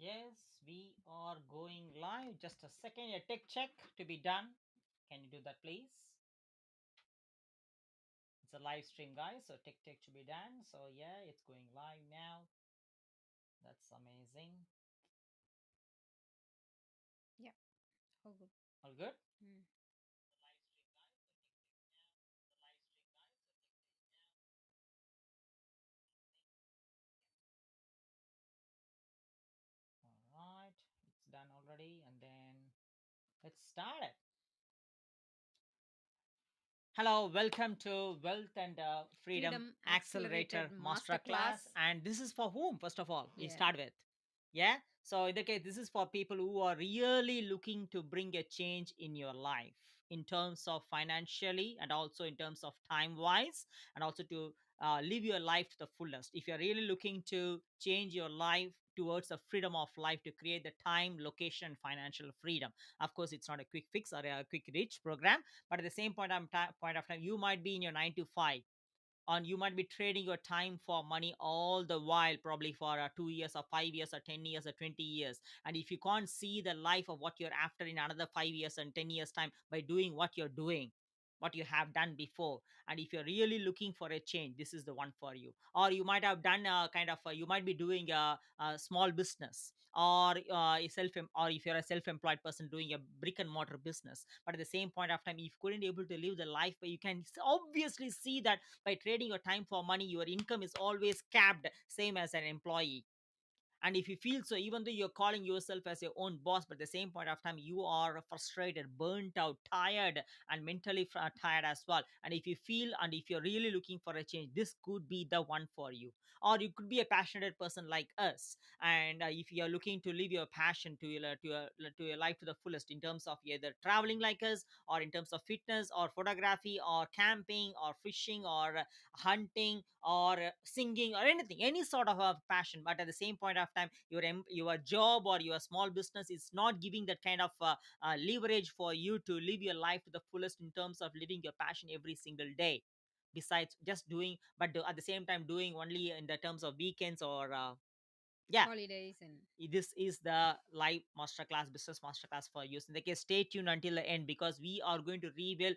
Yes, we are going live. Just a second, a tech check to be done. Can you do that, please? It's a live stream, guys. So tech check to be done. So yeah, it's going live now. That's amazing. Yeah, all good. All good. Mm. All right, it's done already, and then let's start it. Hello, welcome to Wealth and Freedom Freedom Accelerator Accelerated Masterclass. Masterclass. And this is for whom, first of all, we Yeah, start with? Yeah. So, in the case, this is for people who are really looking to bring a change in your life in terms of financially and also in terms of time wise, and also to live your life to the fullest. If you're really looking to change your life towards the freedom of life to create the time, location, and financial freedom. Of course, it's not a quick fix or a quick reach program, but at the same point of time, you might be in your 9 to 5, and you might be trading your time for money all the while, probably for 2 years or 5 years or 10 years or 20 years. And if you can't see the life of what you're after in another 5 years and 10 years time by doing what you're doing, what you have done before, and if you're really looking for a change, this is the one for you. Or you might have done you might be doing a small business, or or if you're a self-employed person doing a brick and mortar business, but at the same point of time, if you couldn't able to live the life where you can obviously see that by trading your time for money, your income is always capped, same as an employee. And if you feel so, even though you're calling yourself as your own boss, but at the same point of time, you are frustrated, burnt out, tired, and mentally tired as well. And if you feel, and if you're really looking for a change, this could be the one for you. Or you could be a passionate person like us, and if you're looking to live your passion to your life to the fullest in terms of either traveling like us, or in terms of fitness, or photography, or camping, or fishing, or hunting, or singing, or anything, any sort of a passion, but at the same point of time, your job or your small business is not giving that kind of leverage for you to live your life to the fullest in terms of living your passion every single day, besides just doing, but at the same time doing only in the terms of weekends, or yeah. holidays and This is the live masterclass, business masterclass for you. So in the case, stay tuned until the end, because we are going to reveal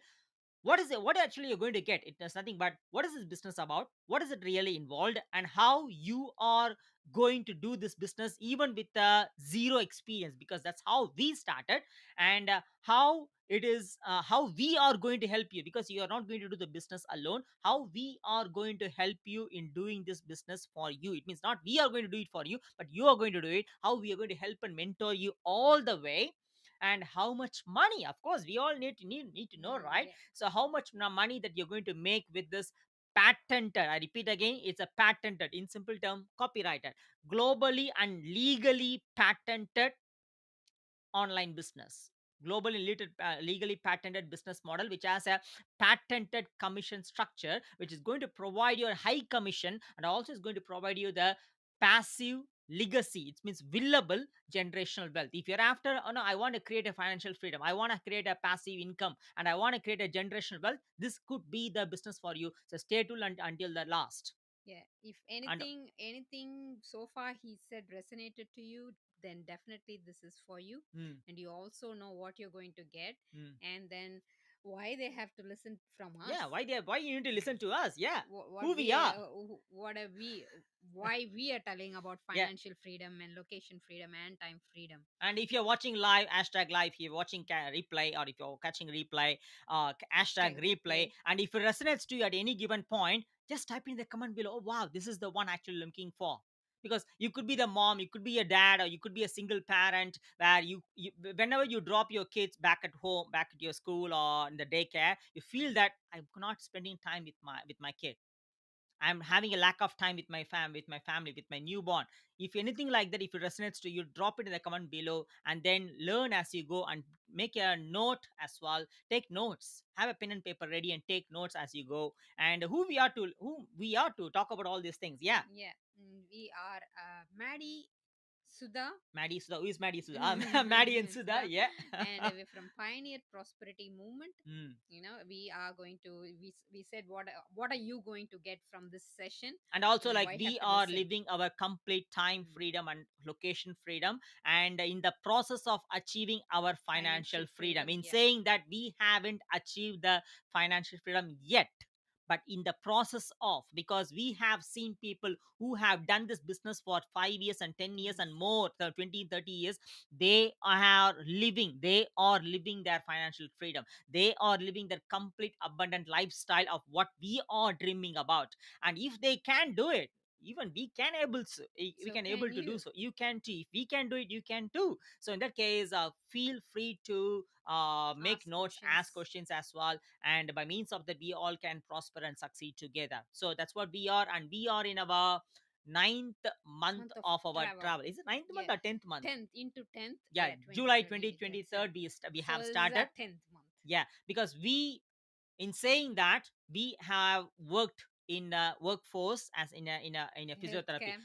what is it, what actually you're going to get. It is nothing but what is this business about, what is it really involved, and how you are going to do this business even with zero experience, because that's how we started. And how it is, how we are going to help you, because you are not going to do the business alone, how we are going to help you in doing this business for you. It means not we are going to do it for you, but you are going to do it, how we are going to help and mentor you all the way. And how much money, of course, we all need to know, right? yeah, So how much money that you're going to make with this patented, I repeat again, it's a patented, in simple term, copyrighted, globally and legally patented online business, globally legally patented business model, which has a patented commission structure, which is going to provide you a high commission, and also is going to provide you the passive legacy. It means willable generational wealth. If you're after, oh no, I want to create a financial freedom, I want to create a passive income, and I want to create a generational wealth, this could be the business for you. So stay tuned until the last. yeah. If And anything so far he said resonated to you, then definitely this is for you. mm, And you also know what you're going to get, mm. and then why they have to listen from us. Yeah, why you need to listen to us? Yeah, What who we we are. what are we, why we are telling about Yeah. financial freedom and location freedom and time freedom. And if you're watching live, hashtag live. If you're watching replay, or if you're catching replay, hashtag Check replay. replay. And if it resonates to you at any given point, just type in the comment below. Oh, wow, this is the one actually looking for. Because you could be the mom, you could be a dad, or you could be a single parent, where whenever you drop your kids back at home, back at your school or in the daycare, you feel that I'm not spending time with my kid. I'm having a lack of time with with my family, with my newborn. If anything like that, if it resonates to you, drop it in the comment below, and then learn as you go, and make a note as well. Take notes. Have a pen and paper ready and take notes as you go. And who we are to talk about all these things. Yeah. Yeah, we are Maddie, Sudha. Maddie Sudha. Who is Maddie Sudha? Maddie and Sudha. Sudha. Yeah. And we're from Pioneer Prosperity Movement. Mm. We are going to, we said, what are you going to get from this session? And also, And like, why have we to are listen? living our complete time Mm. freedom and location freedom, and in the process of achieving our financial Financial freedom. freedom, In yeah. saying that, we haven't achieved the financial freedom yet, but in the process of, because we have seen people who have done this business for 5 years and 10 years Yes. and more, 20, 30 years. They are living their financial freedom. They are living their complete abundant lifestyle of what we are dreaming about. And if they can do it, even we So can able can to do you so. You can too. If we can do it, you can too. So in that case, feel free to make ask notes, ask questions? questions as well, and by means of that, we all can prosper and succeed together. So that's what we are, and we are in our ninth month Month of of our travel. travel. Is it ninth month Yeah. or 10th month? 10th into 10th. Yeah, Yeah, July 2020 2023 27. we So have this is our started. 10th month. Yeah, because we, in saying that, we have worked in a workforce as in a physiotherapy. Healthcare.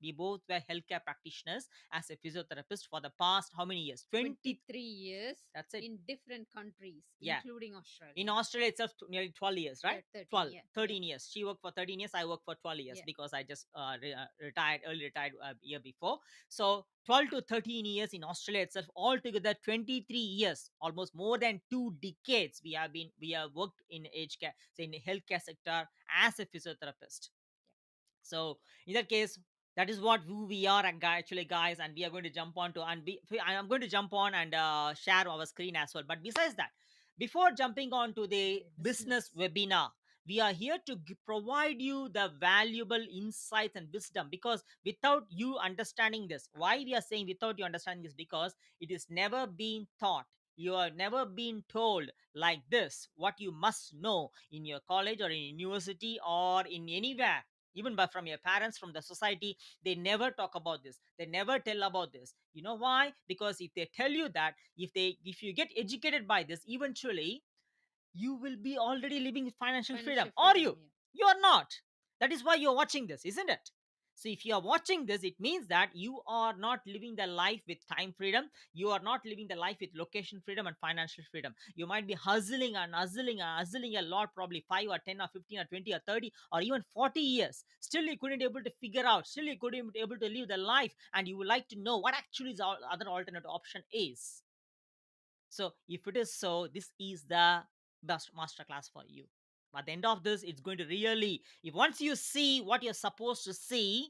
We both were healthcare practitioners as a physiotherapist for the past how many years? 20. 23 years That's it. in different countries, Yeah, including in Australia. Australia itself, nearly 12 years, right? 13, 12, yeah, yeah, 13 years. She worked for 13 years. I worked for 12 years yeah. because I just retired, early retired year before. So 12 to 13 years in Australia itself, altogether 23 years, almost more than 2 decades. We have worked in aged care, so in the healthcare sector as a physiotherapist. So in that case, that is what who we are actually, guys, and we are going to jump on to I am going to jump on and share our screen as well. But besides that, before jumping on to the The business business. webinar, we are here to provide you the valuable insights and wisdom, because without you understanding this, why we are saying without you understanding this, because it is never been taught. You have never been told like this what you must know in your college or in university or in anywhere, even by from your parents, from the society. They never talk about this, they never tell about this. You know why? Because if they tell you that, if you get educated by this, eventually you will be already living financial freedom, Financial or freedom, yeah. you are not. That is why you're watching this, isn't it? So if you are watching this, it means that you are not living the life with time freedom. You are not living the life with location freedom and financial freedom. You might be hustling and hustling and hustling a lot, probably 5 or 10 or 15 or 20 or 30 or even 40 years. Still you couldn't able to figure out, still you couldn't able to live the life, and you would like to know what actually the other alternate option is. So if it is so, this is the best masterclass for you. At the end of this, it's going to really, if once you see what you're supposed to see,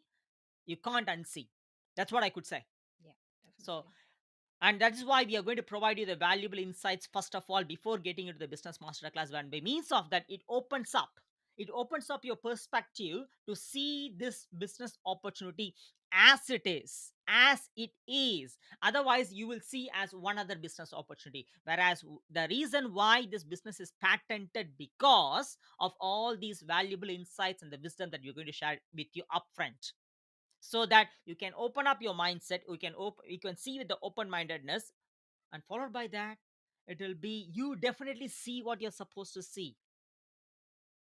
you can't unsee. That's what I could say. Yeah, So, definitely. and that is why we are going to provide you the valuable insights first of all before getting into the business masterclass. And by means of that, it opens up your perspective to see this business opportunity as it is. Otherwise, you will see as one other business opportunity, whereas the reason why this business is patented, because of all these valuable insights and the wisdom that we're going to share with you upfront, so that you can open up your mindset. You can see with the open mindedness, and followed by that, it will be, you definitely see what you're supposed to see.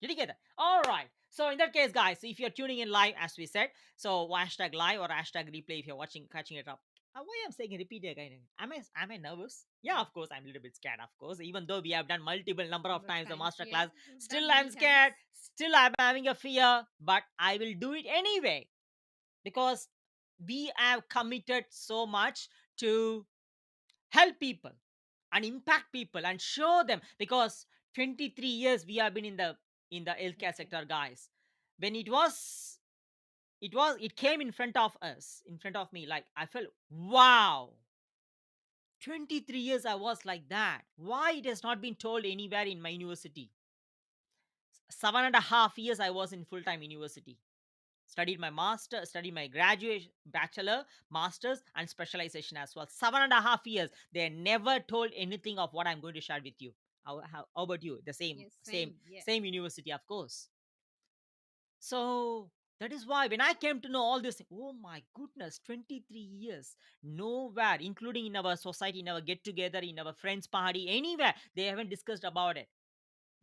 Did you get that? All right. So in that case, guys, if you're tuning in live, as we said, so hashtag live or hashtag replay if you're watching, catching it up. Why I'm saying repeat again? Am I nervous? Yeah, of course I'm a little bit scared. Of course, even though we have done multiple number of Number of times the times, yeah. masterclass, We've still done I'm many times. scared. Still I'm having a fear, but I will do it anyway, because we have committed so much to help people and impact people and show them, because 23 years we have been in the healthcare Okay. sector, guys. When it came in front of us, in front of me, like I felt, wow, 23 years I was like that. Why it has not been told anywhere in my university? 7.5 years I was in full-time university, studied my master, studied my graduation, bachelor, masters, and specialization as well. 7.5 years. They never told anything of what I'm going to share with you. How about you? The same, Yes, same, same. Yeah. same university, of course. So that is why when I came to know all this, oh my goodness, 23 years, nowhere, including in our society, in our get together, in our friends' party, anywhere, they haven't discussed about it.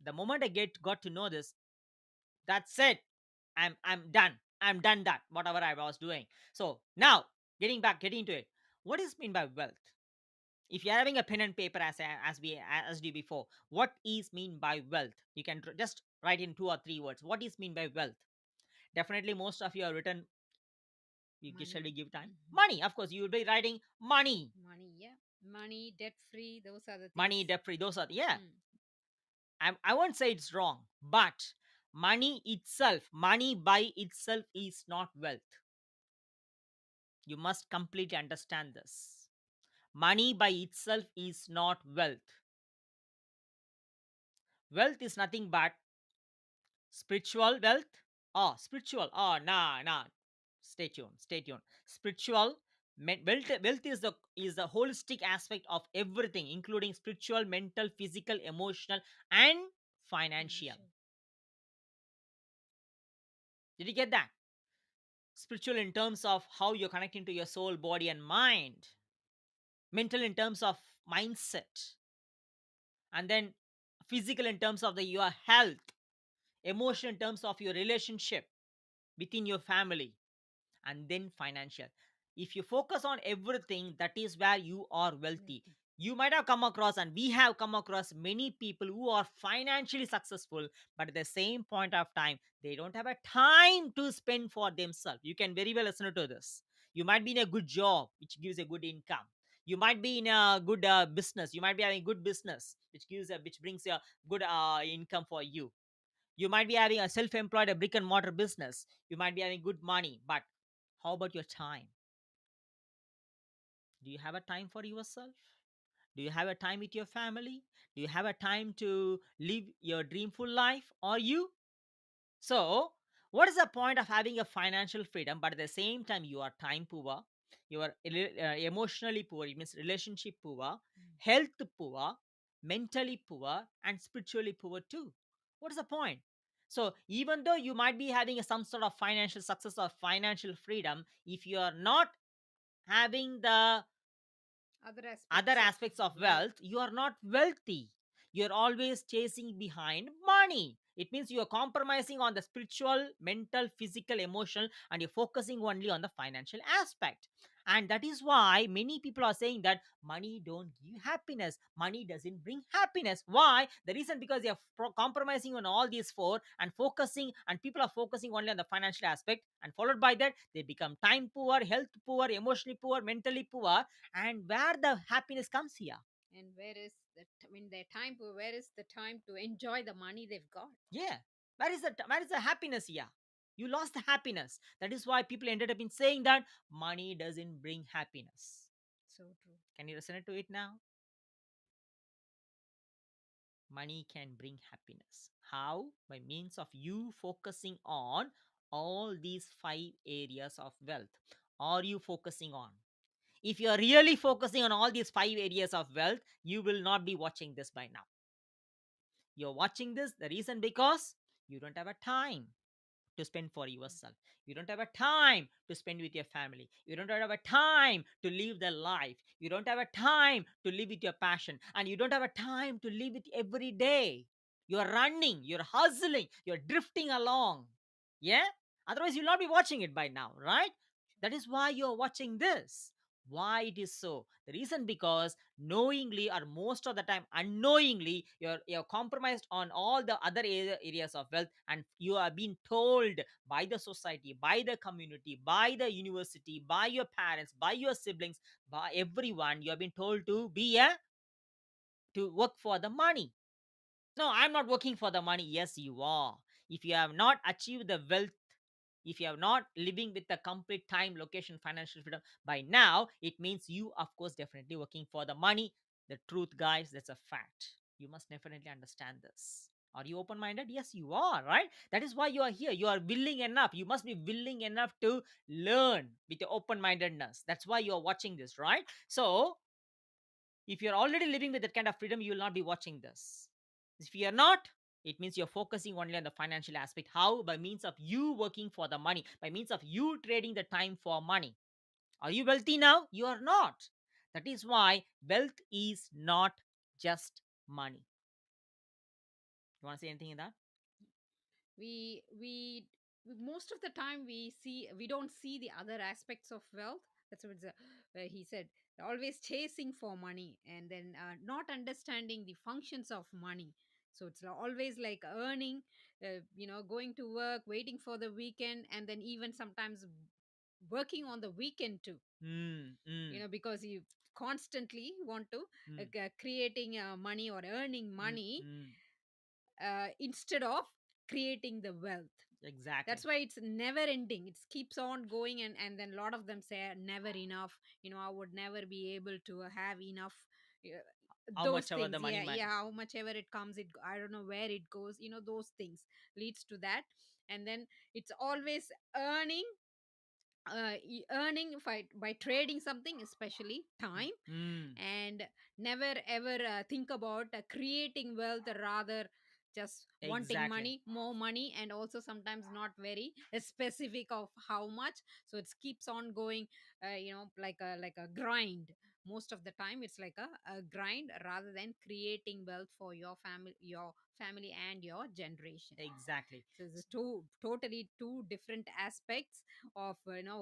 The moment I got to know this, that's it. I'm done. I'm done that whatever I was doing. So now Getting to it. What is mean by wealth? If you're having a pen and paper, as we as did before, what is mean by wealth? You can just write in 2 or 3 words. What is mean by wealth? Definitely, most of you have written. Shall Money. we give time? Mhm. Money. Of course, you will be writing money, Money, yeah. Money, debt free, those are the things. money, debt free. Those are yeah. Mm. I won't say it's wrong, but money by itself is not wealth. You must completely understand this. Money by itself is not wealth. Wealth is nothing but spiritual wealth. Oh, spiritual. Oh, nah. Stay tuned. Stay tuned. Spiritual wealth is the holistic aspect of everything, including spiritual, mental, physical, emotional, and financial. Financial. Did you get that? Spiritual in terms of how you're connecting to your soul, body, and mind. Mental in terms of mindset, and then physical in terms of your health, emotional in terms of your relationship within your family, and then financial. If you focus on everything, that is where you are wealthy. Wealthy. You might have come across, and we have come across many people who are financially successful, but at the same point of time, they don't have a time to spend for themselves. You can very well listen to this. You might be in a good job, which gives a good income. You might be in a good business. You might be having good business, which brings a good income for you. You might be having a self-employed, a brick and mortar business. You might be having good money, but how about your time? Do you have a time for yourself? Do you have a time with your family? Do you have a time to live your dreamful life? Or you? So, what is the point of having a financial freedom, but at the same time you are time poor, you are emotionally poor, it means relationship poor, Mm. health poor, mentally poor, and spiritually poor too? What is the point? So, even though you might be having some sort of financial success or financial freedom, if you are not having the Other other aspects of aspects of wealth. wealth, you are not wealthy. You're always chasing behind money. It means you are compromising on the spiritual, mental, physical, emotional, and you're focusing only on the financial aspect. And that is why many people are saying that money don't give happiness. Money doesn't bring happiness. Why? The reason because they are compromising on all these four and focusing, and people are focusing only on the financial aspect. And followed by that, they become time poor, health poor, emotionally poor, mentally poor, and where the happiness comes here. And where is the when their time? Where is the time to enjoy the money they've got? Yeah, where is the happiness here? You lost the happiness. That is why people ended up in saying that money doesn't bring happiness. So true. Can you resonate to it now? Money can bring happiness. How? By means of you focusing on all these five areas of wealth. Are you focusing on? If you are really focusing on all these five areas of wealth, you will not be watching this by now. You're watching this, the reason because you don't have a time to spend for yourself. You don't have a time to spend with your family. You don't have a time to live the life. You don't have a time to live with your passion. And you don't have a time to live it every day. You're running, you're hustling, you're drifting along. Yeah? Otherwise, you'll not be watching it by now, right? That is why you're watching this. Why it is so? The reason because knowingly or most of the time unknowingly you're compromised on all the other areas of wealth, and you are being told by the society, by the community, by the university, by your parents, by your siblings, by everyone. You have been told to be a to work for the money. No, I'm not working for the money. Yes, you are. If you have not achieved the wealth, if you are not living with the complete time, location, financial freedom by now, it means you, of course, definitely working for the money. The truth, guys, that's a fact. You must definitely understand this. Are you open minded? Yes, you are, right? That is why you are here. You are willing enough. You must be willing enough to learn with your open mindedness. That's why you are watching this, right? So, if you're already living with that kind of freedom, you will not be watching this. If you're not, it means you're focusing only on the financial aspect. How? By means of you working for the money, by means of you trading the time for money. Are you wealthy now? You are not. That is why wealth is not just money. You want to say anything in that? We most of the time we don't see the other aspects of wealth. That's what he said. Always chasing for money, and then not understanding the functions of money. So it's always like earning, going to work, waiting for the weekend, and then even sometimes working on the weekend too. Mm, mm, Because you constantly want to mm, creating money or earning mm, money mm. instead of creating the wealth. Exactly. That's why it's never ending. It keeps on going, and then a lot of them say never enough. I would never be able to have enough. uh, How those much ever things, the money yeah, might. yeah, how much ever it comes, I don't know where it goes. Those things leads to that. And then it's always earning, earning by trading something, especially time. Mm, And never ever think about creating wealth, rather just wanting exactly. money, more money, and also sometimes not very specific of how much. So it keeps on going, like a grind. Most of the time it's like a grind, rather than creating wealth for your family and your generation. Exactly. So it's totally two different aspects of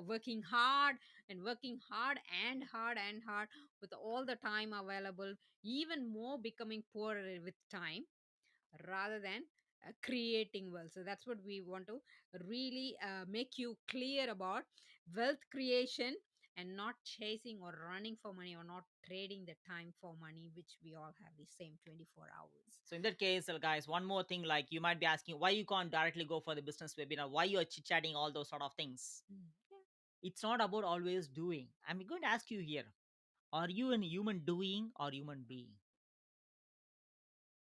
working hard, and working hard and hard and hard, with all the time available, even more becoming poorer with time, rather than creating wealth. So that's what we want to really make you clear about: wealth creation, and not chasing or running for money, or not trading the time for money, which we all have the same 24 hours. So in that case, guys, one more thing, like you might be asking why you can't directly go for the business webinar, why you're chit chatting, all those sort of things. Mm. It's not about always doing. I'm going to ask you here: are you a human doing or human being?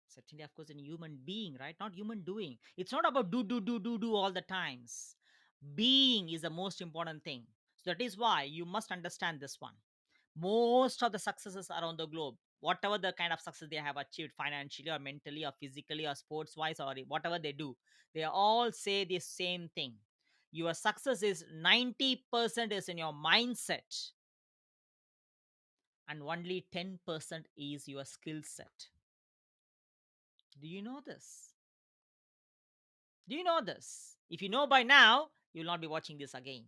Certainly, of course, a human being, right? Not human doing. It's not about do all the times. Being is the most important thing. So that is why you must understand this one. Most of the successes around the globe, whatever the kind of success they have achieved financially or mentally or physically or sports wise or whatever they do, they all say the same thing: your success is 90% is in your mindset, and only 10% is your skill set. Do you know this? Do you know this? If you know by now, you will not be watching this again.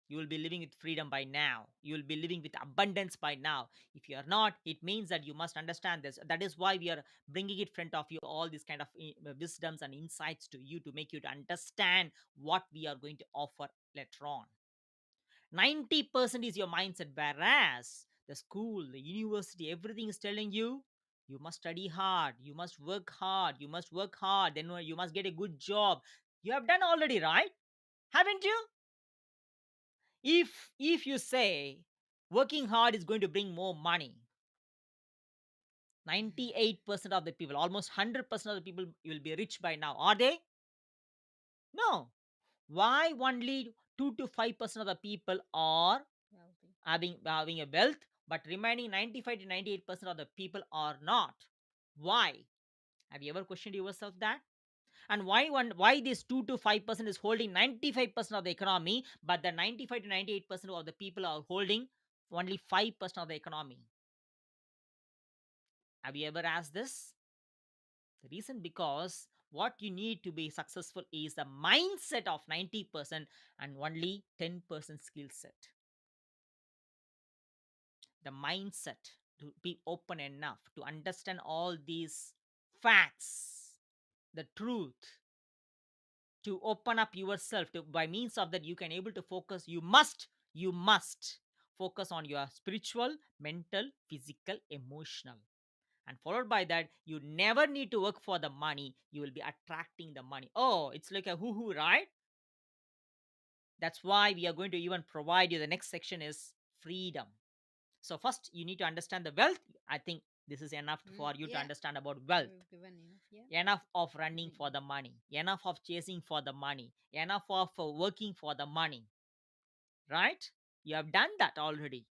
You will be living with freedom by now. You will be living with abundance by now. If you are not, it means that you must understand this. That is why we are bringing it in front of you, all these kind of wisdoms and insights to you, to make you to understand what we are going to offer later on. 90% is your mindset, whereas the school, the university, everything is telling you you must study hard, you must work hard, you must work hard, then you must get a good job. You have done already, right? Haven't you? If you say working hard is going to bring more money, 98% of the people, almost 100% of the people will be rich by now. Are they? No. Why only 2 to 5% of the people are Wealthy. having a wealth, but remaining 95 to 98% of the people are not? Why? Have you ever questioned yourself that? And why this 2 to 5% is holding 95% of the economy, but the 95 to 98% of the people are holding only 5% of the economy? Have you ever asked this? The reason, because what you need to be successful is the mindset of 90% and only 10% skill set. The mindset to be open enough to understand all these facts, the truth, to open up yourself, to by means of that you can able to focus. You must focus on your spiritual, mental, physical, emotional, and followed by that, you never need to work for the money, you will be attracting the money. Oh, it's like a hoo-hoo, right? That's why we are going to even provide you, the next section is freedom. So first you need to understand the wealth. I think this is enough for you to Yeah, understand about wealth. we've given enough. Yeah. Enough of running Bring. for the money, enough of chasing for the money, enough of working for the money, right? You have done that already.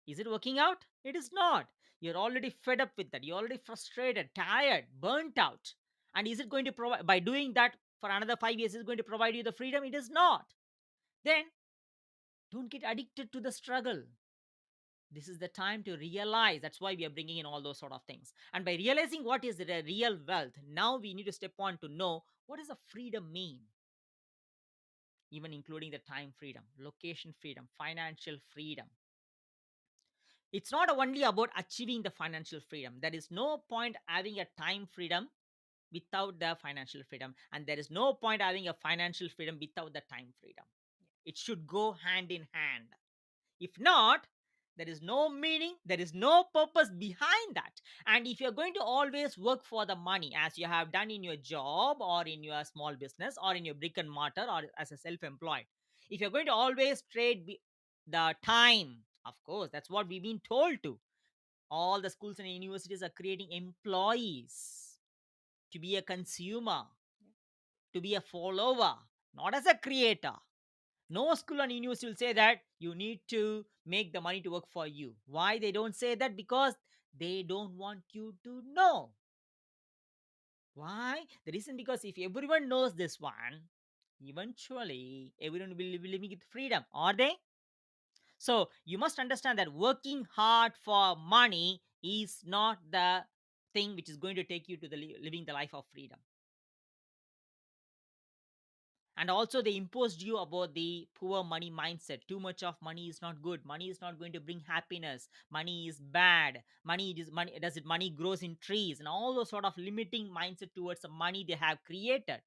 Is it working out? It is not. You're already fed up with that. You're already frustrated, tired, burnt out. And is it going to provide, by doing that for another 5 years, is it going to provide you the freedom? It is not. Then don't get addicted to the struggle. This is the time to realize. That's why we are bringing in all those sort of things. And by realizing what is the real wealth, now we need to step on to know what does the freedom mean. even including the time freedom, location freedom, financial freedom. It's not only about achieving the financial freedom. There is no point having a time freedom without the financial freedom, and there is no point having a financial freedom without the time freedom. It should go hand in hand. If not, there is no meaning, there is no purpose behind that. And if you're going to always work for the money, as you have done in your job or in your small business or in your brick and mortar or as a self employed, if you're going to always trade the time, of course, that's what we've been told to. All the schools and universities are creating employees to be a consumer, to be a follower, not as a creator. No school and university will say that you need to make the money to work for you. Why they don't say that? Because they don't want you to know. Why? The reason, because if everyone knows this one, eventually everyone will be living with freedom, are they? So you must understand that working hard for money is not the thing which is going to take you to the living the life of freedom. And also they imposed you about the poor money mindset. Too much of money is not good, money is not going to bring happiness, money is bad, money is money, does it, money grows in trees, and all those sort of limiting mindset towards the money they have created.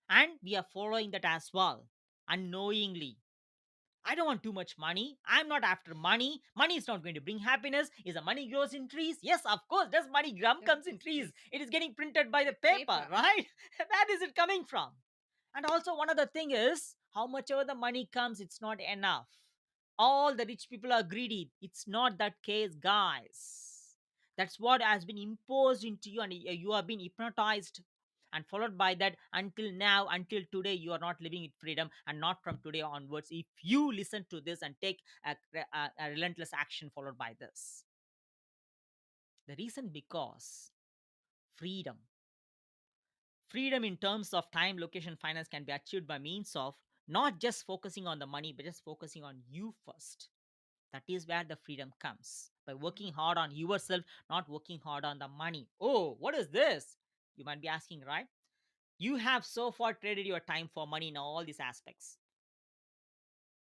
And we are following that as well, unknowingly. I don't want too much money. I'm not after money. Money is not going to bring happiness. Is the money grows in trees? Yes, of course. Does money comes in trees? Yes. It is getting printed by the The paper, paper. right? Where is it coming from? And also, one other thing is, how much ever the money comes, it's not enough. All the rich people are greedy. It's not that case, guys. That's what has been imposed into you, and you have been hypnotized and followed by that until now, until today. You are not living with freedom, and not from today onwards. If you listen to this and take a relentless action followed by this, the reason, because freedom freedom in terms of time, location, finance can be achieved by means of not just focusing on the money, but just focusing on you first. That is where the freedom comes, by working hard on yourself, not working hard on the money. Oh, what is this? You might be asking, right? You have so far traded your time for money in all these aspects,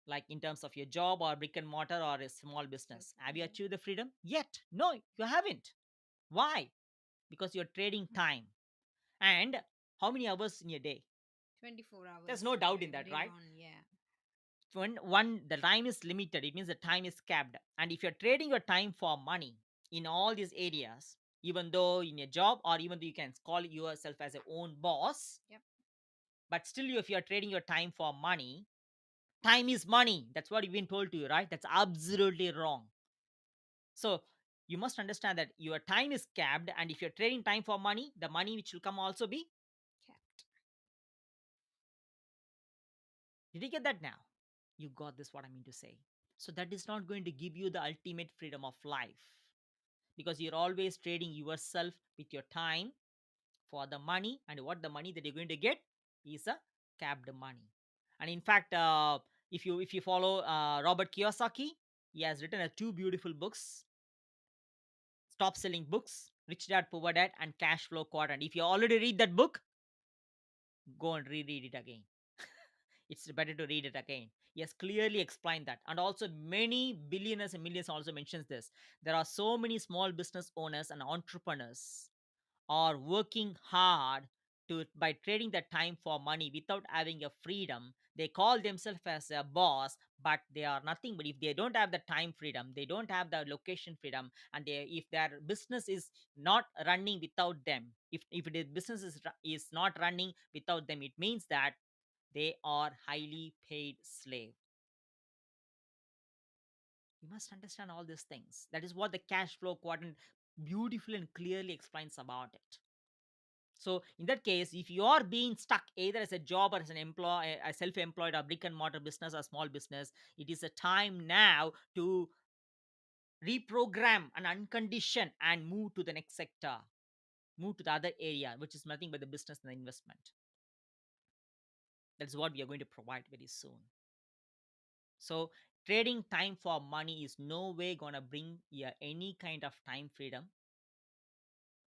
like in terms of your job or brick and mortar or a small Yes. business. Have you achieved the freedom yet? No, you haven't. Why? Because you're trading time. And how many hours in a day? 24 There's hours no doubt in that, right? everyone, yeah. When the time is limited, it means the time is capped. And if you're trading your time for money in all these areas, even though in your job, or even though you can call yourself as your own boss, Yep. but still if you're trading your time for money, time is money. That's what you've been told to you, right? That's absolutely wrong. So you must understand that your time is capped, and if you're trading time for money, the money which will come also be. Capped. Did you get that now? You got this, what I mean to say. So that is not going to give you the ultimate freedom of life, because you're always trading yourself with your time for the money, and what the money that you're going to get is a capped money. And in fact, if you follow Robert Kiyosaki, he has written two beautiful books, top selling books, Rich Dad Poor Dad and Cash Flow Quadrant. If you already read that book, go and reread it again. It's better to read it again. He has clearly explained that. And also many billionaires and millions also mentions this. There are so many small business owners and entrepreneurs are working hard to by trading their time for money without having a freedom. They call themselves as a boss, but they are nothing. But if they don't have the time freedom, they don't have the location freedom, and if their business is not running without them, if the business is not running without them, it means that they are highly paid slave. You must understand all these things. That is what the cash flow quadrant beautifully and clearly explains about it. So in that case, if you are being stuck either as a job or as an employee, a self-employed or brick and mortar business or small business, it is a time now to reprogram and uncondition and move to the next sector, move to the other area, which is nothing but the business and the investment. That's what we are going to provide very soon. So trading time for money is no way gonna bring you any kind of time freedom.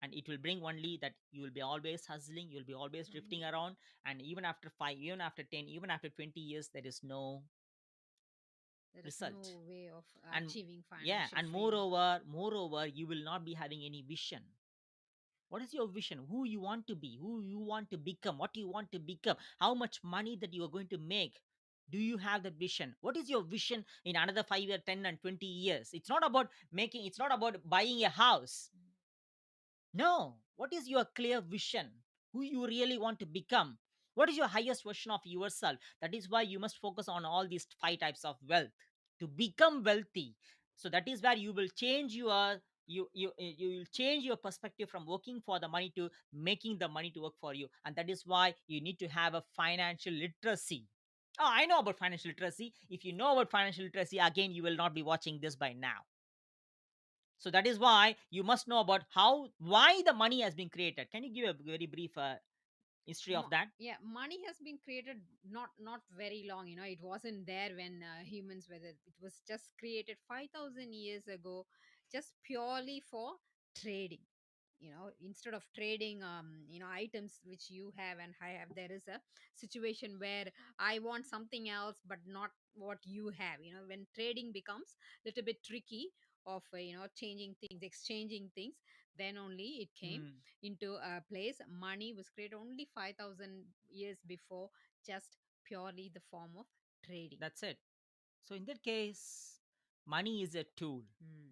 and it will bring only that you will be always hustling, you'll be always drifting around, and even after 5, even after 10, even after 20 years, there is no There is result. no way of And achieving yeah, financial and freedom. moreover, you will not be having any vision. What is your vision? Who you want to be? Who you want to become? What you want to become? How much money that you are going to make? Do you have the vision? What is your vision in another 5 year, 10 and 20 years? It's not about making, it's not about buying a house. No. What is your clear vision? Who you really want to become? What is your highest version of yourself? That is why you must focus on all these 5 types of wealth to become wealthy. So that is where you will change your you will change your perspective from working for the money to making the money to work for you. And that is why you need to have a financial literacy. Oh, I know about financial literacy. If you know about financial literacy, again, you will not be watching this by now. So that is why you must know about how why the money has been created. Can you give a very brief history of that? Yeah, money has been created not very long. It wasn't there when humans were there. It was just created 5000 years ago, just purely for trading. Instead of trading items which you have and I have, there is a situation where I want something else but not what you have. When trading becomes a little bit tricky of changing things, exchanging things, then only it came Hmm, into a place. Money was created only 5000 years before, just purely the form of trading. that's it. So in that case, money is a tool. Mm.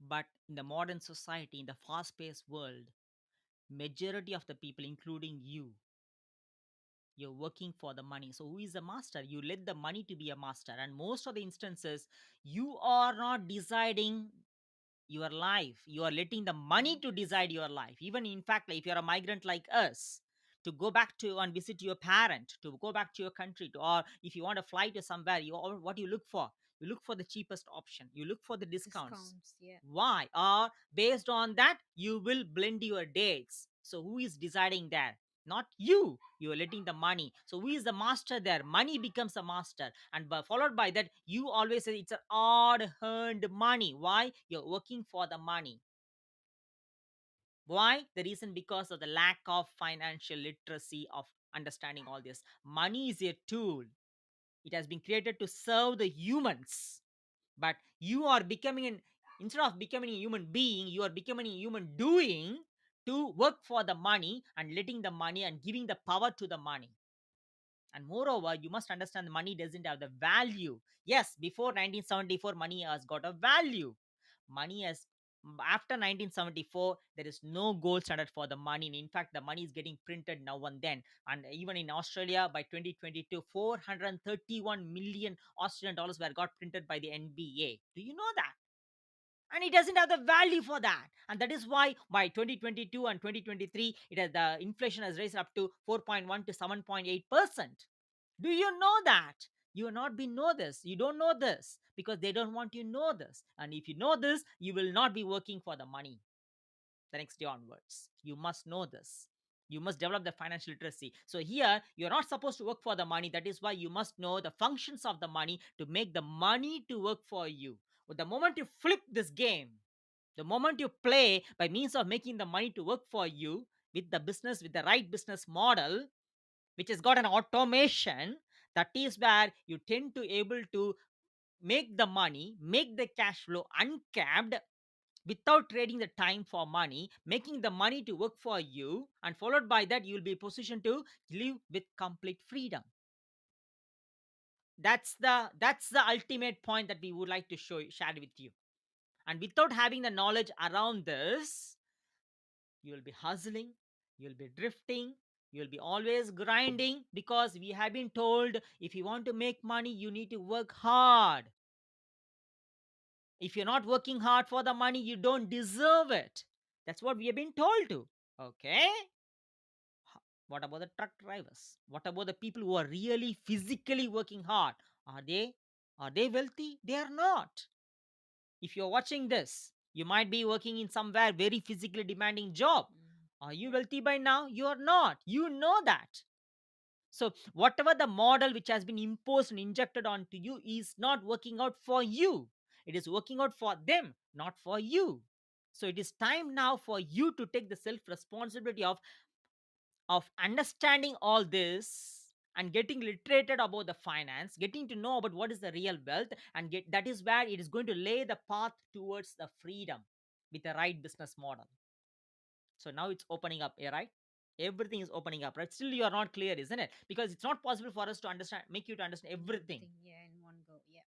But in the modern society, in the fast-paced world, majority of the people, including you, you're working for the money. So who is the master? You let the money to be a master. And most of the instances, you are not deciding your life. You are letting the money to decide your life. Even in fact, if you're a migrant like us, to go back to and visit your parent, to go back to your country, or if you want to fly to somewhere, what do you look for? You look for the cheapest option. You look for the discounts. Discounts, yeah. Why? Or based on that, you will blend your dates. So who is deciding that? Not you. You are letting the money. So who is the master there? Money becomes a master, and followed by that, you always say it's an hard earned money. Why? You're working for the money. Why? The reason because of the lack of financial literacy of understanding all this. Money is a tool. It has been created to serve the humans. But you are becoming an instead of becoming a human being, you are becoming a human doing to work for the money and letting the money and giving the power to the money. And moreover, you must understand the money doesn't have the value. Yes, before 1974, money has got a value. Money has After 1974, there is no gold standard for the money. In fact, the money is getting printed now and then. And even in Australia, by 2022, 431 million Australian dollars were got printed by the NBA. Do you know that? And it doesn't have the value for that, and that is why by 2022 and 2023 it has the inflation has raised up to 4.1 to 7.8%. Do you know that? You have not been know this. You don't know this because they don't want you to know this. And if you know this, you will not be working for the money the next day onwards. You must know this. You must develop the financial literacy. So here, you're not supposed to work for the money. That is why you must know the functions of the money to make the money to work for you. But the moment you flip this game, the moment you play by means of making the money to work for you with the business, with the right business model, which has got an automation, that is where you tend to able to make the money, make the cash flow uncapped without trading the time for money, making the money to work for you, and followed by that, you will be positioned to live with complete freedom. That's the ultimate point that we would like to share with you. And without having the knowledge around this, you will be hustling, you'll be drifting, you'll be always grinding, because we have been told if you want to make money, you need to work hard. If you're not working hard for the money, you don't deserve it. That's what we have been told to. Okay? What about the truck drivers? What about the people who are really physically working hard? Are they are they wealthy? They are not. If you're watching this, you might be working in somewhere very physically demanding job. Mm. Are you wealthy by now? You are not. You know that. So whatever the model which has been imposed and injected onto you is not working out for you. It is working out for them, not for you. So it is time now for you to take the self responsibility of understanding all this and getting literated about the finance, getting to know about what is the real wealth, and get that is where it is going to lay the path towards the freedom with the right business model. So now it's opening up, yeah, right? Everything is opening up, right? Still, you are not clear, isn't it? Because it's not possible for us to understand, make you to understand everything. Everything, yeah, in one go. Yeah.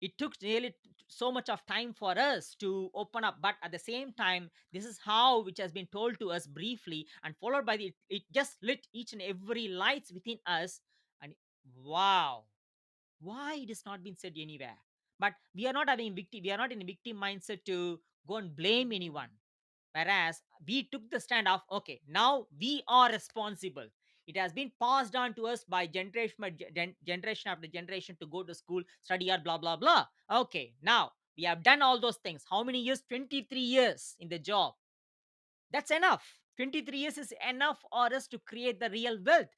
It took really so much of time for us to open up, but at the same time, this is how which has been told to us briefly, and followed by the it just lit each and every lights within us. And wow, why it has not been said anywhere? But we are not in a victim mindset to go and blame No. anyone. Whereas we took the stand of, okay, now we are responsible. It has been passed on to us by generation after generation to go to school, study or blah, blah, blah. Okay, now we have done all those things. How many years? 23 years in the job. That's enough. 23 years is enough for us to create the real wealth.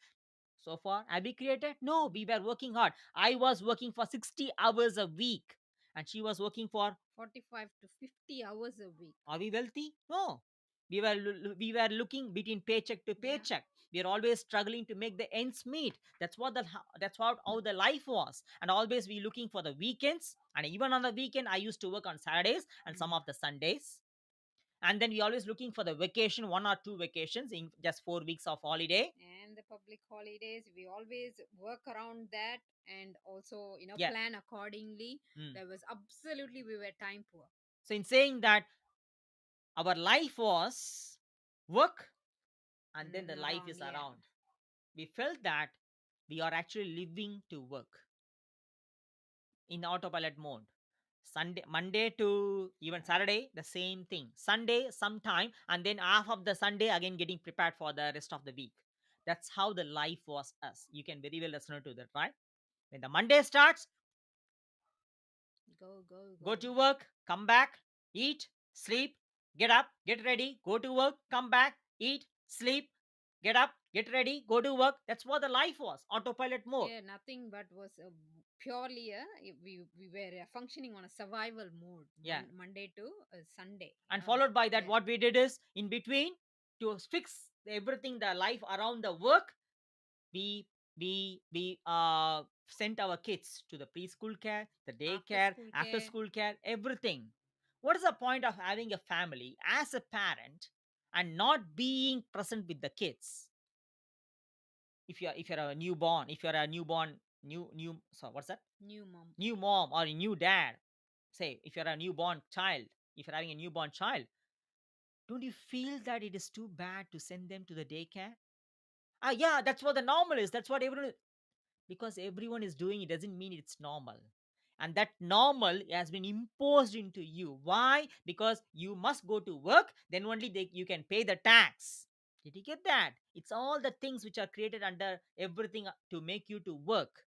So far, have we created? No, we were working hard. I was working for 60 hours a week, and she was working for. 45 to 50 hours a week. Are we wealthy? No. We were looking between paycheck to Yeah. paycheck. We are always struggling to make the ends meet. That's what how the life was. And always we looking for the weekends. And even on the weekend, I used to work on Saturdays and some Mm. of the Sundays. And then we always looking for the vacation, 1 or 2 vacations in just 4 weeks of holiday. And the public holidays, we always work around that and also, Yeah. plan accordingly. Mm. There was absolutely, we were time poor. So in saying that our life was work and then the life Around, is yeah. around, we felt that we are actually living to work in autopilot mode. Sunday, Monday to even Yeah. Saturday, the same thing. Sunday, sometime, and then half of the Sunday again getting prepared for the rest of the week. That's how the life was us. You can very well listen to that, right? When the Monday starts, Go, go, go go. to work, come back, eat, sleep, get up, get ready, go to work, come back, eat, sleep, get up, get ready, go to work. That's what the life was. Autopilot mode. Yeah, nothing but was purely we were functioning on a survival mode, Yeah. Monday to Sunday. And followed by that, Yeah. what we did is in between to fix everything, the life around the work, we we sent our kids to the preschool care, the After daycare, school after care. school care, everything. What is the point of having a family as a parent and not being present with the kids? If you're a newborn, if you're a newborn new so what's that, New mom. new mom or a new dad, say if you're a newborn child, if you're having a newborn child, don't you feel that it is too bad to send them to the daycare? Ah, yeah, that's what the normal is. That's what everyone. Because everyone is doing it doesn't mean it's normal. And that normal has been imposed into you. Why? Because you must go to work, then only you can pay the tax. Did you get that? It's all the things which are created under everything to make you to work.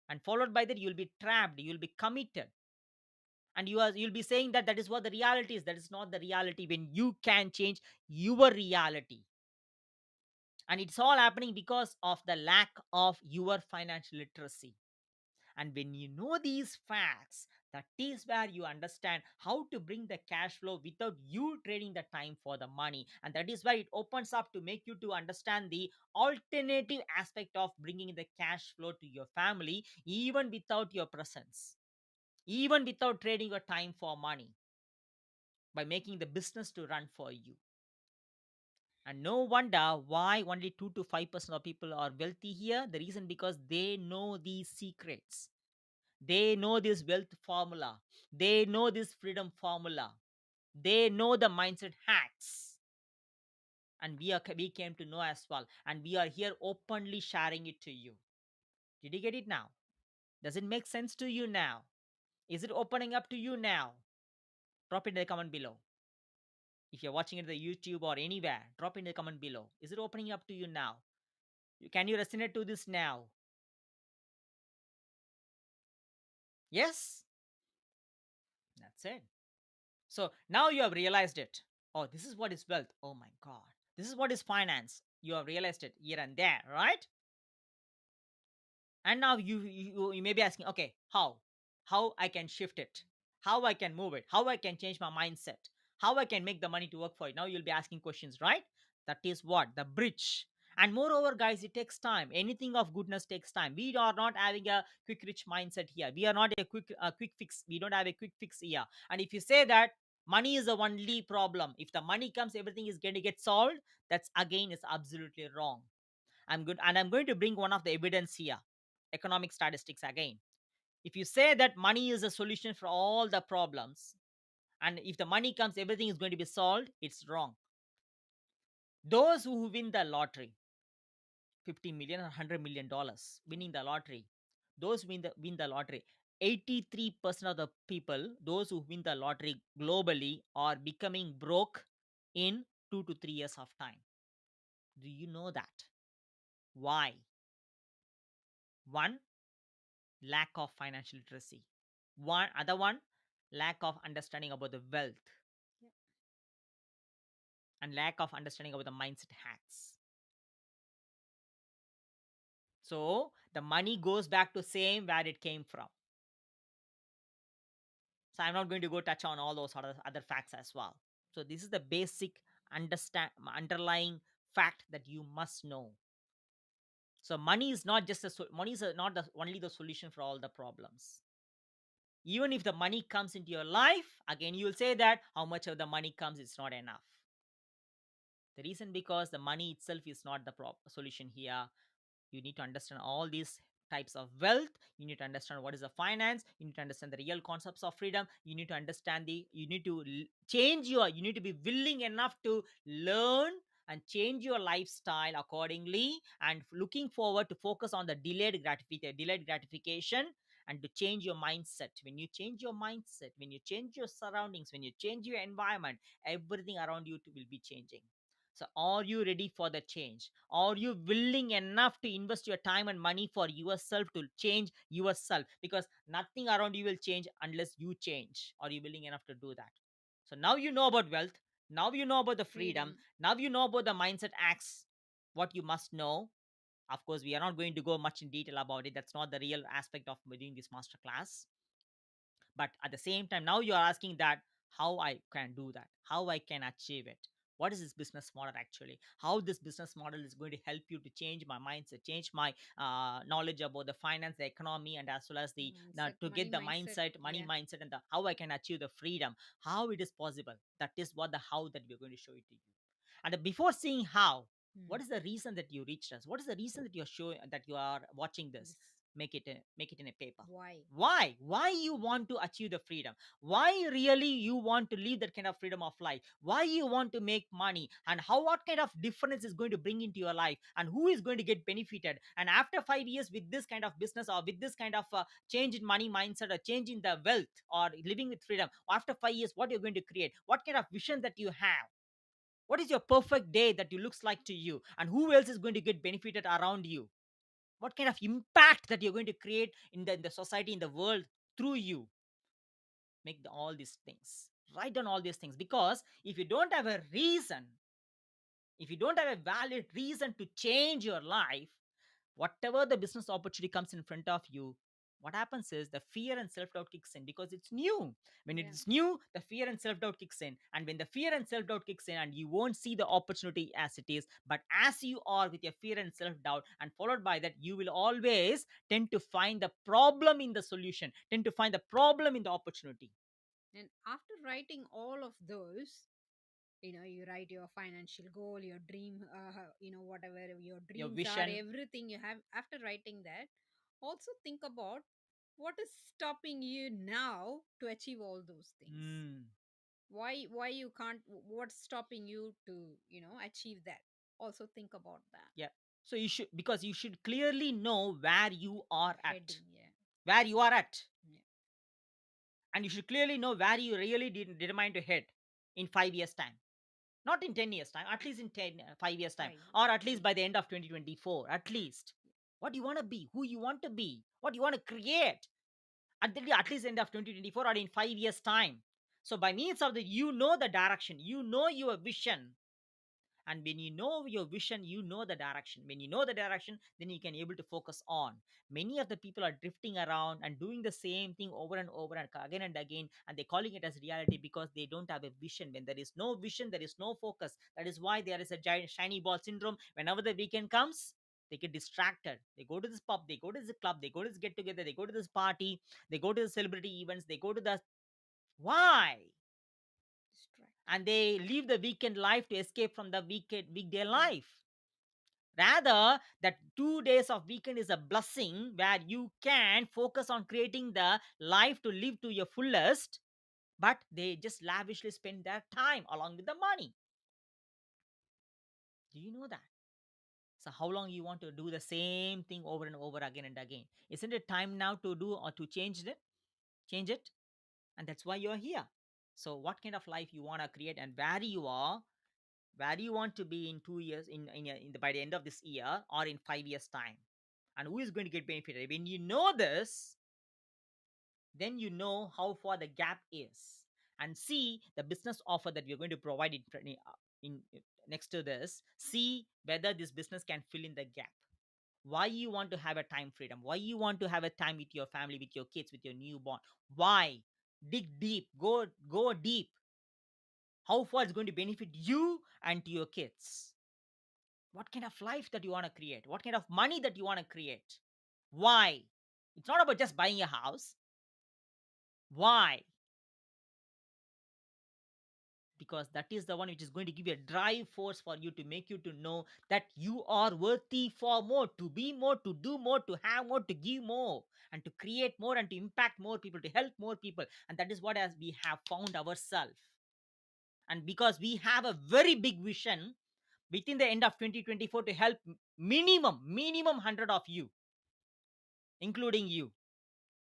And followed by that, you'll be trapped, you'll be committed. And you'll be saying that that is what the reality is. That is not the reality when you can change your reality. And it's all happening because of the lack of your financial literacy. And when you know these facts, that is where you understand how to bring the cash flow without you trading the time for the money. And that is where it opens up to make you to understand the alternative aspect of bringing the cash flow to your family, even without your presence, even without trading your time for money, by making the business to run for you. And no wonder why only 2 to 5% of people are wealthy here. The reason because they know these secrets. They know this wealth formula. They know this freedom formula. They know the mindset hacks. And we came to know as well. And we are here openly sharing it to you. Did you get it now? Does it make sense to you now? Is it opening up to you now? Drop it in the comment below. If you're watching it on the YouTube or anywhere, drop in the comment below. Is it opening up to you now? Can you resonate to this now? Yes? That's it. So now you have realized it. Oh, this is what is wealth. Oh my God. This is what is finance. You have realized it here and there, right? And now you may be asking, okay, how? How I can shift it? How I can move it? How I can change my mindset? How I can make the money to work for you. Now you'll be asking questions, right? That is what the bridge. And moreover, guys, it takes time. Anything of goodness takes time. We are not having a quick rich mindset here. We are not a quick fix. We don't have a quick fix here. And if you say that money is the only problem, if the money comes, everything is going to get solved, that's again is absolutely wrong. I'm going to bring one of the evidence here. Economic statistics again. If you say that money is a solution for all the problems, and if the money comes, everything is going to be solved, it's wrong. Those who win the lottery, 50 million or $100 million, winning the lottery, those win the lottery, 83% of the people, those who win the lottery globally, are becoming broke in 2 to 3 years of time. Do you know that? Why? One, lack of financial literacy. One other one, lack of understanding about the wealth, Yeah. and lack of understanding about the mindset hacks. So the money goes back to same where it came from. So I'm not going to go touch on all those other facts as well. So this is the basic underlying fact that you must know. So money is not just money is not only the solution for all the problems. Even if the money comes into your life, again you will say that how much of the money comes, it's not enough. The reason, because the money itself is not the solution here. You need to understand all these types of wealth. You need to understand what is the finance. You need to understand the real concepts of freedom. You need to understand you need to change you need to be willing enough to learn and change your lifestyle accordingly, and looking forward to focus on the delayed gratification, and to change your mindset. When you change your mindset, when you change your surroundings, when you change your environment, everything around you will be changing. So are you ready for the change? Are you willing enough to invest your time and money for yourself, to change yourself? Because nothing around you will change unless you change. Are you willing enough to do that? So now you know about wealth. Now you know about the freedom. Freedom. Now you know about the mindset acts. What you must know. Of course, we are not going to go much in detail about it. That's not the real aspect of doing this masterclass. But at the same time, now you are asking that how I can do that, how I can achieve it. What is this business model actually? How this business model is going to help you to change my mindset, change my knowledge about the finance, the economy, and as well as Mindset, to get money the mindset. mindset, money Yeah. mindset, and the how I can achieve the freedom, how it is possible. That is what the how that we're going to show it to you. And before seeing how, Mm. what is the reason that you reached us? What is the reason that you're showing, that you are watching this? This. Make it in a paper. Why? Why you want to achieve the freedom? Why really you want to live that kind of freedom of life? Why you want to make money? And how, what kind of difference is going to bring into your life, and who is going to get benefited? And after 5 years with this kind of business, or with this kind of change in money mindset, or change in the wealth, or living with freedom, after 5 years, what you're going to create, what kind of vision that you have, what is your perfect day that you looks like to you, and who else is going to get benefited around you? What kind of impact that you're going to create in the society, in the world, through you? Make all these things, write down all these things, because if you don't have a reason, if you don't have a valid reason to change your life, whatever the business opportunity comes in front of you, what happens is the fear and self-doubt kicks in, because it's new. When it Yeah. is new, the fear and self-doubt kicks in, and when the fear and self-doubt kicks in, and you won't see the opportunity as it is, but as you are with your fear and self-doubt, and followed by that, you will always tend to find the problem in the solution, tend to find the problem in the opportunity. And after writing all of those, you write your financial goal, your dream, whatever your Your dreams are, vision. everything you have. After writing that, also think about what is stopping you now to achieve all those things. Hmm. Why you can't, what's stopping you to achieve that? Also think about that. Yeah. So you should, because you should clearly know where you are at, Heading. Yeah. where you are at, Yeah. and you should clearly know where you really determine to head in 5 years time, not in 10 years time, at least in 5 years time, 5 years. or at least Yeah. by the end of 2024, at least. What you want to be, who you want to be, what you want to create at least end of 2024, or in 5 years time. So by means of the, you know the direction, you know your vision, And when you know your vision, you know the direction. When you know the direction, then you can able to focus on. Many of the people are drifting around and doing the same thing over and over and again and again, and they're calling it as reality because they don't have a vision. When there is no vision, there is no focus. That is why there is a giant shiny ball syndrome. Whenever the weekend comes, they get distracted. They go to this pub, they go to this club, they go to this get together, they go to this party, they go to the celebrity events, they go to the why? Distracted. And they leave the weekend life to escape from the weekday life. Rather, that 2 days of weekend is a blessing where you can focus on creating the life to live to your fullest, but they just lavishly spend their time along with the money. Do you know that? So how long you want to do the same thing over and over again and again? Isn't it time now to do or to change it? Change it? And that's why you're here. So what kind of life you want to create and where you are, where you want to be in 2 years, by the end of this year or in 5 years time, and who is going to get benefited. When you know this, then you know how far the gap is, and see the business offer that we're going to provide in next to this. See whether this business can fill in the gap. Why you want to have a time freedom? Why you want to have a time with your family, with your kids, with your newborn? Why? Dig deep. Go deep. How far it's going to benefit you and to your kids? What kind of life that you want to create? What kind of money that you want to create? Why? It's not about just buying a house. Why? Because that is the one which is going to give you a drive force for you, to make you to know that you are worthy for more, to be more, to do more, to have more, to give more, and to create more, and to impact more people, to help more people. And that is what as we have found ourselves. And because we have a very big vision within the end of 2024 to help minimum 100 of you, including you,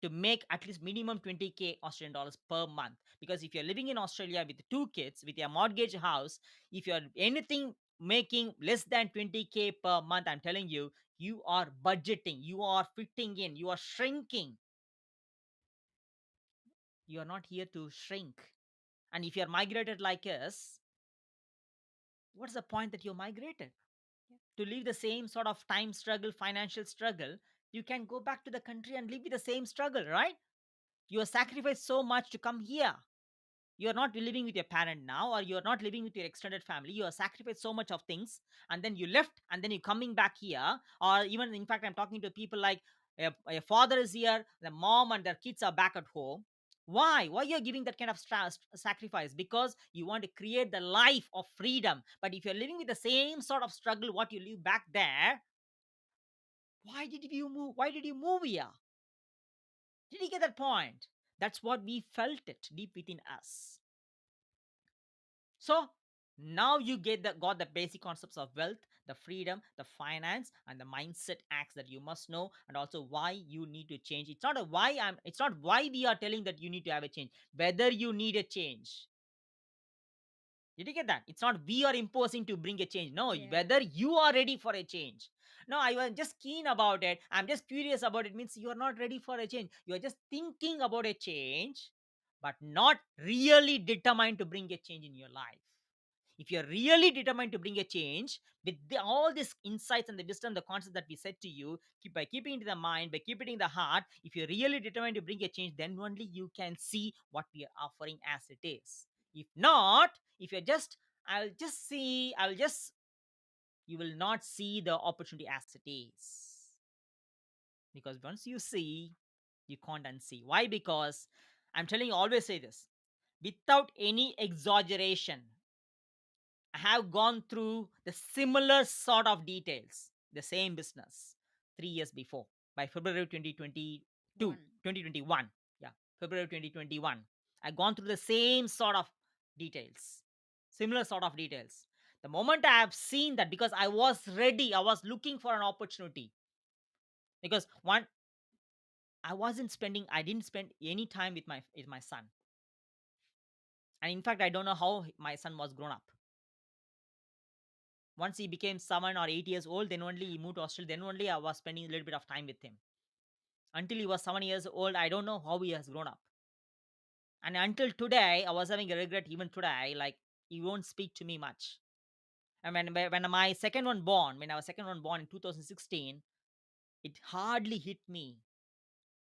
to make at least minimum 20K Australian dollars per month. Because if you're living in Australia with two kids, with your mortgage house, if you're anything making less than 20K per month, I'm telling you, you are budgeting, you are fitting in, you are shrinking. You are not here to shrink. And if you're migrated like us, what's the point that you're migrated? Yeah. To live the same sort of time struggle, financial struggle, you can go back to the country and live with the same struggle, right? You have sacrificed so much to come here. You're not living with your parent now, or you're not living with your extended family. You have sacrificed so much of things, and then you left, and then you're coming back here. Or even, in fact, I'm talking to people like a father is here, the mom and their kids are back at home. Why you're giving that kind of sacrifice? Because you want to create the life of freedom. But if you're living with the same sort of struggle what you live back there, why did you move here? Did you get that point? That's what we felt it deep within us. So now you got the basic concepts of wealth, the freedom, the finance, and the mindset acts that you must know, and also why you need to change. It's not why we are telling that you need to have a change, whether you need a change. Did you get that? It's not we are imposing to bring a change. No, Yeah. whether you are ready for a change. No, I was just keen about it. I'm just curious about it. Means you are not ready for a change. You are just thinking about a change, but not really determined to bring a change in your life. If you're really determined to bring a change with all these insights and the wisdom, the concepts that we said to you, by keeping it in the mind, by keeping it in the heart, if you're really determined to bring a change, then only you can see what we are offering as it is. If not, if you're just, I'll just see, I'll just, you will not see the opportunity as it is. Because once you see, you can't unsee. Why? Because I'm telling you, always say this without any exaggeration. I have gone through the similar sort of details, the same business 3 years before, by February 2022, One. 2021. Yeah, February 2021. I gone through the same sort of details, similar sort of details. The moment I have seen that, because I was ready, I was looking for an opportunity. Because one, I didn't spend any time with my son. And in fact, I don't know how my son was grown up. Once he became 7 or 8 years old, then only he moved to Australia. Then only I was spending a little bit of time with him. Until he was 7 years old, I don't know how he has grown up. And until today, I was having a regret. Even today, like, he won't speak to me much. And when my second one born, when I was second one born in 2016, it hardly hit me.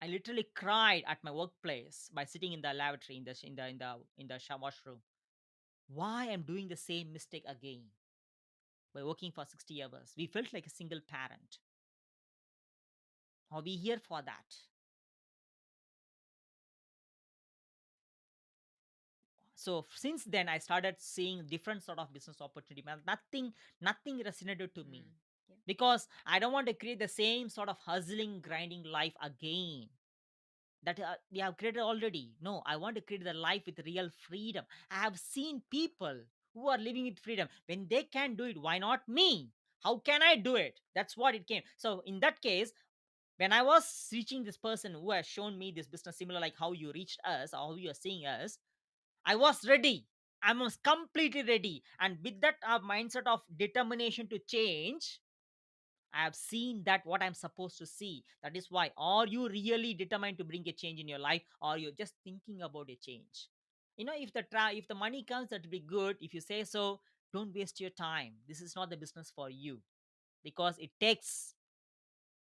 I literally cried at my workplace by sitting in the lavatory in the washroom. Why I'm doing the same mistake again by working for 60 hours? We felt like a single parent. Are we here for that? So since then, I started seeing different sort of business opportunity. But nothing resonated to me Mm. Yeah. because I don't want to create the same sort of hustling, grinding life again that we have created already. No, I want to create the life with real freedom. I have seen people who are living with freedom. When they can do it, why not me? How can I do it? That's what it came. So in that case, when I was reaching this person who has shown me this business, similar like how you reached us or how you are seeing us, I was ready. I was completely ready. And with that mindset of determination to change, I have seen that what I'm supposed to see. That is why. Are you really determined to bring a change in your life, or you're just thinking about a change? If the money comes, that will be good. If you say so, don't waste your time. This is not the business for you because it takes,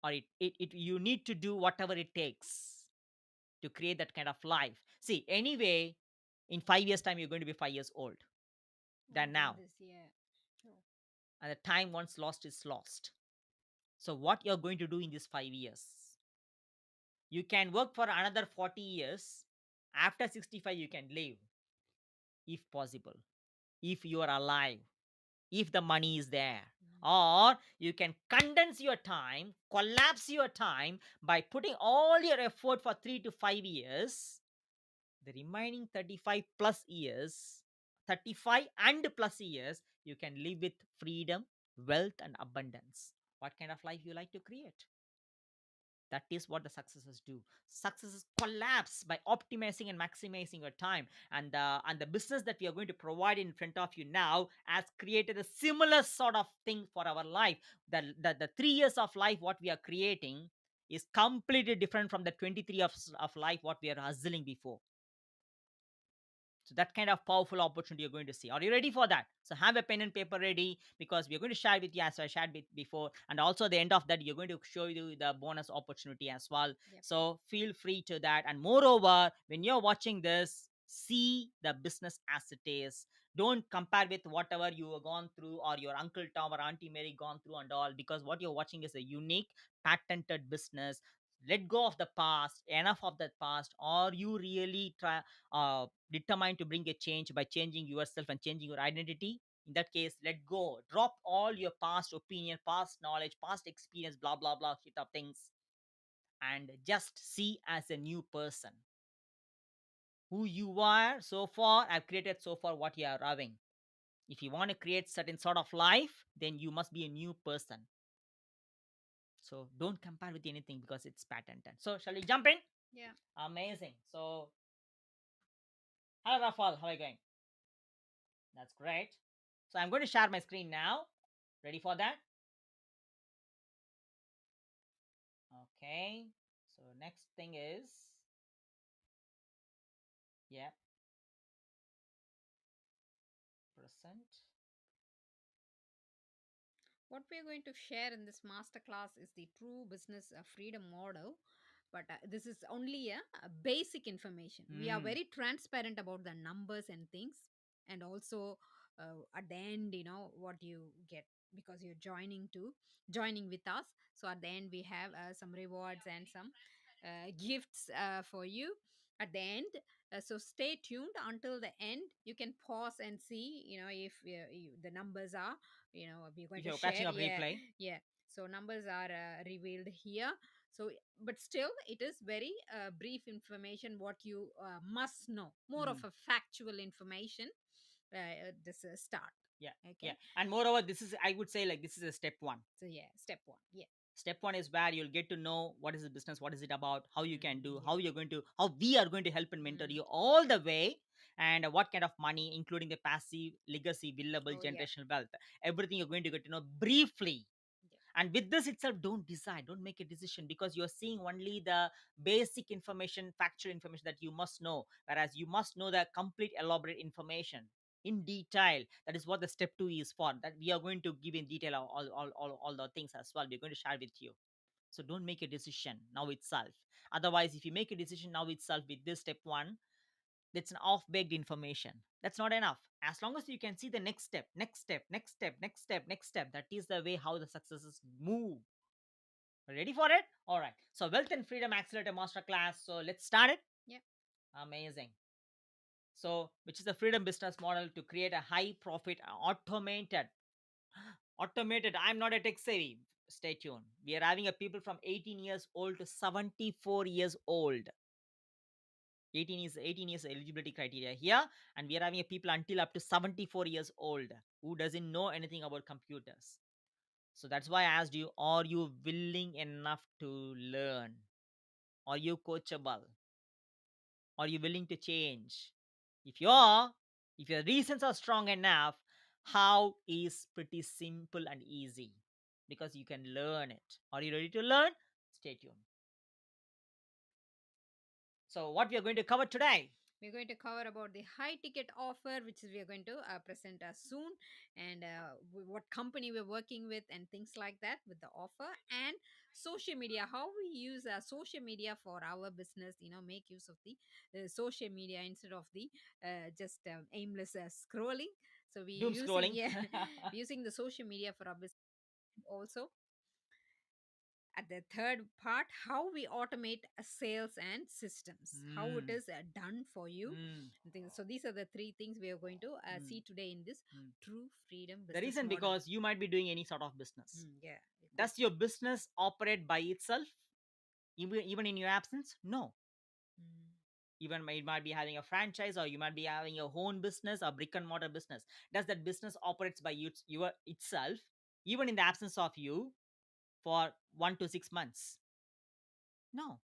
or it you need to do whatever it takes to create that kind of life. See, anyway, in 5 years' time, you're going to be 5 years old Oh than now, goodness, yeah. Sure. and the time once lost is lost. So, what you're going to do in these 5 years? You can work for another 40 years. After 65, you can live, if possible, if you are alive, if the money is there. Mm. Or you can condense your time, collapse your time by putting all your effort for 3 to 5 years. The remaining 35 plus years, 35 and plus years, you can live with freedom, wealth, and abundance. What kind of life you like to create? That is what the successes do. Successes collapse by optimizing and maximizing your time. And the business that we are going to provide in front of you now has created a similar sort of thing for our life. The 3 years of life what we are creating is completely different from the 23 of life what we are hustling before. So that kind of powerful opportunity you're going to see. Are you ready for that? So have a pen and paper ready because we're going to share with you as I shared with before. And also at the end of that, you're going to show you the bonus opportunity as well. Yep. So feel free to that. And moreover, when you're watching this, see the business as it is. Don't compare with whatever you have gone through or your Uncle Tom or Auntie Mary gone through and all, because what you're watching is a unique, patented business. Let go of the past, enough of that past. Or you really determined to bring a change by changing yourself and changing your identity? In that case, let go, drop all your past opinion, past knowledge, past experience, blah blah blah shit of things, and just see as a new person who you are. So far I've created so far what you are having. If you want to create certain sort of life, then you must be a new person. So don't compare with anything because it's patented. So shall we jump in? Yeah. Amazing. So hello Rafal, how are you going? That's great. So I'm going to share my screen now. Ready for that? Okay. So next thing is, yeah, present. What we are going to share in this masterclass is the true business freedom model. But this is only a basic information. We are Hmm. very transparent about the numbers and things, and also at the end, what you get because you're joining with us. So at the end, we have some rewards and some gifts for you at the end. So stay tuned until the end. You can pause and see, if the numbers are, we're going If to you're share. catching up Yeah, replay, yeah. So numbers are revealed here. So but still it is very brief information what you must know, more of hmm. a factual information. This start. Yeah, Okay. yeah. And moreover, this is, I would say, like this is a step one. So yeah, step one. Yeah. Step one is where you'll get to know what is the business, what is it about, how you can do, Yeah. how you're going to, how we are going to help and mentor Mm. you all the way, and what kind of money, including the passive, legacy, billable, Oh yeah. generational wealth, everything you're going to get to know briefly. Yeah. And with this itself, don't decide, don't make a decision, because you're seeing only the basic information, factual information that you must know, whereas you must know the complete elaborate information. in detail. That is what the step 2 is for. That we are going to give in detail all the things as well. We're going to share with you. So don't make a decision now itself. Otherwise, if you make a decision now itself with this step 1, that's an off-baked information. That's not enough. As long as you can see the next step, next step, next step, next step, next step, that is the way how the successes move. Ready for it? All right. So Wealth and Freedom Accelerator Masterclass. So let's start it. Yeah. Amazing. So, which is the freedom business model to create a high profit automated. I'm not a tech savvy. Stay tuned. We are having a people from 18 years old to 74 years old. 18 years eligibility criteria here, and we are having a people until up to 74 years old who doesn't know anything about computers. So that's why I asked you, are you willing enough to learn? Are you coachable? Are you willing to change? If you are, if your reasons are strong enough, how is pretty simple and easy, because you can learn it. Are you ready to learn? Stay tuned. So what we are going to cover today? We're going to cover about the high ticket offer, which we are going to present soon, and what company we're working with, and things like that with the offer, and social media, how we use social media for our business. Make use of the social media instead of the just aimless scrolling. So we're Doom using, scrolling. yeah, using the social media for our business also. At the third part, how we automate sales and systems, how it Mm, is done for you, mm, and things. So these are the three things we are going to mm, see today in this mm. true freedom The business reason, model. because you might be doing any sort of business. Yeah, it could Does be. your business operate by itself, even in your absence? No. Mm, Even it might be having a franchise, or you might be having your own business, or brick and mortar business. Does that business operates by your itself, even in the absence of you, for 1 to 6 months? No.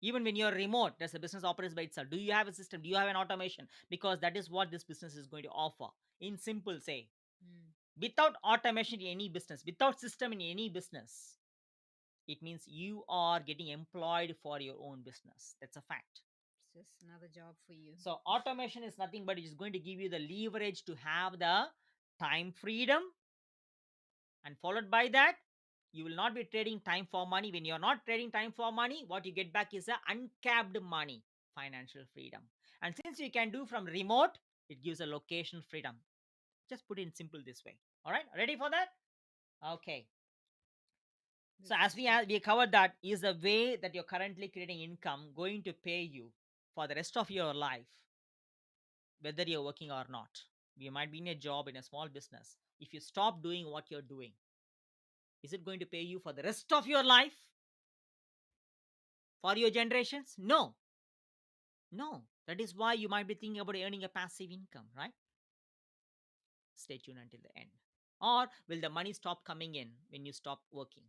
Even when you're remote, does the business operates by itself? Do you have a system? Do you have an automation? Because that is what this business is going to offer. In simple say, mm. without automation in any business, without system in any business, it means you are getting employed for your own business. That's a fact. It's just another job for you. So automation is nothing but it is going to give you the leverage to have the time freedom, and followed by that, you will not be trading time for money. When you're not trading time for money, what you get back is a uncapped money, financial freedom. And since you can do from remote, it gives a location freedom. Just put it in simple this way. All right, ready for that? Okay. So This is true. as we covered, that is the way that you're currently creating income going to pay you for the rest of your life, whether you're working or not. You might be in a job in a small business. If you stop doing what you're doing, is it going to pay you for the rest of your life, for your generations? No, no. That is why you might be thinking about earning a passive income, right? Stay tuned until the end. Or will the money stop coming in when you stop working?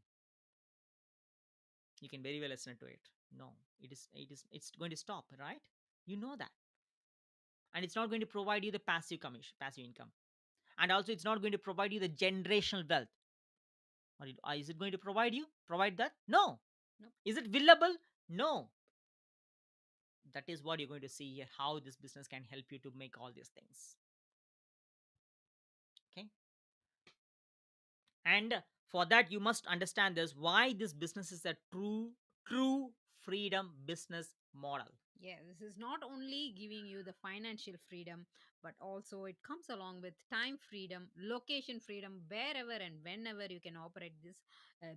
You can very well listen to it. No, it's going to stop, right? You know that. And it's not going to provide you the passive income. And also it's not going to provide you the generational wealth. Or is it going to provide that? No. Nope. Is it willable? No. That is what you're going to see here, how this business can help you to make all these things. Okay. And for that, you must understand this, why this business is a true freedom business model. Yeah, this is not only giving you the financial freedom, but also it comes along with time freedom, location freedom, wherever and whenever you can operate this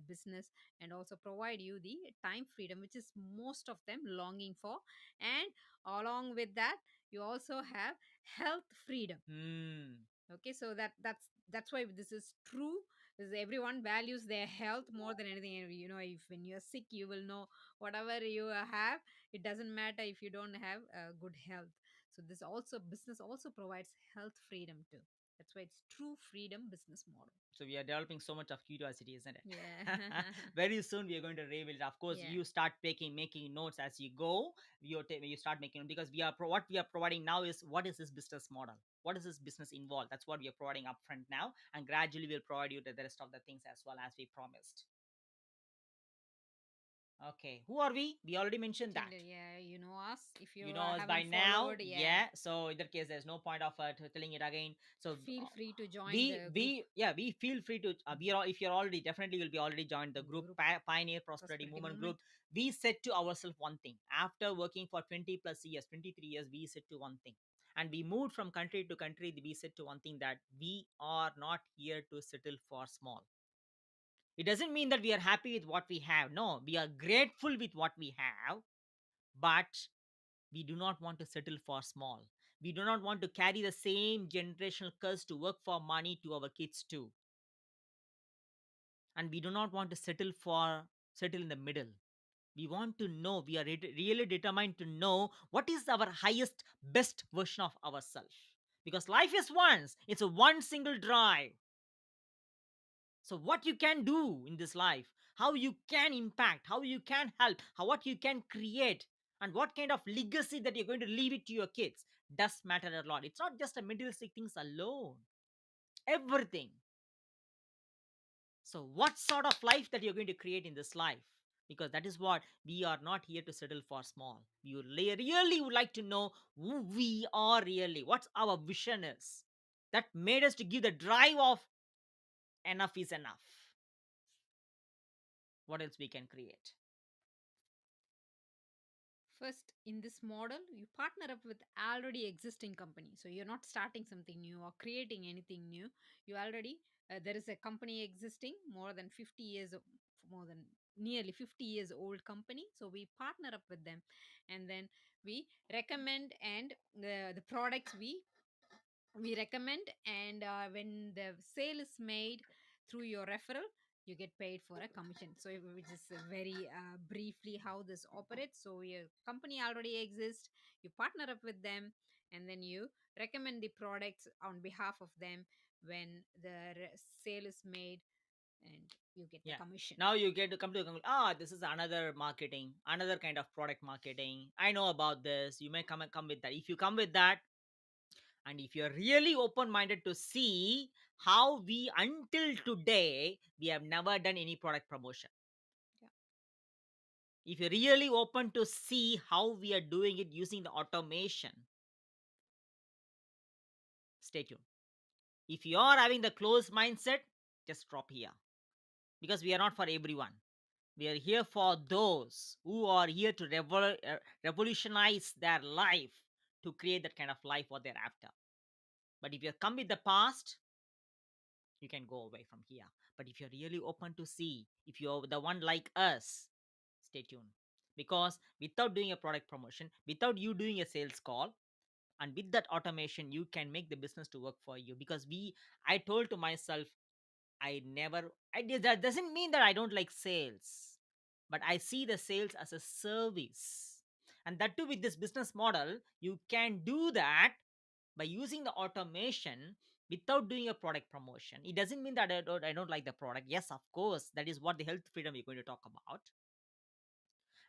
business, and also provide you the time freedom, which is most of them longing for. And along with that, you also have health freedom. Hmm. Okay, so that's why this is true, because everyone values their health more than anything. And if when you're sick, you will know whatever you have, it doesn't matter if you don't have good health. So this also business also provides health freedom too. That's why it's true freedom business model. So we are developing so much of curiosity, isn't it? Yeah. Very soon we are going to reveal it. Of course, Yeah. you start making notes as you go. You start making, because what we are providing now is, what is this business model? What is this business involved? That's what we are providing upfront now, and gradually we'll provide you the rest of the things as well, as we promised. Okay, who are we? We already mentioned that. Gender, yeah, you know us. If you You know us by haven't now, followed, yeah, yeah. So in that case, there's no point of telling it again. So feel free to join we the group, we yeah, we feel free to we are if you're already, definitely will be already joined the group, group Pioneer Prosperity prosperity Movement group. movement. We said to ourselves one thing after working for 20 plus years, 23 years. We said to one thing, and we moved from country to country. We said to one thing, that we are not here to settle for small. It doesn't mean that we are happy with what we have. No, we are grateful with what we have, but we do not want to settle for small. We do not want to carry the same generational curse to work for money to our kids too. And we do not want to settle in the middle. We want to know, we are really determined to know what is our highest, best version of ourselves. Because life is once, it's a one single drive. So, what you can do in this life, how you can impact, how you can help, what you can create, and what kind of legacy that you're going to leave it to your kids does matter a lot. It's not just a materialistic things alone, everything. So, what sort of life that you're going to create in this life? Because that is what we are not here to settle for small. We really would like to know who we are really, what our vision is. That made us to give the drive of enough is enough. What else we can create? First, in this model, you partner up with already existing company. So you're not starting something new or creating anything new. You already there is a company existing more than 50 years, more than nearly 50 years old company. So we partner up with them, and then we recommend and the products we recommend, and when the sale is made through your referral, you get paid for a commission. So which is very briefly how this operates. So your company already exists, you partner up with them, and then you recommend the products on behalf of them. When the sale is made, and you get the Yeah. commission. Now you get to come to the conclusion, this is another marketing, another kind of product marketing. I know about this. You may come with that. If you come with that, and if you're really open minded to see how we, until today, we have never done any product promotion. Yeah. If you're really open to see how we are doing it using the automation, stay tuned. If you are having the closed mindset, just drop here, because we are not for everyone. We are here for those who are here to revolutionize their life, to create that kind of life what they're after. But if you come with the past, you can go away from here. But if you're really open to see, if you're the one like us, stay tuned. Because without doing a product promotion, without you doing a sales call, and with that automation, you can make the business to work for you. Because I told to myself, that doesn't mean that I don't like sales, but I see the sales as a service. And that too, with this business model, you can do that by using the automation without doing a product promotion. It doesn't mean that I don't like the product. Yes, of course, that is what the health freedom we're going to talk about.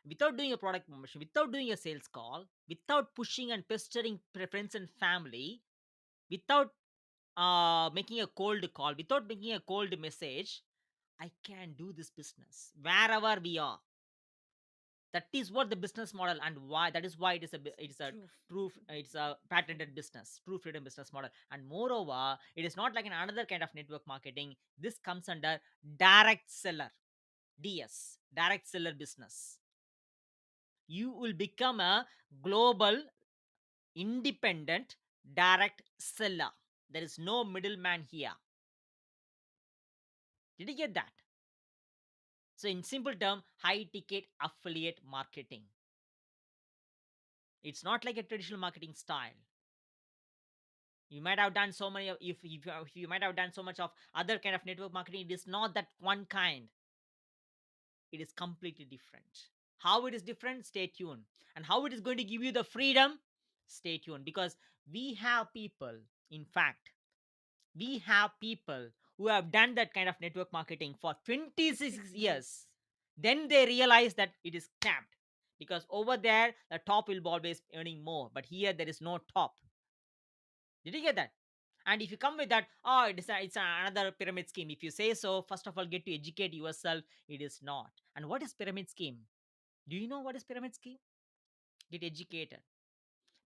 Without doing a product promotion, without doing a sales call, without pushing and pestering friends and family, without making a cold call, without making a cold message, I can do this business wherever we are. That is what the business model, and why that is why it is a True. it's a patented business, true freedom business model. And moreover, it is not like another kind of network marketing. This comes under direct seller, DS, direct seller business. You will become a global, independent, direct seller. There is no middleman here. Did you get that? So, in simple term, high ticket affiliate marketing. It's not like a traditional marketing style. You might have done so many if you might have done so much of other kind of network marketing. It is not that one kind. It is completely different. How it is different, stay tuned. And how it is going to give you the freedom, stay tuned. Because we have people, in fact, we have people who have done that kind of network marketing for 26 6 years. years. Then they realize that it is capped, because over there the top will be always earning more, but here there is no top. Did you get that? And if you come with that, it's another pyramid scheme. If you say so, first of all, get to educate yourself. It is not. And what is pyramid scheme? Do you know what is pyramid scheme? Get educated.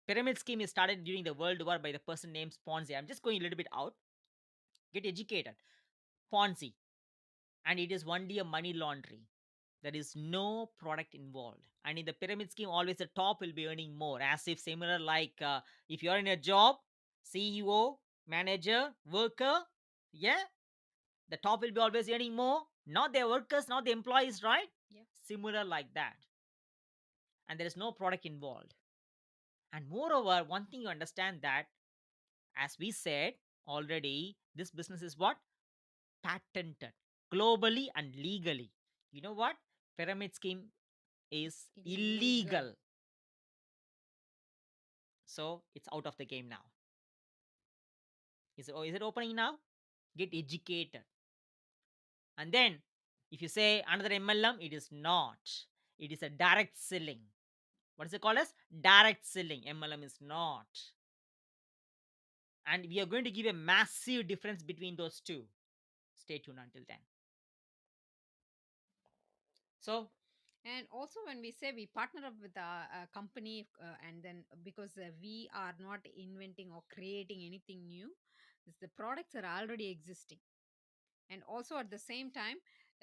Pyramid scheme is started during the World War by the person named Ponzi. I'm just going a little bit out. Get educated. Ponzi. And it is only a money laundry. There is no product involved. And in the pyramid scheme, always the top will be earning more. As if similar like if you're in a job, CEO, manager, worker, yeah, the top will be always earning more. Not the workers, not the employees, right? Yeah. Similar like that. And there is no product involved. And moreover, one thing you understand that, as we said already, this business is what? Patented globally and legally. You know what? Pyramid scheme is It is illegal. illegal. So it's out of the game now. Is it opening now? Get educated. And then if you say another MLM, it is not. It is a direct selling. What is it called as? Direct selling. MLM is not. And we are going to give a massive difference between those two. Stay tuned until then. So, And also, when we say we partner up with a company, and then because we are not inventing or creating anything new, the products are already existing. And also at the same time,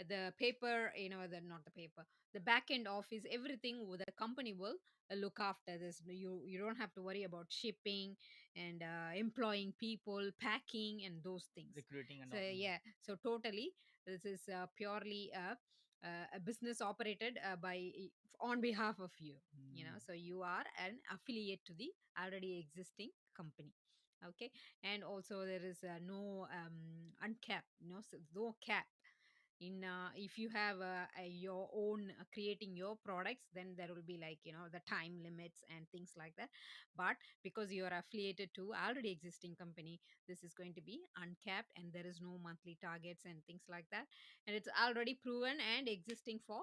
the paper, the not the paper, the back end office, everything with the company will look after this. You don't have to worry about shipping and employing people, packing, and those things. recruiting and So all. yeah, so totally this is purely a business operated by on behalf of you. So you are an affiliate to the already existing company. Okay. And also there is no uncap, so no cap in if you have your own creating your products, then there will be like the time limits and things like that. But because you are affiliated to already existing company, this is going to be uncapped, and there is no monthly targets and things like that. And it's already proven and existing for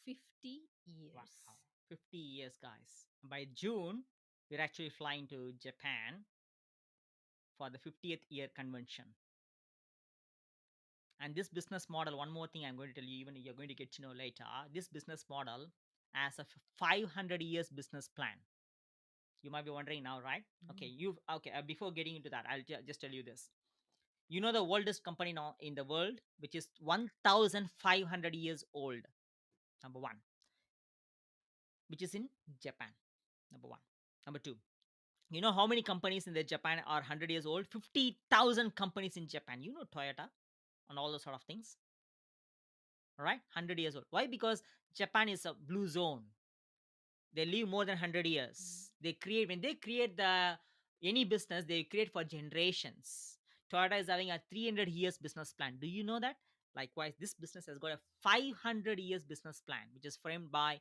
50 Wow. years. 50 years, guys. By June, we're actually flying to Japan for the 50th year convention. And this business model, one more thing I'm going to tell you, even you're going to get to know later, this business model as a 500 years business plan. You might be wondering now, right? Okay, Mm. before getting into that, I'll just tell you this. You know the oldest company now in the world, which is 1,500 years old. Number one, which is in Japan. Number one. Number two, you know how many companies in the Japan are 100 years old? 50,000 companies in Japan. You know Toyota and all those sort of things. All right, 100 years old. Why? Because Japan is a blue zone. They live more than 100 Mm. years. They create, when they create the any business, they create for generations. Toyota is having a 300 years business plan. Do you know that? Likewise, this business has got a 500 years business plan, which is framed by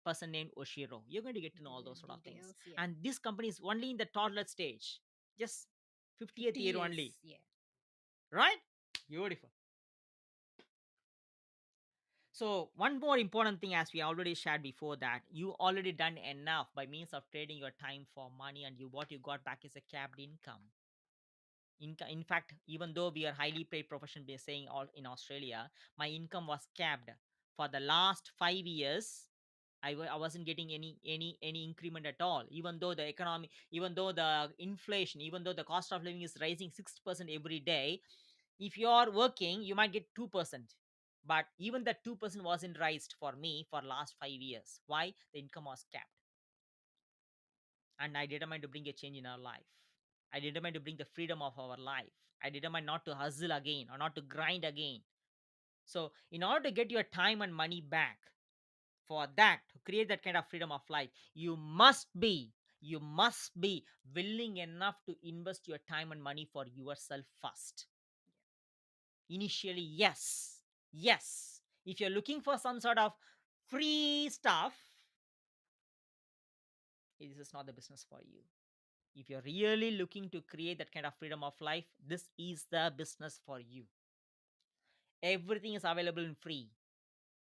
person named Oshiro. You're going to get to know all The those sort of things. details, yeah. And this company is only in the toddler stage, just 50th 50 year years, only, yeah. right? Beautiful. So one more important thing, as we already shared before, that you already done enough by means of trading your time for money, and what you got back is a capped income. In fact, even though we are highly paid profession, we are saying all in Australia, my income was capped for the last 5 years. I wasn't getting any increment at all. Even though the economy, even though the inflation, even though the cost of living is rising 6% every day, if you are working, you might get 2%. But even that 2% wasn't raised for me for last 5 years. Why? The income was capped, and I determined to bring a change in our life. I determined to bring the freedom of our life. I determined not to hustle again or not to grind again. So, in order to get your time and money back, for that to create that kind of freedom of life, you must be willing enough to invest your time and money for yourself first. Initially, yes. If you're looking for some sort of free stuff, this is not the business for you. If you're really looking to create that kind of freedom of life, this is the business for you. Everything is available in free.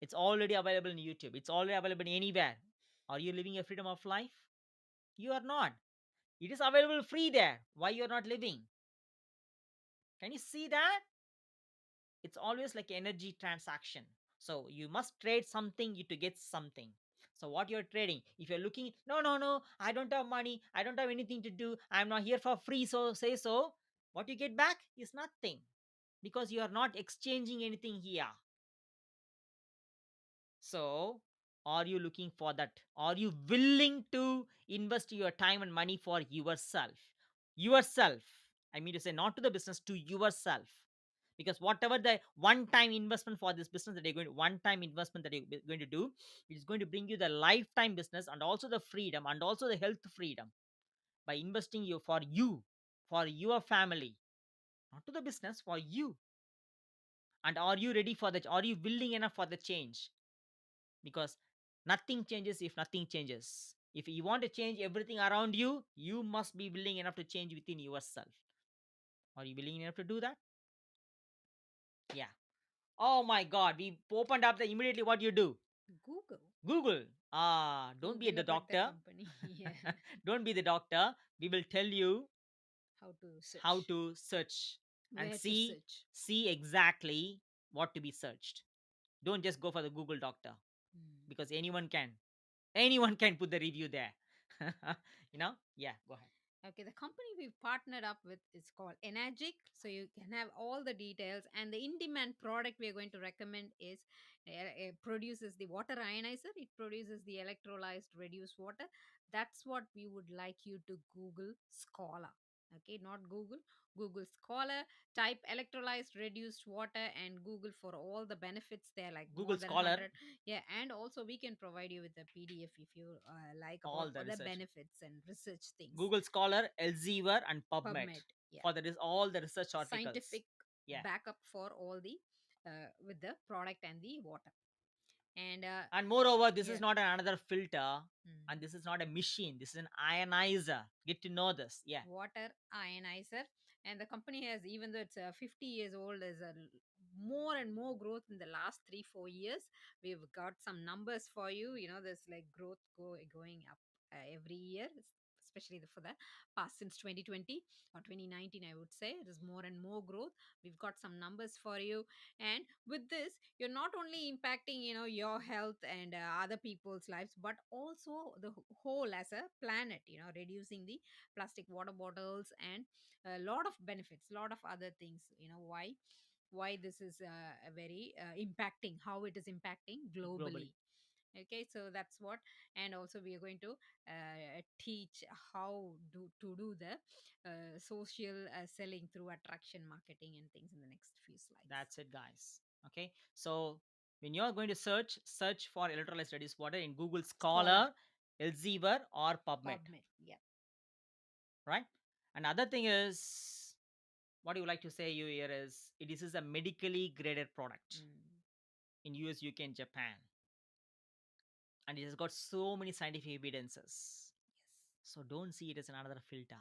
It's already available in YouTube. It's already available anywhere. Are you living a freedom of life? You are not. It is available free there. Why you're not living? Can you see that? It's always like energy transaction. So you must trade something to get something. So what you're trading, if you're looking, no, no, no, I don't have money, I don't have anything to do, I'm not here for free, so say so, what you get back is nothing, because you are not exchanging anything here. So, are you looking for that? Are you willing to invest your time and money for yourself? Yourself. I mean to say, not to the business, to yourself. Because whatever the one-time investment for this business that you're going to, one-time investment that you're going to do, it is going to bring you the lifetime business and also the freedom and also the health freedom by investing you, for your family, not to the business, for you. And are you ready for that? Are you willing enough for the change? Because nothing changes if nothing changes. If you want to change everything around you, you must be willing enough to change within yourself. Are you willing enough to do that? Yeah. Oh my god, we opened up the immediately, what you do? Google. Google. Don't be Google the about the doctor. company. Yeah. Don't be the doctor. We will tell you How to how search. to search and Where to see search. exactly what to be searched. Don't just go for the Google doctor, Mm. because anyone can put the review there. Yeah, go ahead. Okay, the company we've partnered up with is called Enagic. So you can have all the details. And the in-demand product we are going to recommend is produces the water ionizer. It produces the electrolyzed reduced water. That's what we would like you to Google Scholar. Okay, not Google. Google Scholar. Type electrolyzed reduced water and Google for all the benefits there, like more Google than Scholar, 100. Yeah, and also we can provide you with a PDF if you like about all the other research. benefits and research things. Google Scholar, Elsevier, and PubMed PubMed, yeah, for that is all the research articles. scientific Yeah, backup for all the with the product and the water. And and moreover, this is yeah, not another filter, and mm, this is not a machine. This is an ionizer. Get to know this. Yeah, water ionizer. And the company has, even though it's 50 years old, is more and more growth in the last 3 4 years. We've got some numbers for you. You know, there's like growth going up every year, especially for the past since 2020 or 2019, I would say. It is more and more growth. We've got some numbers for you. And with this, you're not only impacting, you know, your health and other people's lives, but also the whole as a planet, you know, reducing the plastic water bottles and a lot of benefits, a lot of other things. You know why this is a very impacting, how it is impacting globally. globally. Okay, so that's what. And also we are going to teach how to do the social selling through attraction marketing and things in the next few slides. That's it, guys. Okay, so when you are going to search for electrolyzed reduced water in Google Scholar. Scholar, Elsevier, or PubMed, PubMed, yeah. right? Another thing is, what you would like to say you here is, it is a medically graded product Mm, in US, UK, and Japan, and it has got so many scientific evidences. yes. So don't see it as another filter.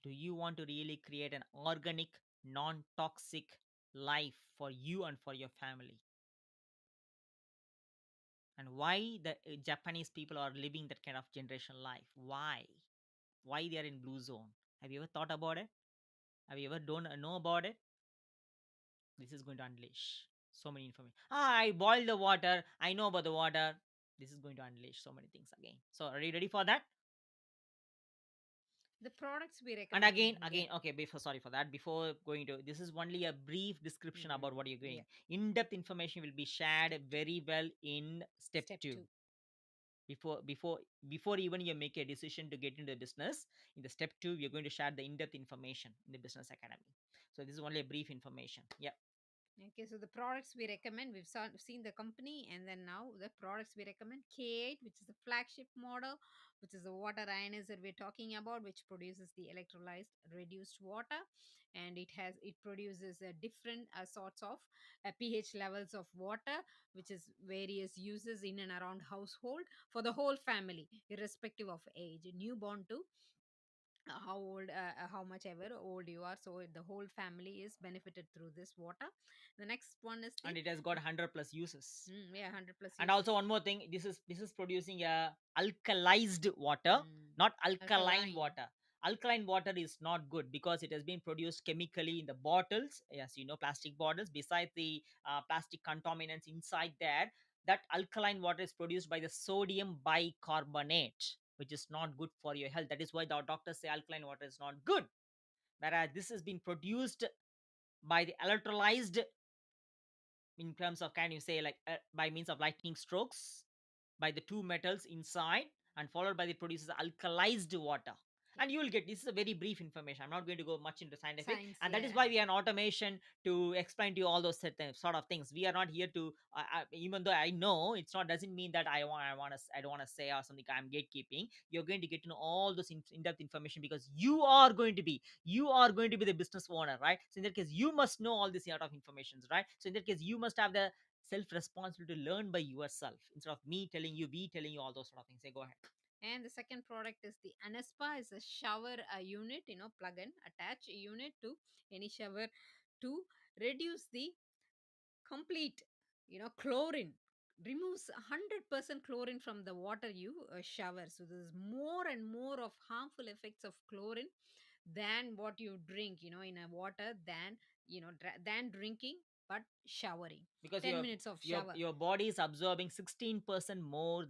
Do you want to really create an organic, non-toxic life for you and for your family? And why the Japanese people are living that kind of generation life? Why they are in blue zone? Have you ever thought about it? Have you ever don't know about it? This is going to unleash so many information. I boil the water, I know about the water. This is going to unleash so many things again. So are you ready for that? The products we And recommend again, yeah. again, okay, before, sorry for that, before going to, this is only a brief description about what you're Yeah. doing. In-depth information will be shared Step two. very well in step Step 2. two. Before even you make a decision to get into the business, in the step 2 we are going to share the in-depth information in the business academy. So this is only a brief information. Yeah. Okay, so the products we recommend, seen the company, and then now the products we recommend: K8, which is the flagship model, which is the water ionizer we're talking about, which produces the electrolyzed reduced water, and it produces different sorts of pH levels of water, which is various uses in and around household for the whole family, irrespective of age, newborn to how old how much ever old you are, so the whole family is benefited through this water. The next one is the And it has got 100 plus uses. yeah, 100 plus And uses. also one more thing, this is producing a alkalized water, mm, not alkaline Alkaline. water. Alkaline water is not good because it has been produced chemically in the bottles, yes, plastic bottles, besides the plastic contaminants inside there. that alkaline water is produced by the sodium bicarbonate, which is not good for your health. That is why the doctors say alkaline water is not good. Whereas this has been produced by the electrolyzed, in terms of, can you say, like by means of lightning strokes, by the two metals inside, and followed by the produces alkalized water. Yeah. And you will get, this is a very brief information, I'm not going to go much into scientific, Science, and that is yeah. why we are an automation to explain to you all those certain sort of things. We are not here to even though I know it's not, doesn't mean that I don't want to say or something, I'm gatekeeping. You're going to get to know all those in-depth information, because you are going to be the business owner, right? So in that case, you must know all this sort of information, right? So in that case, you must have the self responsibility to learn by yourself, instead of me telling you, we telling you all those sort of things. Say, go ahead. And the second product is the Anespa, is a shower unit, plug in, attach a unit to any shower to reduce the complete, chlorine, removes 100% chlorine from the water you shower. So there's more and more of harmful effects of chlorine than what you drink, in a water, than, than drinking, but showering. Because 10 minutes of shower your body is absorbing 16% more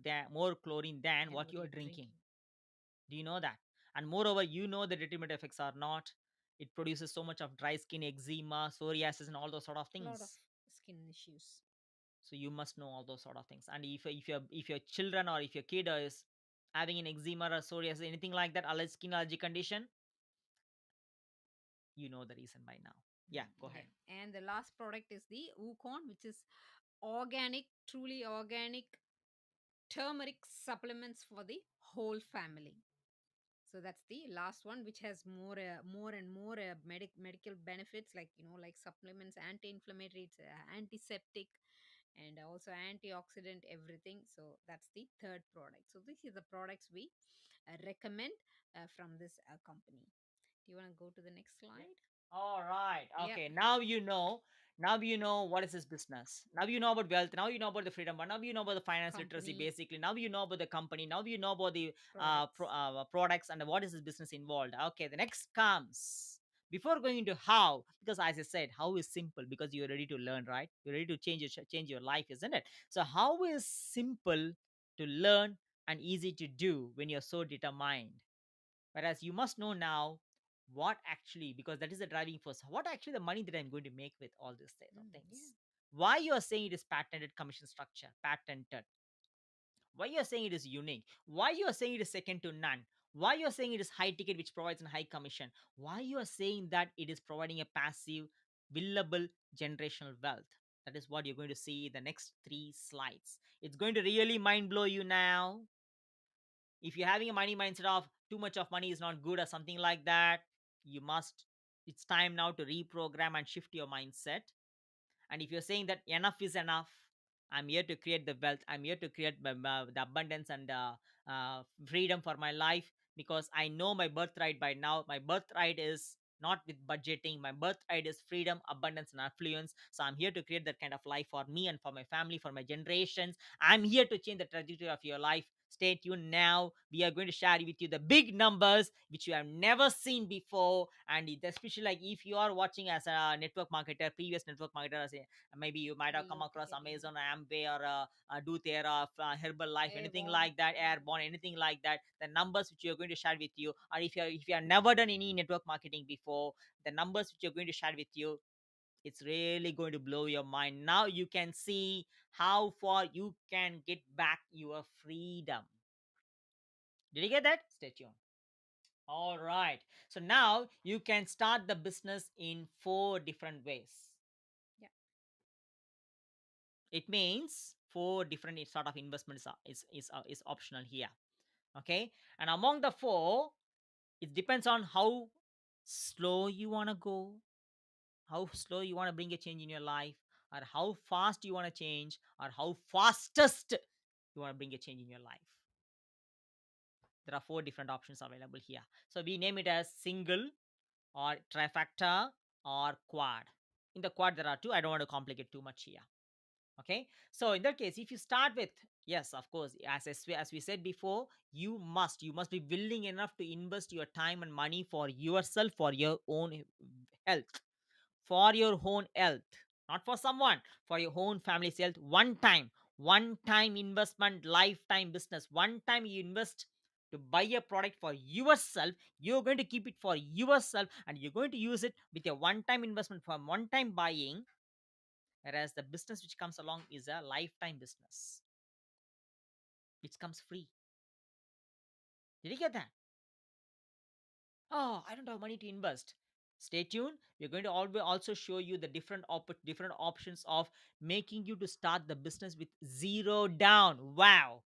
chlorine than than what what you are you're drinking. drinking. Do you know that? And moreover, you know the detriment effects are not, it produces so much of dry skin, eczema, psoriasis, and all those sort of A lot of things. skin issues. So you must know all those sort of things. And if your children, or if your kid is having an eczema or psoriasis, anything like that, skin allergy condition, you know the reason by now. Yeah, go ahead. Yeah. And the last product is the Wukon, which is organic, truly organic turmeric supplements for the whole family. So that's the last one, which has more and more medical benefits, like, like supplements, anti-inflammatory, it's antiseptic, and also antioxidant, everything. So that's the third product. So this is the products we recommend from this company. Do you want to go to the next Yeah. slide? All right. Yep. Okay. Now you know. Now you know what is this business. Now you know about wealth. Now you know about the freedom. But now you know about the finance literacy. Company Basically, now you know about the company. Now you know about the products. products, and what is this business involved. Okay. The next comes, before going into how, because as I said, how is simple, because you're ready to learn, right? You're ready to change your life, isn't it? So how is simple to learn and easy to do when you're so determined? Whereas you must know now what actually, because that is the driving force, what actually the money that I'm going to make with all these type of Yeah. things. Why you are saying it is patented commission structure, patented? Why you are saying it is unique? Why you are saying it is second to none? Why you are saying it is high ticket, which provides a high commission? Why you are saying that it is providing a passive, billable generational wealth? That is what you're going to see in the next three slides. It's going to really mind blow you now. If you're having a money mindset of too much of money is not good or something like that, you must, it's time now to reprogram and shift your mindset. And if you're saying that enough is enough, I'm here to create the wealth, I'm here to create the abundance and freedom for my life, because I know my birthright by now. My birthright is not with budgeting, my birthright is freedom, abundance, and affluence. So I'm here to create that kind of life for me and for my family, for my generations. I'm here to change the trajectory of your life. Stay tuned now. We are going to share with you the big numbers which you have never seen before. And especially like if you are watching as a network marketer, previous network marketer, as a, maybe you might have Low come across ticket, yeah. Amazon, Amway, or Doterra, Herbal Life, anything Airborne. like that, Airborne, anything like that. The numbers which you're going to share with you, or if you have never done any network marketing before, the numbers which you're going to share with you, it's really going to blow your mind. Now you can see how far you can get back your freedom. Did you get that? Stay tuned. All right. So now you can start the business in four different ways. Yeah. It means four different sort of investments is optional here. Okay. And among the four, it depends on how slow you want to go, how slow you want to bring a change in your life, or how fast you want to change, or how fastest you want to bring a change in your life. There are four different options available here. So we name it as single, or trifecta, or quad. In the quad, there are two. I don't want to complicate too much here. Okay. So in that case, if you start with, yes, of course, as we said before, you must be willing enough to invest your time and money for yourself, for your own health, for your own health, not for someone, for your own family's health. One time, One time investment, lifetime business. One time you invest to buy a product for yourself, you're going to keep it for yourself, and you're going to use it with a one time investment for one time buying. Whereas the business which comes along is a lifetime business, which comes free. Did you get that? Oh, I don't have money to invest. Stay tuned. We're going to always also show you the different options of making you to start the business with zero down. Wow,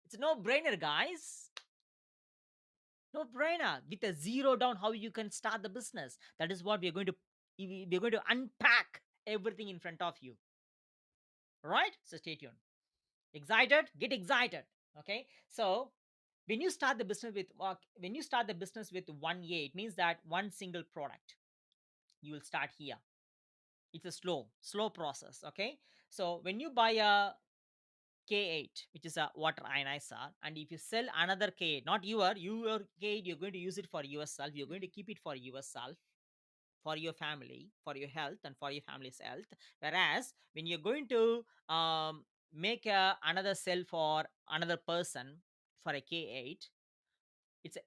it's a no brainer, guys. No brainer. With a zero down, how you can start the business. That is what we're going to unpack everything in front of you. Right? So stay tuned. Excited? Get excited. Okay. So when you start the business with 1A, it means that one single product. You will start here. It's a slow process. Okay. So when you buy a K8, which is a water ionizer, and if you sell another K8, not your K8, you're going to use it for yourself. You're going to keep it for yourself, for your family, for your health, and for your family's health. Whereas when you're going to make another cell for another person for a K8,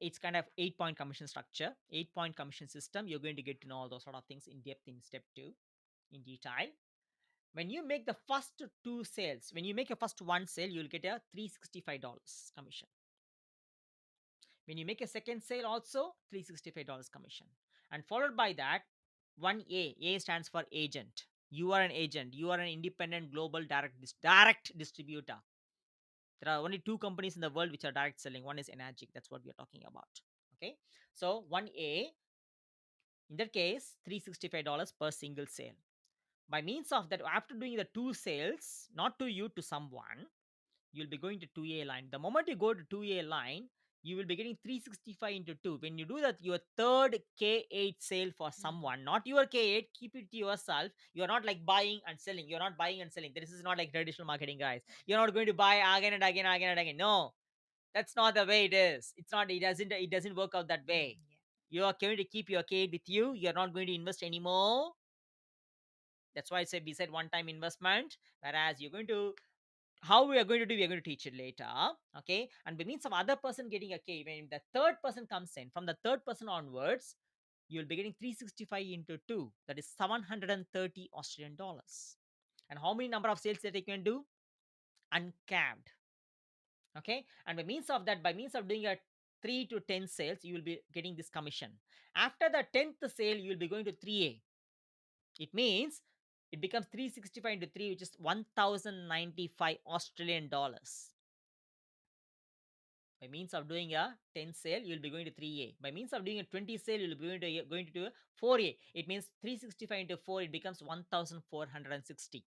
it's kind of 8 point commission structure, 8 point commission system. You're going to get to know all those sort of things in depth in step two in detail. When you make the first two sales, when you make a first one sale, you'll get a $365 commission. When you make a second sale, also $365 commission. And followed by that, 1A stands for agent. You are an agent. You are an independent global direct distributor. There are only two companies in the world which are direct selling. One is Energic. That's what we are talking about. Okay. So 1A, in that case, $365 per single sale. By means of that, after doing the two sales, not to you, to someone, you'll be going to 2A line. The moment you go to 2A line, you will be getting 365 into 2. When you do that, your third K8 sale for Mhm. someone, not your K8, keep it to yourself. You're not like buying and selling. You're not buying and selling. This is not like traditional marketing, guys. You're not going to buy again and again, again and again. No, that's not the way it is. It's not, it doesn't work out that way. Yeah. You are going to keep your K8 with you. You're not going to invest anymore. That's why I said we said one time investment. Whereas you're going to, how we are going to do, we are going to teach it later. Okay. And by means of other person getting a K, when the third person comes in, from the third person onwards, you'll be getting 365 into 2. That is 730 Australian dollars. And how many number of sales that you can do? Uncapped. Okay. And by means of that, by means of doing a 3 to 10 sales, you will be getting this commission. After the 10th sale, you will be going to 3A. It means it becomes 365 into 3, which is 1095 Australian dollars. By means of doing a 10 sale, you'll be going to 3A. By means of doing a 20 sale, you'll be going to do a 4A. It means 365 into 4, it becomes 1460.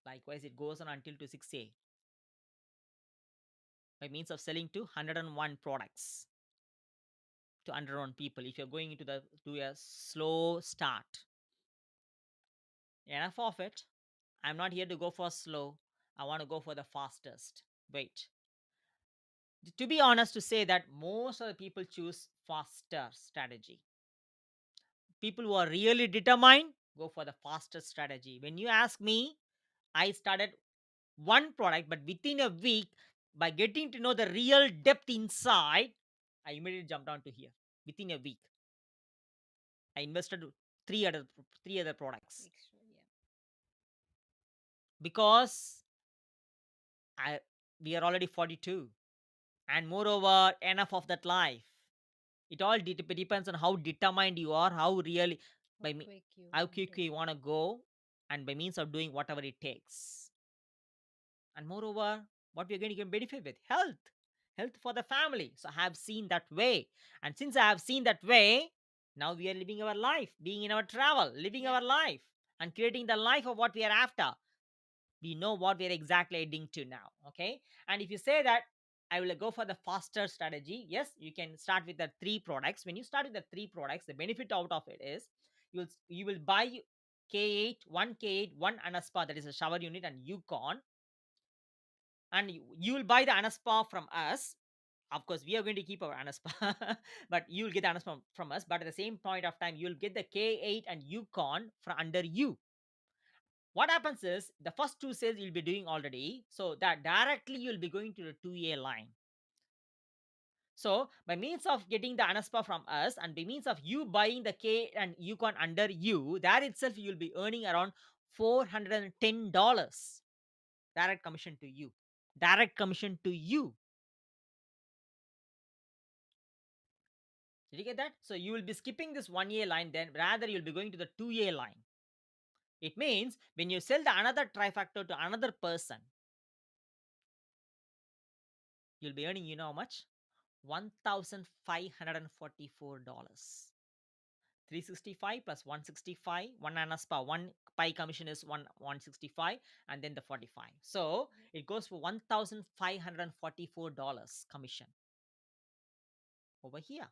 Likewise, it goes on until to 6A. By means of selling to 101 products to 101 people. If you're going into the to a slow start, enough of it. I'm not here to go for slow. I want to go for the fastest. Wait. To be honest, to say that most of the people choose faster strategy. People who are really determined go for the fastest strategy. When you ask me, I started one product, but within a week, by getting to know the real depth inside, I immediately jumped on to here. Within a week, I invested three other products Extra. Yeah. because I we are already 42, and moreover, enough of that life. It all depends on how determined you are, how really, How by me, quick you how want quick to. you want to go, and by means of doing whatever it takes. And moreover, what we're going to get benefit with health for the family. So I have seen that way, and since I have seen that way, now we are living our life, being in our travel, living Yeah. our life, and creating the life of what we are after. We know what we're exactly heading to now. Okay. And if you say that I will go for the faster strategy, yes, you can start with the three products. When you start with the three products, the benefit out of it is you will buy K8, one K8, one Anaspa, that is a shower unit, and Yukon, and you will buy the Anaspa from us. Of course, we are going to keep our Anaspa, but you will get the Anaspa from us. But at the same point of time, you'll get the K8 and Yukon from under you. What happens is the first two sales you'll be doing already, so that directly you'll be going to the 2A line. So by means of getting the ANASPA from us and by means of you buying the K and Yukon under you, that itself you'll be earning around $410 direct commission to you. Direct commission to you. Did you get that? So you will be skipping this 1A line, then rather you'll be going to the 2A line. It means when you sell the another trifactor to another person, you'll be earning, you know how much? $1,544. 365 plus 165, one anaspa, one pi commission is 165, and then the 45. So it goes for $1,544 commission over here.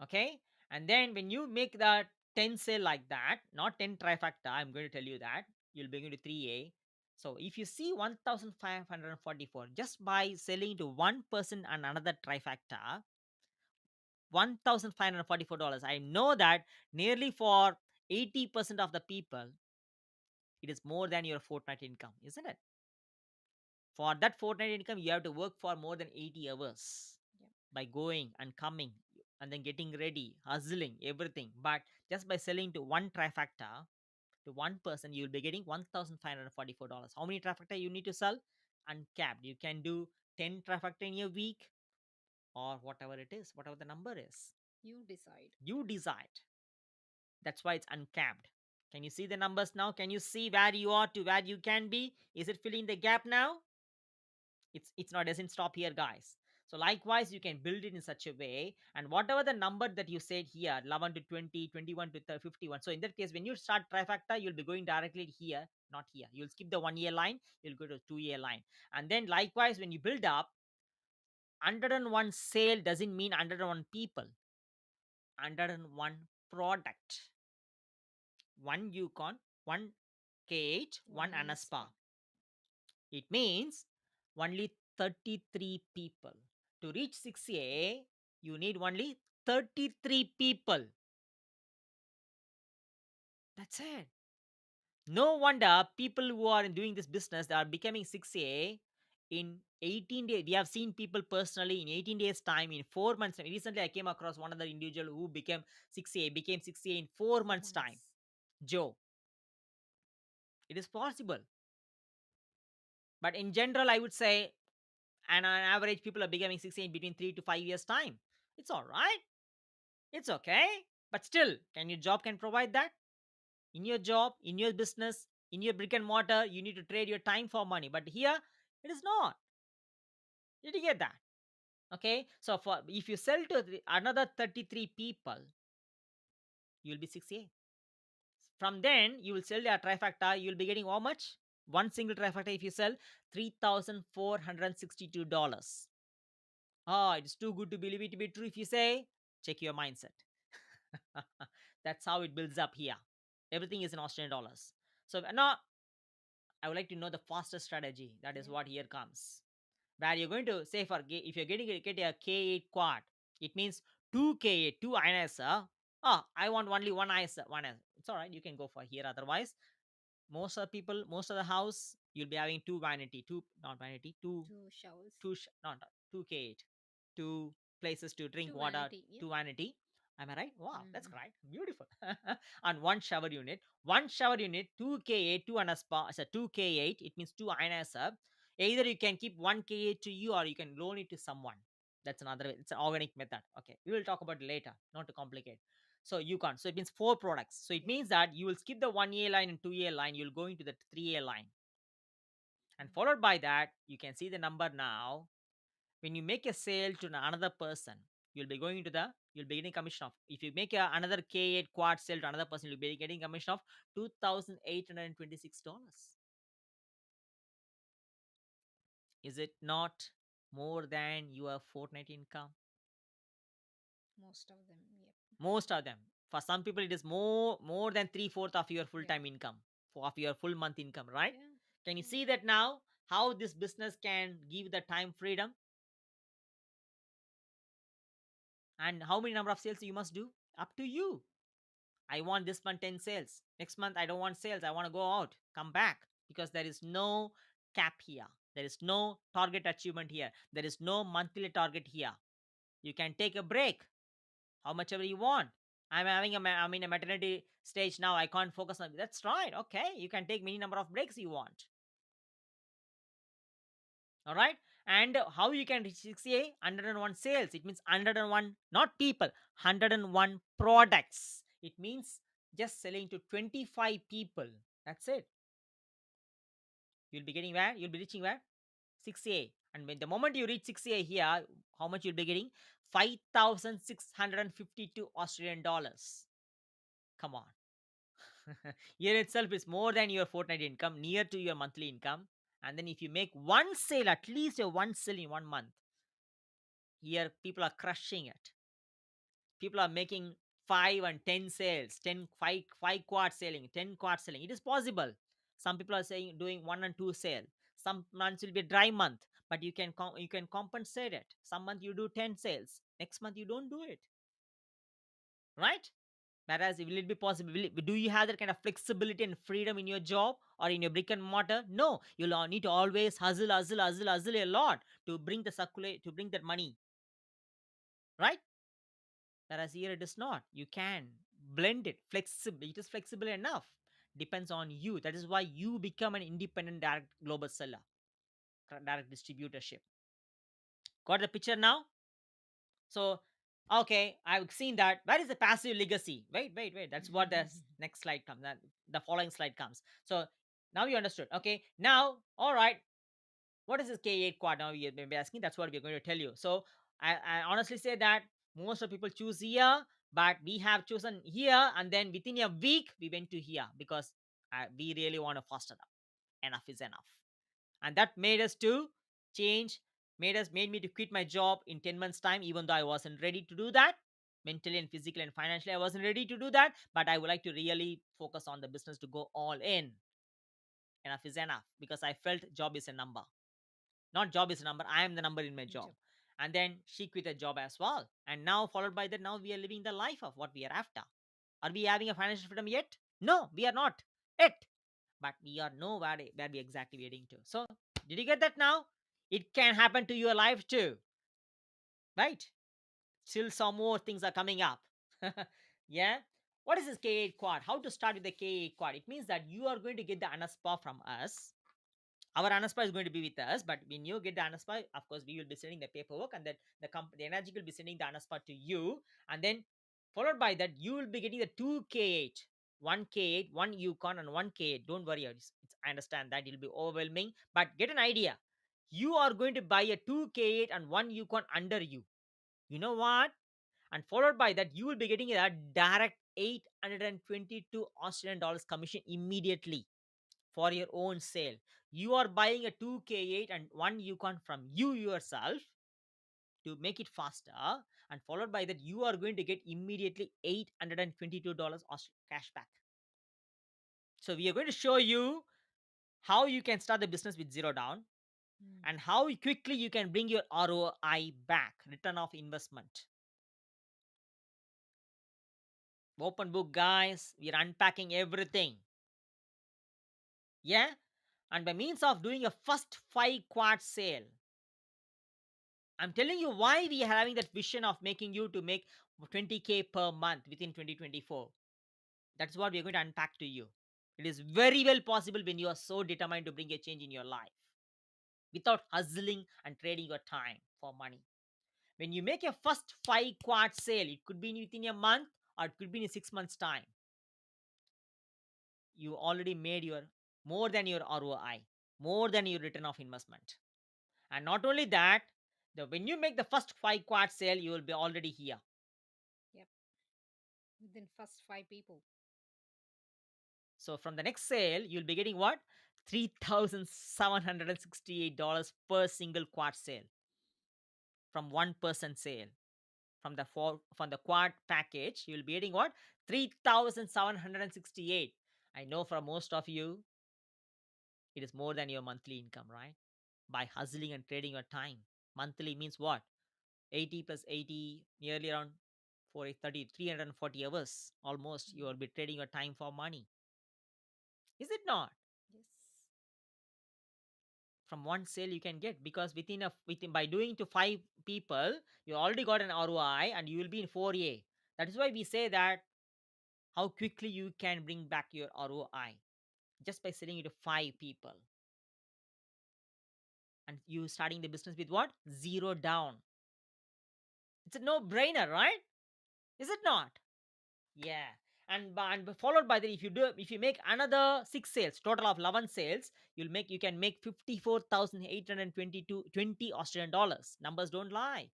Okay. And then when you make the 10 sale like that, not 10 trifecta, I'm going to tell you that you'll be going to 3A. So if you see 1,544 just by selling to one person and another trifecta, $1,544. I know that nearly for 80% of the people, it is more than your fortnight income, isn't it? For that fortnight income, you have to work for more than 80 hours Yeah. by going and coming and then getting ready, hustling, everything. But just by selling to one trifecta, to one person, you'll be getting $1,544. How many trifecta you need to sell? Uncapped. You can do 10 trifecta in a week or whatever it is, whatever the number is. You decide. You decide. That's why it's uncapped. Can you see the numbers now? Can you see where you are to where you can be? Is it filling the gap now? It's not, doesn't stop here, guys. So likewise, you can build it in such a way, and whatever the number that you said here, 11 to 20, 21 to 51. So in that case, when you start trifecta, you'll be going directly here, not here. You'll skip the 1 year line, you'll go to 2 year line. And then likewise, when you build up, 101 sale doesn't mean 101 people, 101 product. One Yukon, one K8, one One Anaspa. spa. It means only 33 people. To reach 6A, you need only 33 people. That's it. No wonder people who are doing this business, they are becoming 6A in 18 days. We have seen people personally in 18 days time, in 4 months time. Recently I came across one other individual who became 6A in 4 months time. Months. Joe. It is possible. But in general, I would say, and on average, people are becoming 16 between 3 to 5 years time. It's all right. It's okay. But still, can your job can provide that? In your job, in your business, in your brick and mortar, you need to trade your time for money. But here, it is not. Did you get that? Okay. So for if you sell to another 33 people, you'll be 6A. From then, you will sell a trifecta. You'll be getting how much? One single trifecta, if you sell, $3,462. Ah, it's too good to believe it to be true. If you say, check your mindset. That's how it builds up here. Everything is in Australian dollars. So now I would like to know the fastest strategy. That is Yeah. what here comes. Where you're going to say for if you're getting get a K8 quad, it means two K8, two INSR. Ah, I want only one ISR, one ISR. It's all right. You can go for here. Otherwise, most of the people, most of the house, you'll be having two vanity, two not vanity, two Two showers. two not two K8, two places to drink Two water, vanity. Yep. two vanity. Am I right? Wow, that's Mm-hmm. great, beautiful. And one shower unit, two K8, two anaspa. So two K8, it means two inasa. Either you can keep one K8 to you or you can loan it to someone. That's another way. It's an organic method. Okay, we will talk about it later. Not to complicate. So you can't. So it means four products. So it Yeah. means that you will skip the 1A line and 2A line. You'll go into the 3A line. And Mm. followed by that, you can see the number now. When you make a sale to another person, you'll be getting commission of, if you make another K8 quad sale to another person, you'll be getting commission of $2,826. Is it not more than your fortnight income? Most of them. Yep. Most of them. For some people, it is more than three-fourth of your Yeah. full-time income, of your full month income, right? Yeah. Can you Yeah. see that now? How this business can give the time freedom, and how many number of sales you must do? Up to you. I want this month 10 sales. Next month, I don't want sales. I want to go out, come back, because there is no cap here. There is no target achievement here. There is no monthly target here. You can take a break how much ever you want. I'm in a maternity stage now. I can't focus on. That's right. Okay. You can take many number of breaks you want. All right. And how you can reach 60A? 101 sales. It means 101, not people, 101 products. It means just selling to 25 people. That's it. You'll be getting where? You'll be reaching where? 60A. And when the moment you reach 60A here, how much you'll be getting? 5,652 Australian dollars. Come on. Here itself is more than your fortnightly income, near to your monthly income. And then if you make one sale, at least a one sale in 1 month, here people are crushing it. People are making 5 and 10 sales, 10, 5 quad selling, 10 quad selling. It is possible. Some people are saying doing 1 and 2 sale. Some months will be a dry month, but you can compensate it. Some month you do 10 sales, next month you don't do it, right? Whereas, will it be possible? Do you have that kind of flexibility and freedom in your job or in your brick and mortar? No, you'll need to always hustle a lot to bring the circulate, to bring that money, right? Whereas here it is not. You can blend it, flexible. It is flexible enough. Depends on you. That is why you become an independent direct global seller, direct distributorship. Got the picture now? So, okay, I've seen that. Where is the passive legacy? Wait. That's what the next slide comes. The following slide comes. So now you understood. Okay, now, all right. What is this K8 quad? Now you may be asking. That's what we're going to tell you. So I honestly say that most of people choose here, but we have chosen here, and then within a week we went to here because we really want to fasten up. Enough is enough, and that made us to change, made me to quit my job in 10 months time, even though I wasn't ready to do that mentally and physically and financially. I wasn't ready to do that, but I would like to really focus on the business to go all in. Enough is enough, because I felt job is a number. Not job is a number, I am the number in my job. Job. And then she quit a job as well, and now followed by that, now we are living the life of what we are after. Are we having a financial freedom yet? No, we are not yet, but we are know where we exactly heading to. So did you get that now? It can happen to your life too, right? Still some more things are coming up. Yeah. What is this K8 quad? How to start with the K8 quad? It means that you are going to get the anaspa from us. Our anaspa is going to be with us, but when you get the anaspa, of course we will be sending the paperwork, and then the energy will be sending the anaspa to you, and then followed by that you will be getting the 2K8, 1K8, one Yukon and 1K8. Don't worry, I understand that it'll be overwhelming, but get an idea. You are going to buy a 2K8 and one Yukon under you. You know what? And followed by that, you will be getting a direct 822 Australian dollars commission immediately for your own sale. You are buying a 2K8 and one Yukon from you yourself to make it faster, and followed by that, you are going to get immediately $822 cash back. So, we are going to show you how you can start the business with zero down, Mm. and how quickly you can bring your ROI back, return of investment. Open book, guys. We are unpacking everything. Yeah. And by means of doing a first 5 quad sale, I'm telling you why we are having that vision of making you to make 20K per month within 2024. That's what we're going to unpack to you. It is very well possible when you are so determined to bring a change in your life without hustling and trading your time for money. When you make your first 5 quad sale, it could be within a month or it could be in 6 months' time. You already made your more than your ROI, more than your return of investment. And not only that, when you make the first 5 quad sale, you will be already here. Yep. Within first 5 people. So from the next sale, you'll be getting what? $3,768 per single quad sale from 1% sale. From the quad package, you'll be getting what? 3,768. I know for most of you, it is more than your monthly income, right? By hustling and trading your time. Monthly means what? 80 plus 80, nearly around for a 30 340 hours almost you will Mm. be trading your time for money, is it not? Yes. From one sale you can get, because within by doing to five people you already got an ROI and you will be in 4A. That is why we say that how quickly you can bring back your ROI just by selling it to five people, and you starting the business with what, zero down. It's a no brainer, right? Is it not? Yeah. And followed by that, if you make another six sales, total of 11 sales, you can make 54,822 20 Australian dollars. Numbers don't lie.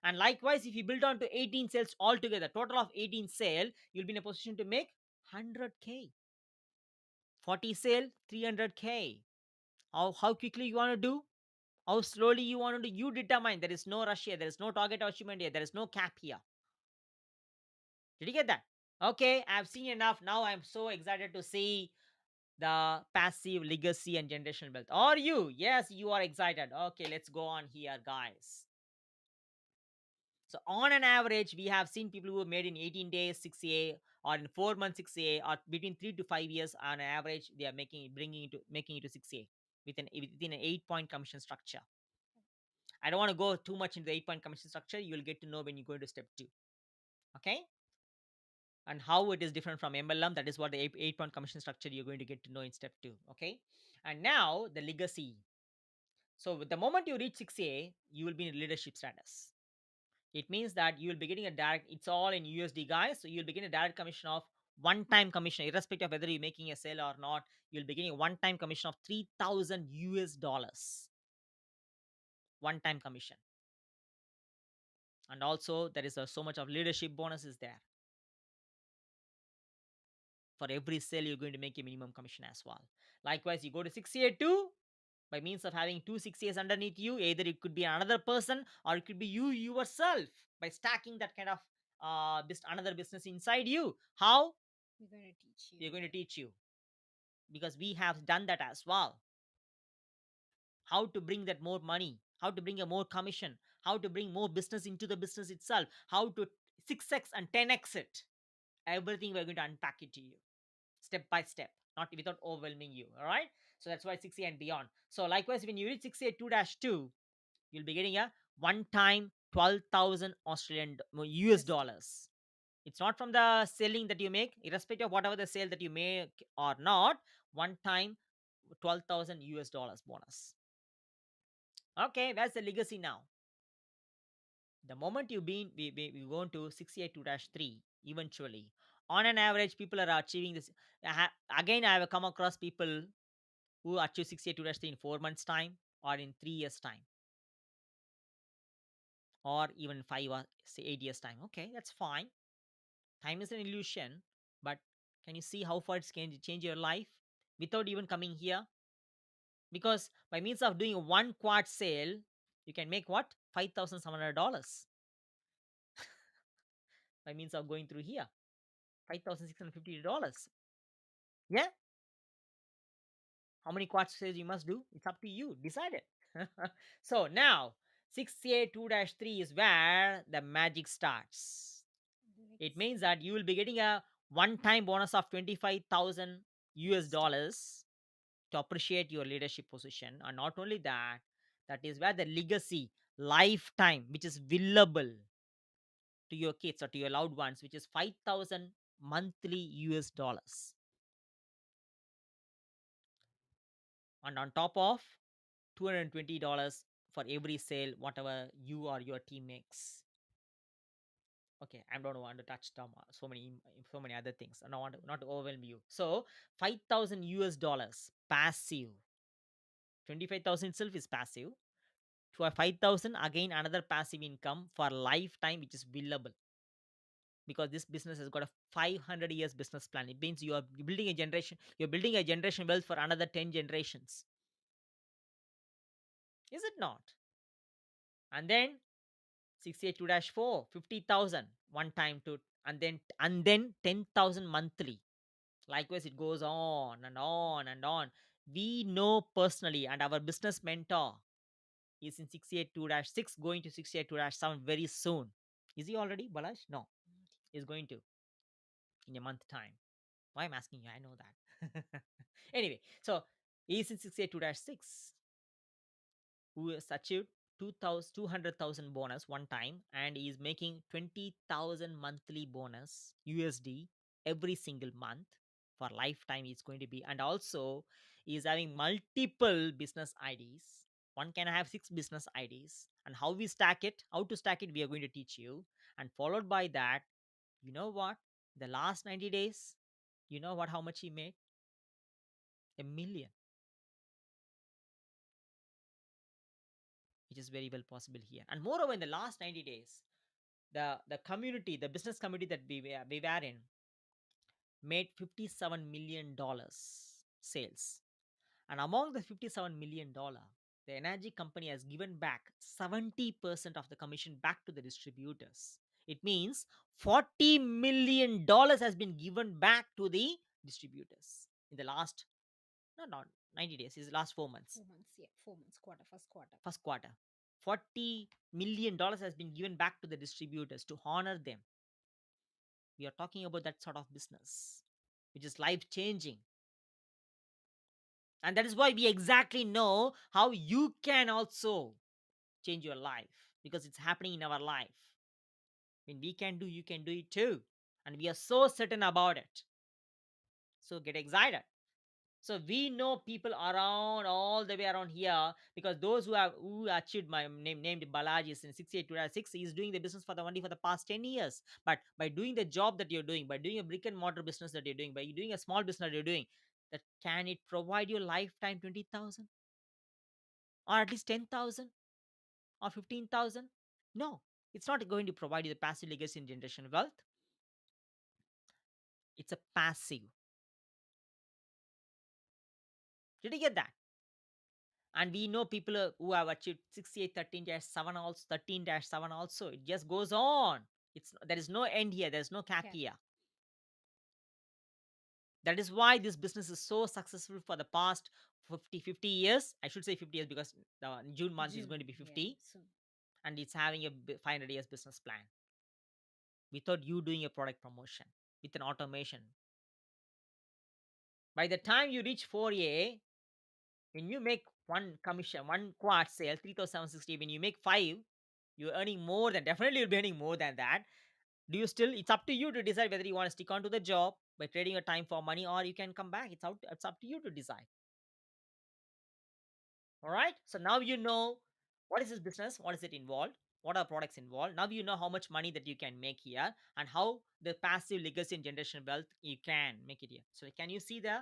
And likewise, if you build on to 18 sales altogether, total of 18 sale, you'll be in a position to make 100K. 40 sale, 300K. How quickly you want to do? How slowly you want to do? You determine. There is no rush here. There is no target achievement here. There is no cap here. Did you get that? Okay, I've seen enough. Now I'm so excited to see the passive legacy and generational wealth. Are you? Yes, you are excited. Okay, let's go on here, guys. So, on an average, we have seen people who made in 18 days 6A, or in 4 months 6A, or between 3 to 5 years. On average, they are making it to 6A within an 8 point commission structure. I don't want to go too much into the 8 point commission structure. You'll get to know when you go into step two. Okay, and how it is different from MLM. That is what the 8 point commission structure you're going to get to know in step two. Okay, and now the legacy. So, with the moment you reach 6A, you will be in leadership status. It means that you will be getting a direct, it's all in USD, guys. So, you'll be getting a direct commission of one time commission, irrespective of whether you're making a sale or not. You'll be getting a one time commission of 3,000 US dollars. One time commission. And also, there is so much of leadership bonuses there. For every sale, you're going to make a minimum commission as well. Likewise, you go to 6A2 by means of having two 6As underneath you. Either it could be another person or it could be you yourself, by stacking that kind of another business inside you. How? We're going to teach you. We're going to teach you, because we have done that as well. How to bring that more money, how to bring a more commission, how to bring more business into the business itself, how to 6x and 10x it. Everything we're going to unpack it to you step by step, not without overwhelming you. All right. So that's why 6A and beyond. So likewise, when you reach 6A 2-2, you'll be getting a one time 12,000 Australian US USD. dollars. It's not from the selling that you make, irrespective of whatever the sale that you make or not. One time 12,000 US dollars bonus. Okay, where's the legacy now? The moment we go into 6A2-3, eventually, on an average, people are achieving this. Again, I have come across people who achieve 6A2-3 in 4 months' time, or in 3 years' time, or even 8 years' time. Okay, that's fine. Time is an illusion, but can you see how far it can change your life without even coming here? Because by means of doing one quad sale, you can make what, $5,700 by means of going through here. $5,650. Yeah. How many quad sales you must do? It's up to you. Decide it. So now 6A2-3 is where the magic starts. It means Legacy. that you will be getting a one-time bonus of 25,000 US USD. dollars to appreciate your leadership position. And not only that, that is where the legacy lifetime, which is willable to your kids or to your loved ones, which is 5,000 monthly US dollars. And on top of $220 for every sale, whatever you or your team makes. Okay, I don't want to touch so many other things. I don't want to not to overwhelm you. So 5,000 US dollars passive. 25,000 itself is passive. To a 5,000, again another passive income for lifetime, which is billable, because this business has got a 500 years business plan. It means you are building a generation. You're building a generation wealth for another 10 generations. Is it not? And then 6A2-4, 50,000 one time to, and then 10,000 monthly. Likewise, it goes on and on and on. We know personally, and our business mentor is in 6A2-6, going to 6A2-7 very soon. Is he already, Balaj? No, he's going to in a month time. Why I'm asking you? I know that. Anyway, so he's in 682-6 who has achieved 200,000 bonus one time, and he is making 20,000 monthly bonus USD every single month for lifetime. It's going to be, and also he is having multiple business IDs. One can have 6 business IDs, and how we stack it, how to stack it, we are going to teach you. And followed by that, you know what? The last 90 days, you know what? How much he made? 1 million, which is very well possible here. And moreover, in the last 90 days, the community, the business community that we were in, made $57 million sales. And among the $57 million, the energy company has given back 70% of the commission back to the distributors. It means $40 million has been given back to the distributors in the last, no, not 90 days, is the last 4 months. 4 months, yeah, 4 months, quarter, first quarter. First quarter. $40 million has been given back to the distributors to honor them. We are talking about that sort of business, which is life changing. And that is why we exactly know how you can also change your life, because it's happening in our life. When we can do, you can do it too. And we are so certain about it. So get excited. So we know people around all the way around here, because those who achieved my name named Balaji is in 682-6 is doing the business for the only for the past 10 years. But by doing the job that you're doing, by doing a brick and mortar business that you're doing, by doing a small business that you're doing, that can it provide you lifetime 20,000 or at least 10,000 or 15,000? No, it's not going to provide you the passive legacy and generation wealth. It's a passive. Did you get that? And we know people who have achieved 68 13-7 also, 13-7 also. It just goes on. There is no end here, there's no cap Cap. here. That is why this business is so successful for the past 50 years. I should say 50 years, because the June month is June, going to be yeah, 50. soon. And it's having a 500 years business plan without you doing a product promotion, with an automation. By the time you reach 4A, when you make one commission, one quart sale, 3,760, when you make 5, you're earning more than, definitely you'll be earning more than that. Do you still, it's up to you to decide whether you want to stick on to the job by trading your time for money, or you can come back. It's up to you to decide. All right. So now you know what is this business, what is it involved, what are products involved. Now you know how much money that you can make here, and how the passive legacy and generation wealth you can make it here. So can you see the,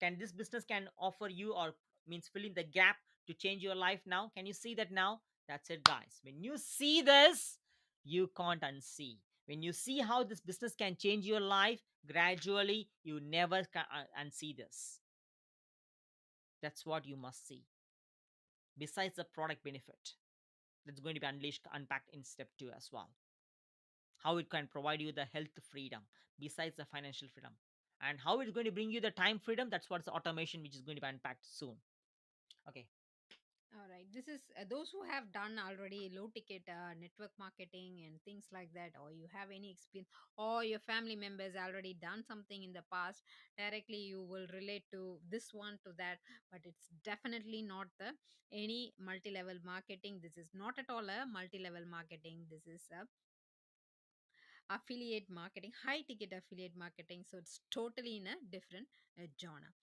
can this business can offer you, or means fill in the gap to change your life now? Can you see that now? That's it, guys. When you see this, you can't unsee. When you see how this business can change your life gradually, you never can unsee this. That's what you must see. Besides the product benefit that's going to be unleashed, unpacked in step 2 as well. How it can provide you the health freedom besides the financial freedom, and how it's going to bring you the time freedom. That's what's the automation, which is going to be unpacked soon. Okay. All right. This is those who have done already low ticket network marketing and things like that, or you have any experience, or your family members already done something in the past. Directly, you will relate to this one to that, but it's definitely not the any multi level marketing. This is not at all a multi level marketing. This is a affiliate marketing, high ticket affiliate marketing. So it's totally in a different genre.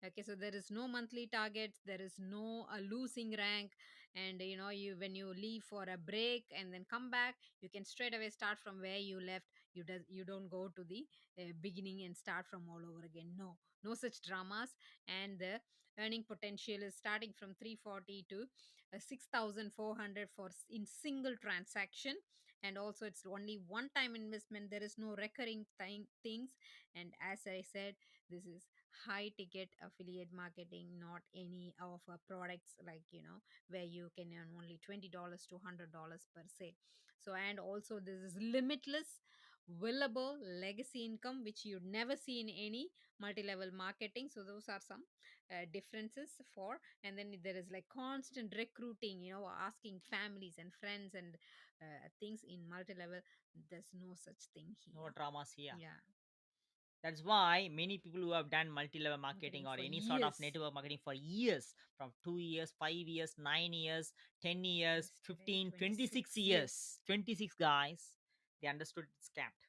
Okay, so there is no monthly targets, there is no losing rank, and you when you leave for a break and then come back, you can straight away start from where you left. You don't go to the beginning and start from all over again. No, no such dramas. And the earning potential is starting from 340 to 6400 for in single transaction. And also it's only one time investment, there is no recurring things. And as I said, this is high ticket affiliate marketing, not any of our products like where you can earn only $20 to $100 per se. So and also this is limitless willable legacy income, which you'd never see in any multi-level marketing. So those are some differences for. And then there is like constant recruiting, asking families and friends and things in multi-level. There's no such thing No here. dramas here. Yeah, That's why many people who have done multi-level marketing marketing or for any sort of years. network marketing for years, from 2 years, 5 years, 9 years, 10 years, Yesterday, 15, 26 26 years. years, 26 guys, they understood it's capped.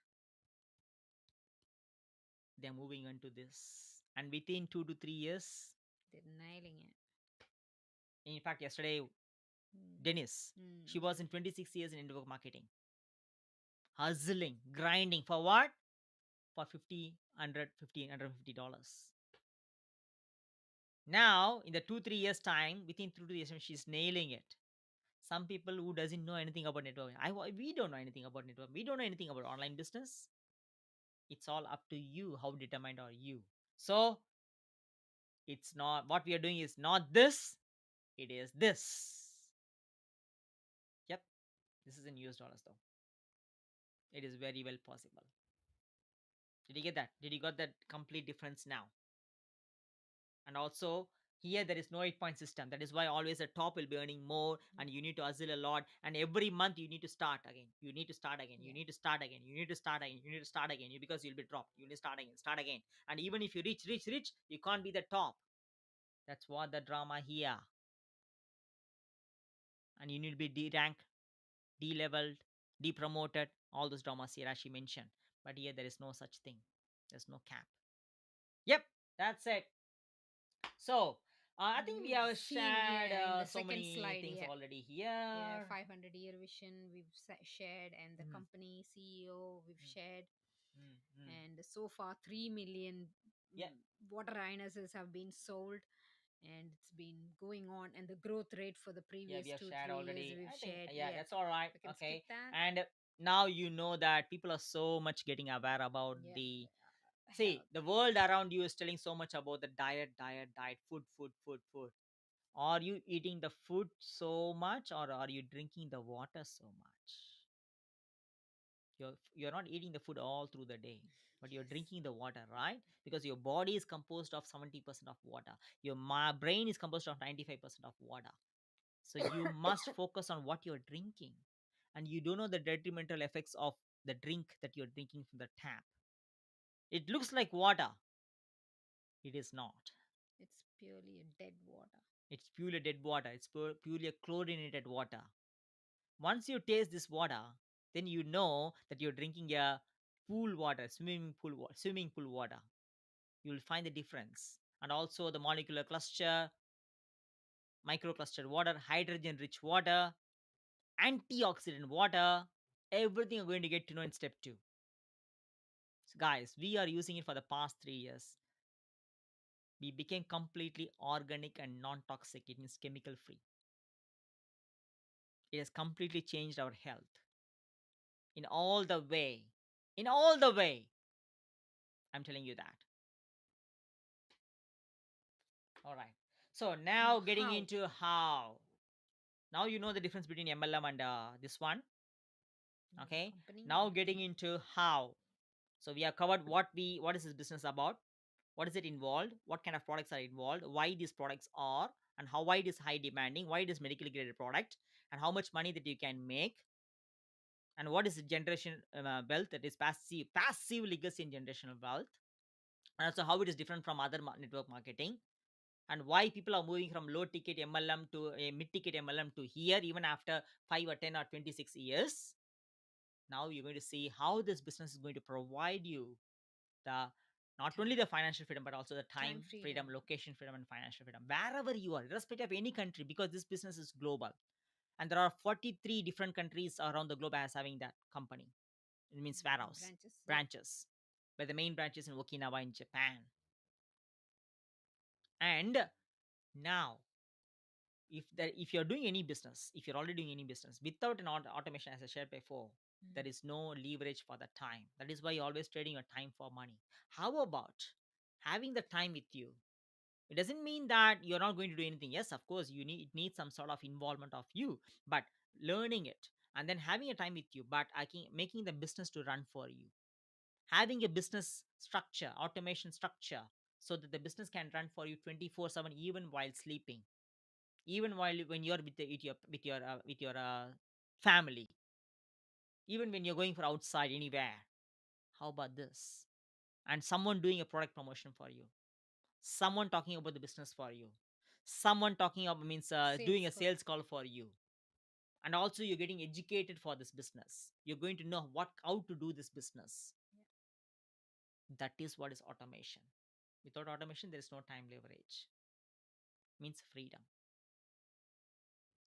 They're moving into this. And within 2 to 3 years, They're nailing it. in fact, yesterday, Mm. Dennis, she was in Mm. 26 years in network marketing, hustling, grinding for what? For 50, 100, $1,550. Now, in the 2 3 years time, within 2 3 years, time, she's nailing it. Some people who doesn't know anything about networking, we don't know anything about network. We don't know anything about online business. It's all up to you. How determined are you? So it's not what we are doing is not this. It is this. Yep, this is in US dollars though. It is very well possible. Did you get that? Did you got that complete difference now? And also here there is no 8 point system. That is why always the top will be earning more, and you need to hustle a lot, and every month you need to start again, you need to start again, you Yeah. need to start again, you need to start again, you need to start again, because you'll be dropped, you need to start again. And even if you reach, you can't be the top. That's what the drama here. And you need to be de-ranked, de-leveled, de-promoted, all those dramas here as she mentioned. But here there is no such thing. There's no cap. Yep, that's it. So I think we We've have seen, shared yeah, in the so second many slide, things yeah. already Yeah, here. 500-year vision we've shared, and the Mm, company CEO we've mm, shared. mm, mm. And so far 3 million Yeah, water harnesses have been sold, and it's been going on. And the growth rate for the yeah, previous we have two shared three years already. we've I think shared. yeah, Yeah, that's all right. we can skip Okay, that. and now you know that people are so much getting aware about Yeah, the. See, health. the world around you is telling so much about the diet, food. Are you eating the food so much, or are you drinking the water so much? You're not eating the food all through the day, but you're Yes. drinking the water, right? Because your body is composed of 70% of water. Your brain is composed of 95% of water. So you must focus on what you're drinking. And you don't know the detrimental effects of the drink that you're drinking from the tap. It looks like water. It is not. It's purely a dead water. It's purely dead water. It's purely a chlorinated water. Once you taste this water, then you know that you're drinking a pool water, swimming pool water. You will find the difference. And also the molecular cluster, microclustered water, hydrogen rich water, antioxidant water, everything you're going to get to know in step 2. So guys, we are using it for the past 3 years. We became completely organic and non-toxic. It means chemical free. It has completely changed our health in all the way. In all the way. I'm telling you that. All right. So Now now getting how? into how. Now you know the difference between MLM and this one. The Okay. company, Now yeah. getting into how. So we have covered what is this business about, what is it involved, what kind of products are involved, why these products are, and how why it is high demanding, why it is medically graded product, and how much money that you can make, and what is the generation wealth, that is passive legacy in generational wealth, and also how it is different from other network marketing, and why people are moving from low ticket MLM to a mid ticket MLM to here even after 5 or 10 or 26 years. Now you're going to see how this business is going to provide you the not Time, only the financial freedom but also the time time freedom, freedom. location freedom, and financial freedom wherever you are, irrespective of any country, because this business is global. And there are 43 different countries around the globe as having that company. It means warehouse Branches, yeah. branches, but the main branch is in Okinawa in Japan. And now if you're doing any business, if you're already doing any business without an automation, as I shared before, there Mm. is no leverage for the time. That is why you're always trading your time for money. How about having the time with you? It doesn't mean that you're not going to do anything. Yes, of course, it needs some sort of involvement of you, but learning it and then having a time with you, but I can making the business to run for you, having a business structure, automation structure, so that the business can run for you 24/7, even while sleeping, even while when you're with your family. even when you're going for outside anywhere. How about this? And someone doing a product promotion for you, someone talking about the business for you, someone talking about means doing Sales a call. sales call for you. And also you're getting educated for this business, you're going to know what how to do this business. Yeah. That is what is automation. Without automation there is no time leverage, means freedom.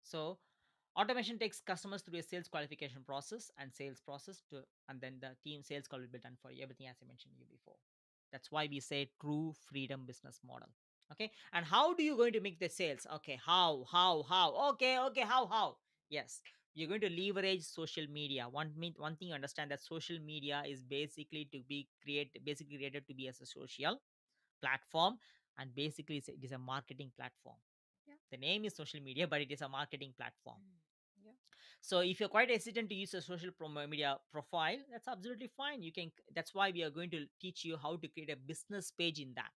So automation takes customers through a sales qualification process and sales process to, and then the team sales call will be done for you, everything as I mentioned to you before. That's why we say true freedom business model. Okay, and how do you going to make the sales? Okay, how okay, how yes, you're going to leverage social media. One thing you understand, that social media is basically to be basically created to be as a social platform, and basically it is a marketing platform. Yeah. The name is social media, but it is a marketing platform. Mm. Yeah. So if you're quite hesitant to use a social media profile, that's absolutely fine. You can. That's why we are going to teach you how to create a business page in that.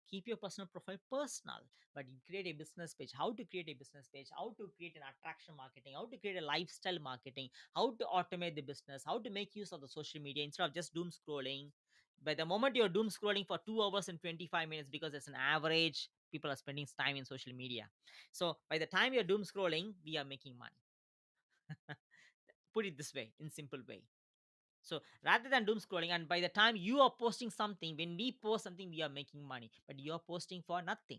Keep your personal profile personal, but you create a business page. How to create a business page? How to create an attraction marketing? How to create a lifestyle marketing? How to automate the business? How to make use of the social media instead of just doom scrolling? By the moment you're doom scrolling for 2 hours and 25 minutes, because it's an average, people are spending time in social media. So by the time you're doom scrolling, we are making money. Put it this way, in simple way. So rather than doom scrolling, and by the time you are posting something, when we post something, we are making money, but you are posting for nothing.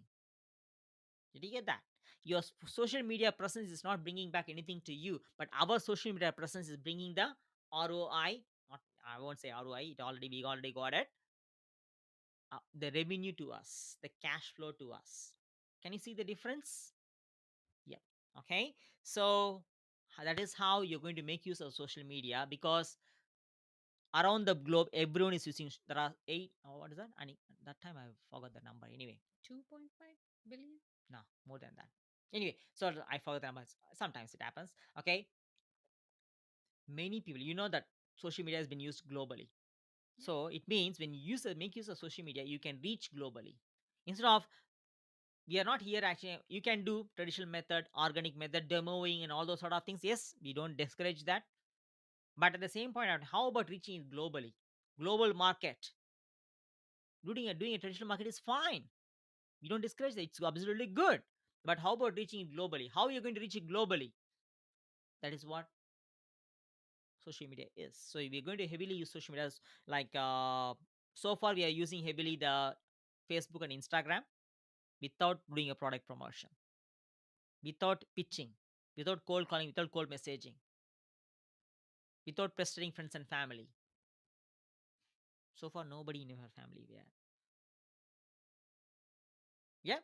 Did you get that? Your social media presence is not bringing back anything to you, but our social media presence is bringing the ROI. Not, I won't say ROI. We already got it. The revenue to us, the cash flow to us. Can you see the difference? Yeah. Okay. So that is how you're going to make use of social media, because around the globe everyone is using. There are eight, what is that? That time I forgot the number. Anyway, 2.5 billion. no, more than that. Anyway, so I forgot the numbers. Sometimes it happens. Okay, many people, you know that social media has been used globally. Yeah. So it means when you make use of social media, you can reach globally. Instead of, we are not here actually, you can do traditional method, organic method, demoing and all those sort of things. Yes, we don't discourage that, but at the same point out, how about reaching it globally? Global market, doing a traditional market is fine. We don't discourage that. It's absolutely good. But how about reaching it globally? How are you going to reach it globally? That is what social media is. So we're going to heavily use social media like so far we are using heavily the Facebook and Instagram without doing a product promotion, without pitching, without cold calling, without cold messaging, without pestering friends and family. So far nobody in your family there. Yeah.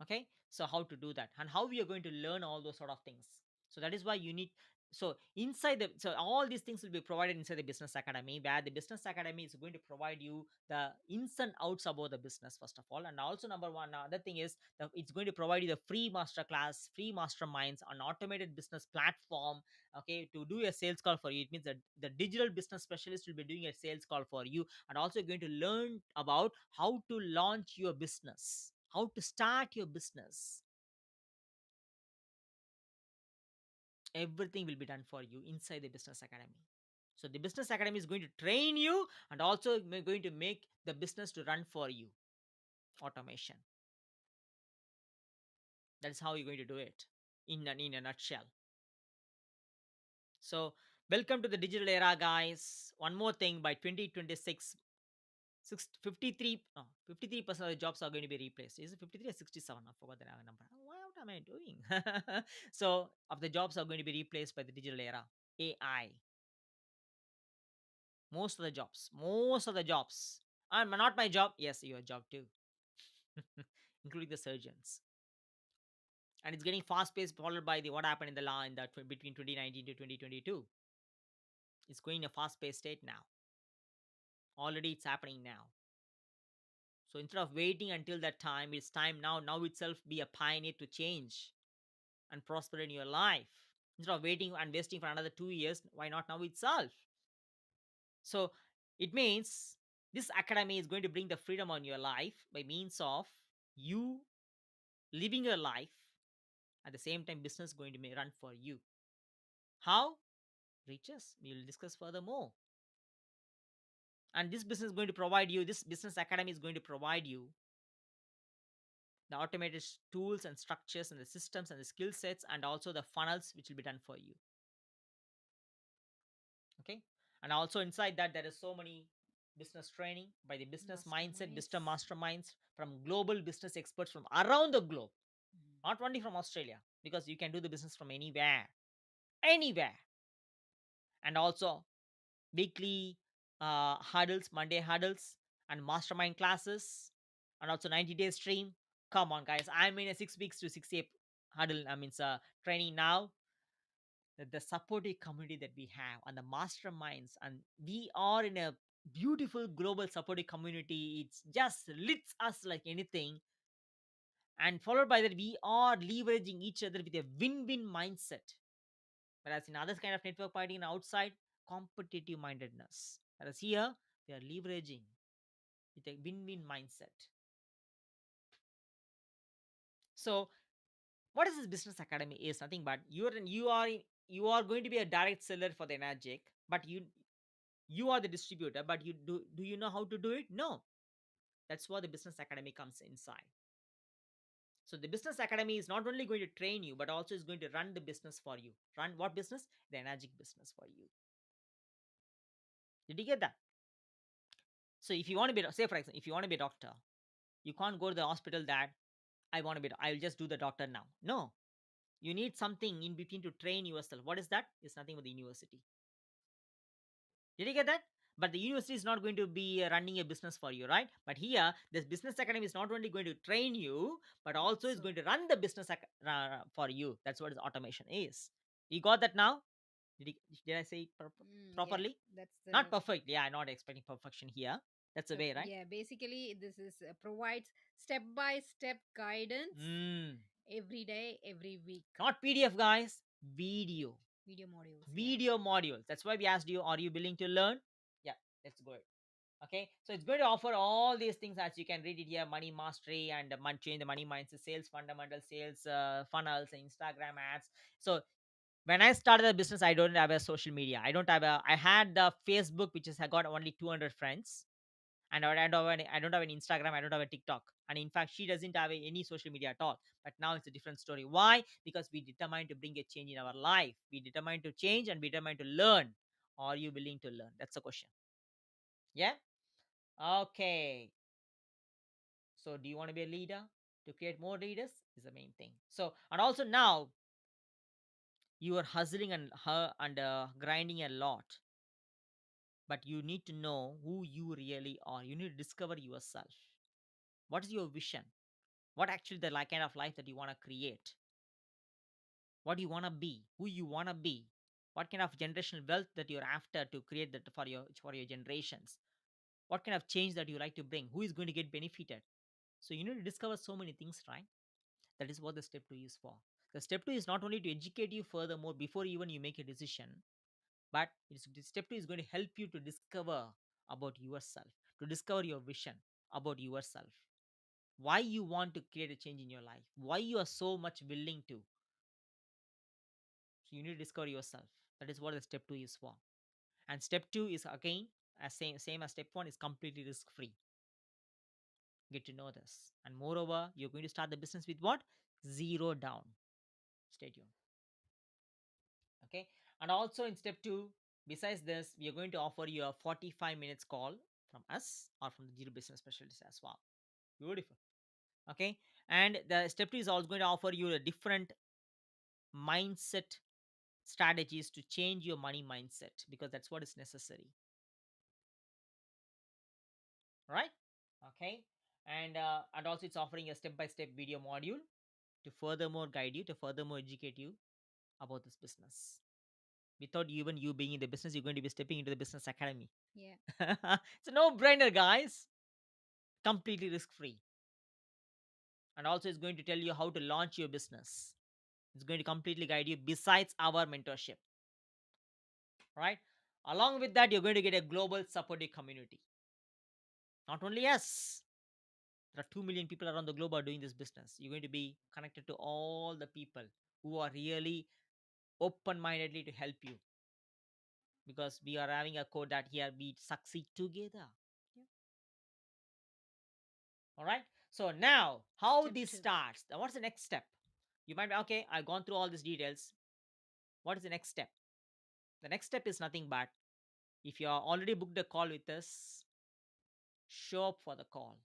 Okay, so how to do that and how we are going to learn all those sort of things. So that is why you need, so inside the, so all these things will be provided inside the business academy, where the business academy is going to provide you the ins and outs about the business first of all. And also number one, other thing is that it's going to provide you the free masterclass, free masterminds, an automated business platform. Okay, to do a sales call for you, it means that the digital business specialist will be doing a sales call for you, and also going to learn about how to launch your business, how to start your business. Everything will be done for you inside the business academy. So the business academy is going to train you, and also going to make the business to run for you. Automation. That is how you're going to do it in a nutshell. So welcome to the digital era, guys. One more thing, by 2026, 53 53% of the jobs are going to be replaced. Is it 53 or 67? I forgot the number. What am I doing? So of the jobs are going to be replaced by the digital era. AI. Most of the jobs, and not my job, yes, your job too. Including the surgeons. And it's getting fast paced, followed by the what happened in the law in the between 2019 to 2022. It's going in a fast paced state now. Already it's happening now. So instead of waiting until that time, it's time now itself, be a pioneer to change and prosper in your life. Instead of waiting and wasting for another 2 years, why not now itself? So it means this academy is going to bring the freedom on your life by means of you living your life. At the same time, business going to run for you. How? Reach us. We will discuss further more. And this business is going to provide you, this business academy is going to provide you the automated tools and structures and the systems and the skill sets and also the funnels which will be done for you. Okay. And also inside that there is so many business training by the business mindset business Masterminds. masterminds from global business experts from around the globe, Mm. not only from Australia, because you can do the business from anywhere, anywhere. And also weekly hurdles, Monday hurdles, and mastermind classes, and also 90-day stream. Come on, guys! I'm in a 6 weeks to 6 day hurdle. I mean, training now. The supportive community that we have and the masterminds, and we are in a beautiful global supportive community. It's just lifts us like anything. And followed by that, we are leveraging each other with a win-win mindset. Whereas in other kind of network marketing outside, competitive mindedness. Whereas here, we are leveraging with a win-win mindset. So, what is this business academy? Is nothing but you are going to be a direct seller for the Energic, but you are the distributor. But do you know how to do it? No, that's where the business academy comes inside. So the business academy is not only going to train you, but also is going to run the business for you. Run what business? The Energic business for you. Did you get that? So if you want to be, say for example, if you want to be a doctor, you can't go to the hospital that I want to be. I will just do the doctor now. No, you need something in between to train yourself. What is that? It's nothing but the university. Did you get that? But the university is not going to be running a business for you, right? But here, this business academy is not only going to train you, but also is So, going to run the business for you. That's what automation is. You got that now? Did, did I say it yeah, properly? that's Not the perfect. Yeah, I'm not expecting perfection here. That's the so way, right? yeah. Basically, this is provides step by step guidance Mm. every day, every week. Not PDF, guys. Video. Video modules. Yeah. Video modules. That's why we asked you, are you willing to learn? Yeah, let's go. Okay, so it's going to offer all these things as you can read it here: money mastery and change the money mindset, sales fundamental, sales funnels, and Instagram ads. So when I started the business, I don't have a social media. I had the Facebook, which has got only 200 friends. And I don't have an Instagram, I don't have a TikTok. And in fact, she doesn't have any social media at all. But now it's a different story. Why? Because we determined to bring a change in our life. We determined to change and we determined to learn. Are you willing to learn? That's the question. Yeah. Okay. So do you want to be a leader? To create more leaders is the main thing. So and also now you are hustling and grinding a lot, but you need to know who you really are. You need to discover yourself. What is your vision? What actually the kind of life that you want to create? What do you want to be? Who you want to be? What kind of generational wealth that you're after to create that for your generations? What kind of change that you like to bring? Who is going to get benefited? So you need to discover so many things, right? That is what the step 2 is for. The step 2 is not only to educate you furthermore before even you make a decision, but step 2 is going to help you to discover about yourself, to discover your vision about yourself, why you want to create a change in your life, why you are so much willing to. So you need to discover yourself. That is what the step 2 is for. And step 2 is again as same as step 1, is completely risk free. Get to know this. And moreover, you're going to start the business with what? Zero down. Stay tuned. Okay. And also in step 2, besides this, we are going to offer you a 45 minutes call from us or from the Zero Business Specialist as well. Beautiful. Okay. And the step 2 is also going to offer you a different mindset strategies to change your money mindset, because that's what is necessary. Right. Okay. And also it's offering a step by step video module to furthermore guide you, to furthermore educate you about this business. Without even you being in the business, you're going to be stepping into the business academy. Yeah. It's a no brainer, guys. Completely risk free. And also, it's going to tell you how to launch your business. It's going to completely guide you besides our mentorship. Right? Along with that, you're going to get a global supportive community. Not only us, there are 2 million people around the globe are doing this business. You're going to be connected to all the people who are really open mindedly to help you. because we are having a quote that here we succeed together. Yeah. All right. So now, how Step this two. starts? What's the next step? You might be okay. I've gone through all these details. What is the next step? The next step is nothing but if you are already booked a call with us, show up for the call.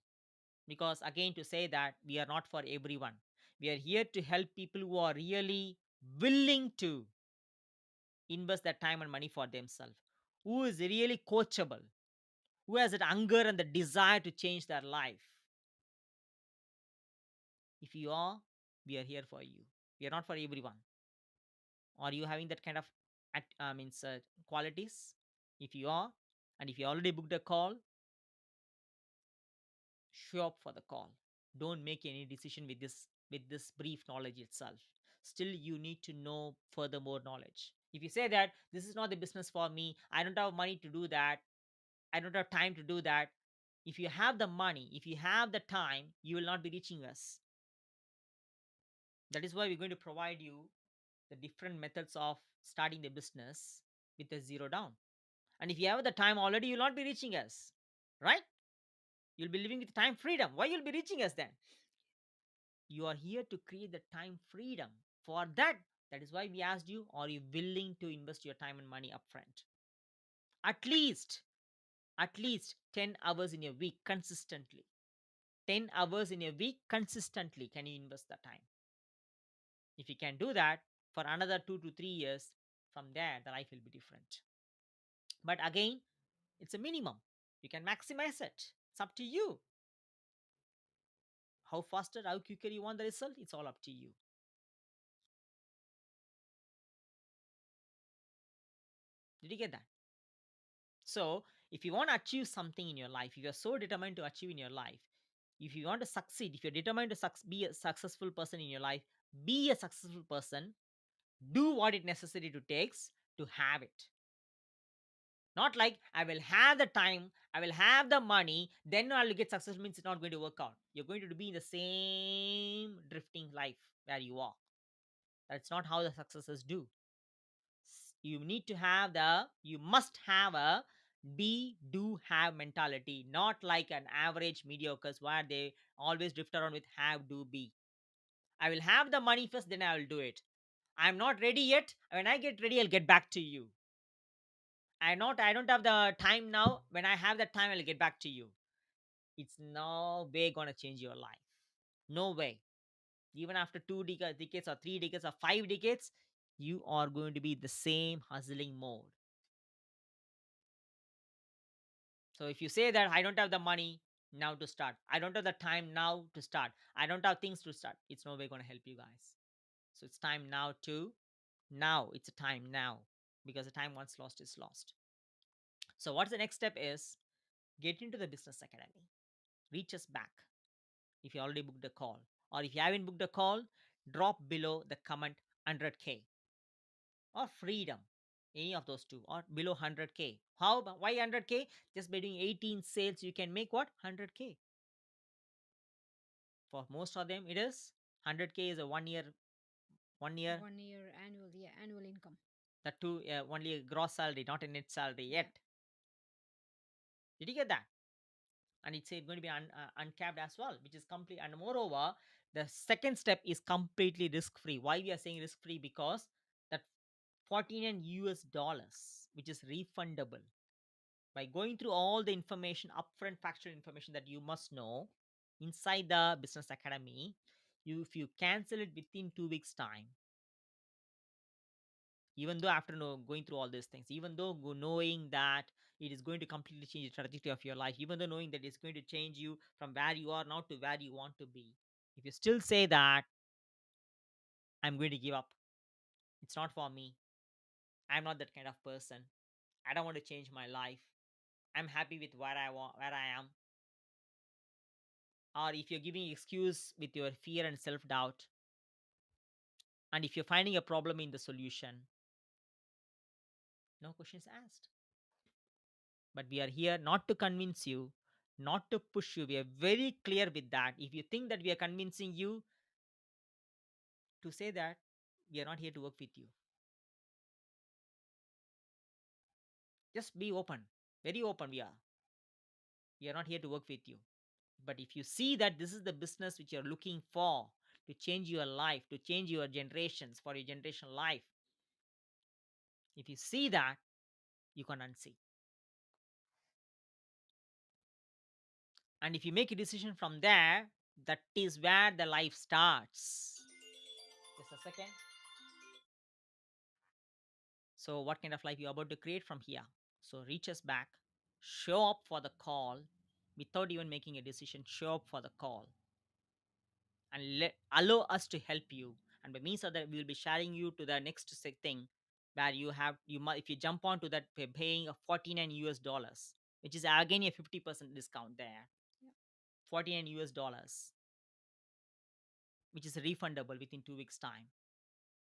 Because again, to say that we are not for everyone, we are here to help people who are really willing to invest their time and money for themselves, who is really coachable, who has that hunger and the desire to change their life. If you are, we are here for you. We are not for everyone. Are you having that kind of qualities? If you are, and if you already booked a call, show up for the call. Don't make any decision with this brief knowledge itself. Still, you need to know furthermore knowledge. If you say that this is not the business for me, I don't have money to do that, I don't have time to do that. If you have the money, if you have the time, you will not be reaching us. That is why we're going to provide you the different methods of starting the business with a zero down. And if you have the time already, you'll not be reaching us, right? You'll be living with time freedom. Why you'll be reaching us then? You are here to create the time freedom. For that, that is why we asked you, are you willing to invest your time and money upfront? At least, at least 10 hours in a week consistently. 10 hours in a week consistently, can you invest that time? If you can do that for another 2 to 3 years, from there, the life will be different. But again, it's a minimum. You can maximize it. It's up to you. How faster, how quicker you want the result, it's all up to you. Did you get that? So, if you want to achieve something in your life, if you're so determined to achieve in your life, if you want to succeed, if you're determined to be a successful person in your life, be a successful person, do what it necessary to takes to have it. Not like I will have the time, I will have the money, then I'll get success means it's not going to work out. You're going to be in the same drifting life where you are. That's not how the successes do. You need to have you must have a be, do, have mentality, not like an average mediocres where they always drift around with have, do, be. I will have the money first, then I will do it. I'm not ready yet. When I get ready, I'll get back to you. I don't have the time now. When I have that time, I'll get back to you. It's no way gonna change your life. No way. Even after decades or 3 decades or 5 decades, you are going to be the same hustling mode. So if you say that I don't have the money now to start, I don't have the time now to start, I don't have things to start, it's no way gonna help you guys. So it's time now. It's a time now, because the time once lost is lost. So what's the next step is get into the business academy. Reach us back if you already booked a call, or if you haven't booked a call, drop below the comment 100K or freedom, any of those two, or below 100K. Why 100K? Just by doing 18 sales you can make what? 100K. For most of them it is 100K is a 1 year. 1 year annual, yeah, annual income. The two only a gross salary, not a net salary Yeah. yet. Did you get that? And it's going to be uncapped as well, which is complete. And moreover, the second step is completely risk free. Why we are saying risk free? Because that 49 US dollars, which is refundable, by going through all the information, upfront factual information that you must know inside the business academy, if you cancel it within 2 weeks time, even though after going through all these things, even though knowing that it is going to completely change the trajectory of your life, even though knowing that it's going to change you from where you are now to where you want to be, if you still say that I'm going to give up, it's not for me, I'm not that kind of person, I don't want to change my life, I'm happy with where I am, or if you're giving excuse with your fear and self doubt, and if you're finding a problem in the solution, no questions asked. But we are here not to convince you, not to push you. We are very clear with that. If you think that we are convincing you, to say that we are not here to work with you. Just be open, very open. We are not here to work with you. But if you see that this is the business which you're looking for to change your life, to change your generations, for your generation life, if you see that, you can unsee. And if you make a decision from there, that is where the life starts. Just a second. So, what kind of life you're about to create from here? So, reach us back, show up for the call without even making a decision, show up for the call and allow us to help you. And by means of that, we will be sharing you to the next thing where if you jump onto that paying a 49 US dollars, which is again a 50% discount there, Yeah. 49 US dollars, which is refundable within 2 weeks' time.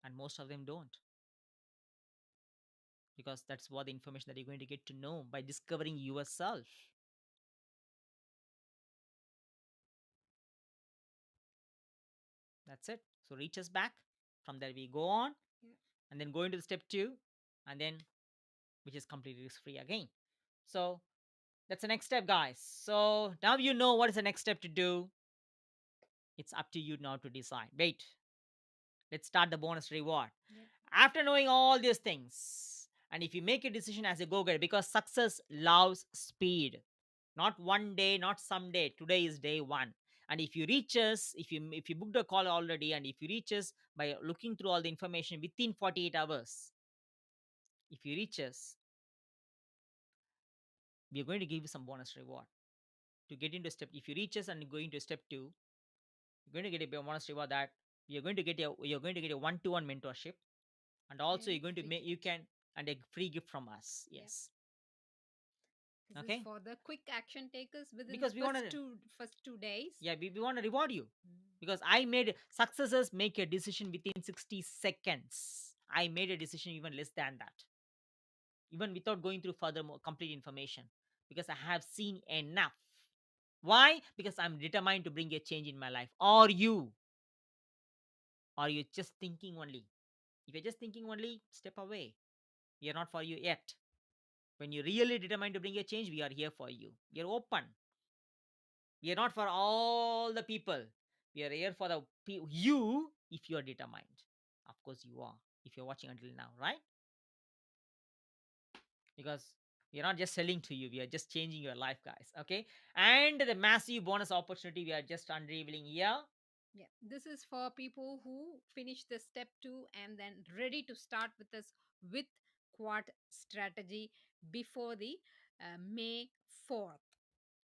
And most of them don't, because that's what the information that you're going to get to know by discovering yourself. That's it. So reach us back. From there, we go on Yeah. and then go into the step two, and then which is completely risk free again. So that's the next step, guys. So now you know what is the next step to do. It's up to you now to decide. Wait, let's start the bonus reward. Yeah. After knowing all these things, and if you make a decision as a go getter, because success loves speed, not one day, not someday. Today is day one. And if you reach us, if you booked a call already, and if you reach us by looking through all the information within 48 hours, if you reach us, we are going to give you some bonus reward to get into step. If you reach us and go into step two, you're going to get a bonus reward that you're going to get a one-to-one mentorship, and also And you're going to free make you gift. can and a free gift from us. Yep. Yes. This is Okay. for the quick action takers within the Because we want to, first 2 days. yeah, we want to reward you, Mm. because I made successes make a decision within 60 seconds. I made a decision even less than that, even without going through further more complete information, because I have seen enough. Why? Because I'm determined to bring a change in my life. Or you? Or you just thinking only? If you're just thinking only, step away. We are not for you yet. When you're really determined to bring a change, we are here for you. We are open. We are not for all the people. We are here for the you if you are determined. Of course, you are. If you're watching until now, right? Because we are not just selling to you, we are just changing your life, guys. Okay. And the massive bonus opportunity we are just unraveling here. Yeah, this is for people who finish the step 2 and then ready to start with us with quad strategy before the May 4th.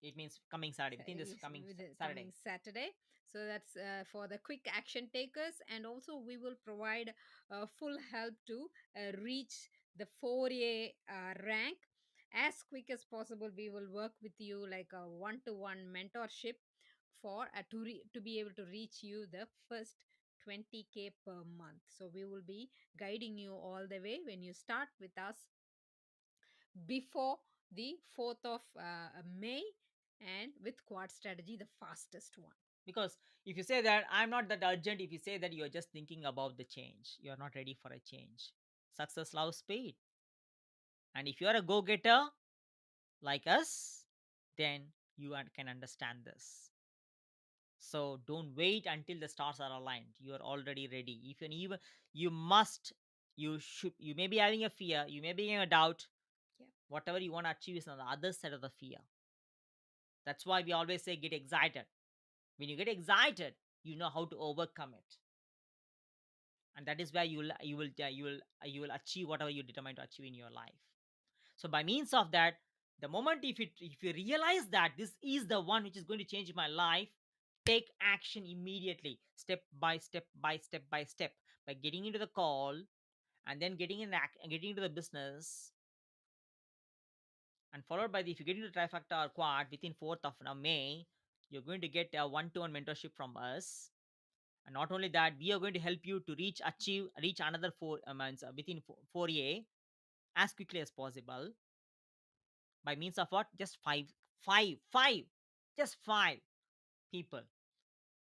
It means coming Saturday, within this Yes, coming with the Saturday. coming Saturday. So that's for the quick action takers, and also we will provide full help to reach the 4A rank as quick as possible. We will work with you like a one-to-one mentorship for to be able to reach you the first 20K per month. So we will be guiding you all the way when you start with us before the 4th of May, and with quad strategy, the fastest one. Because if you say that I'm not that urgent, if you say that you're just thinking about the change, you're not ready for a change. Success loves speed. And if you're a go getter like us, then you can understand this. So don't wait until the stars are aligned. You are already ready. If you even you must, you may be having a fear, you may be having a doubt. Yeah. Whatever you want to achieve is on the other side of the fear. That's why we always say get excited. When you get excited, you know how to overcome it, and that is where you will achieve whatever you determine to achieve in your life. So by means of that, the moment if you realize that this is the one which is going to change my life, take action immediately, step by step by step by step, by getting into the call, and then getting into the business, and followed by the, if you get into trifecta or quad within 4th of May, you're going to get a one-to-one mentorship from us. And not only that, we are going to help you to reach another four months within 4A as quickly as possible, by means of what? Just five, just five people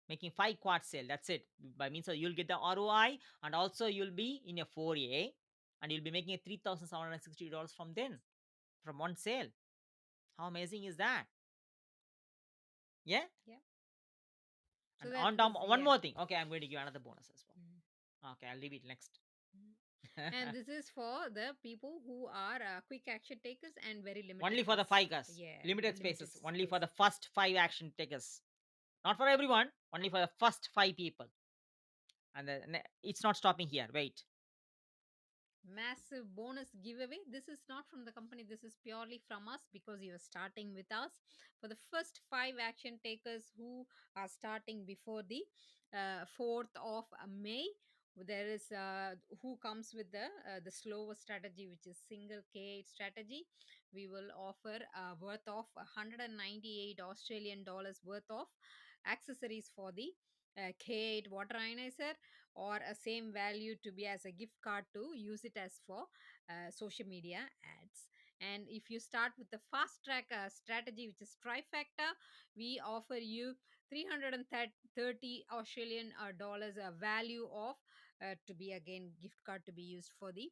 making 5 quad sale. That's it. By means of, you'll get the ROI, and also you'll be in a 4A, and you'll be making a $3,760 from then. from one sale. How amazing is that? Yeah. Yeah. So And that on top, was, one yeah. more thing. Okay, I'm going to give another bonus as Mm, well. Okay, I'll leave it next. mm. And this is for the people who are quick action takers and very limited Only for the space. five guys, Yeah, limited limited spaces. Only for space. the first five action takers. Not for everyone. Only for the first five people. And it's not stopping here. Wait. Massive bonus giveaway. This is not from the company, this is purely from us because you are starting with us. For the first five action takers who are starting before the 4th of May, there is who comes with the slower strategy, which is single K8 strategy. We will offer worth of 198 Australian dollars worth of accessories for the K8 water ionizer, or a same value to be as a gift card to use it as for social media ads. And if you start with the fast track strategy, which is trifecta, we offer you 330 Australian dollars value of to be again gift card to be used for the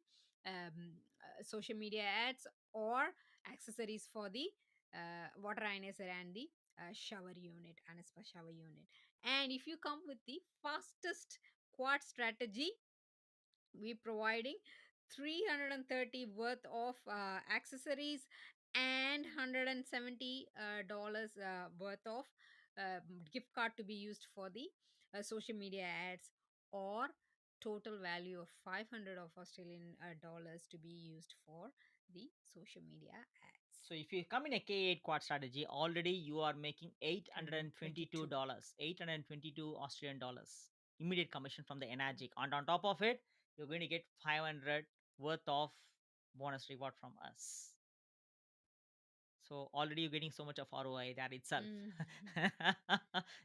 social media ads, or accessories for the water ionizer and the shower unit and a spa shower unit. And if you come with the fastest quad strategy, we providing 330 worth of accessories and 170 dollars worth of gift card to be used for the social media ads, or total value of 500 of Australian dollars to be used for the social media ads. So if you come in a K8 quad strategy, already you are making $222. $822, 822 Australian dollars immediate commission from the Energic. And on top of it, you're going to get 500 worth of bonus reward from us. So already you're getting so much of ROI that itself. Mm.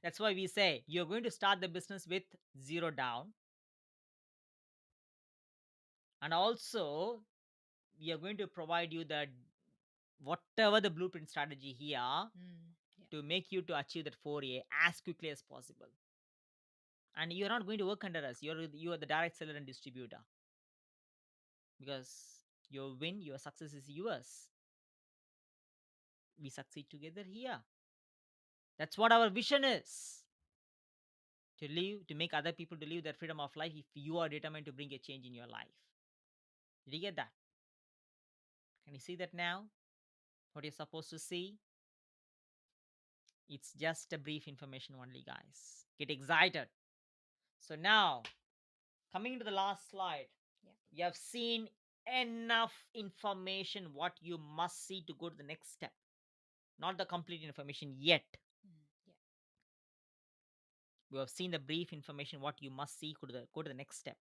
That's why we say you're going to start the business with zero down. And also, we are going to provide you the whatever the blueprint strategy here Mm. Yeah. to make you to achieve that 4A as quickly as possible. And you're not going to work under us. You are the direct seller and distributor, because your win, your success is yours. We succeed together here. That's what our vision is, to live, to make other people to live their freedom of life if you are determined to bring a change in your life. Did you get that? Can you see that now? What you're supposed to see? It's just a brief information only, guys. Get excited. So now, coming to the last slide, Yeah. you have seen enough information what you must see to go to the next step. Not the complete information yet. Mm. Yeah. We have seen the brief information what you must see go to the next step.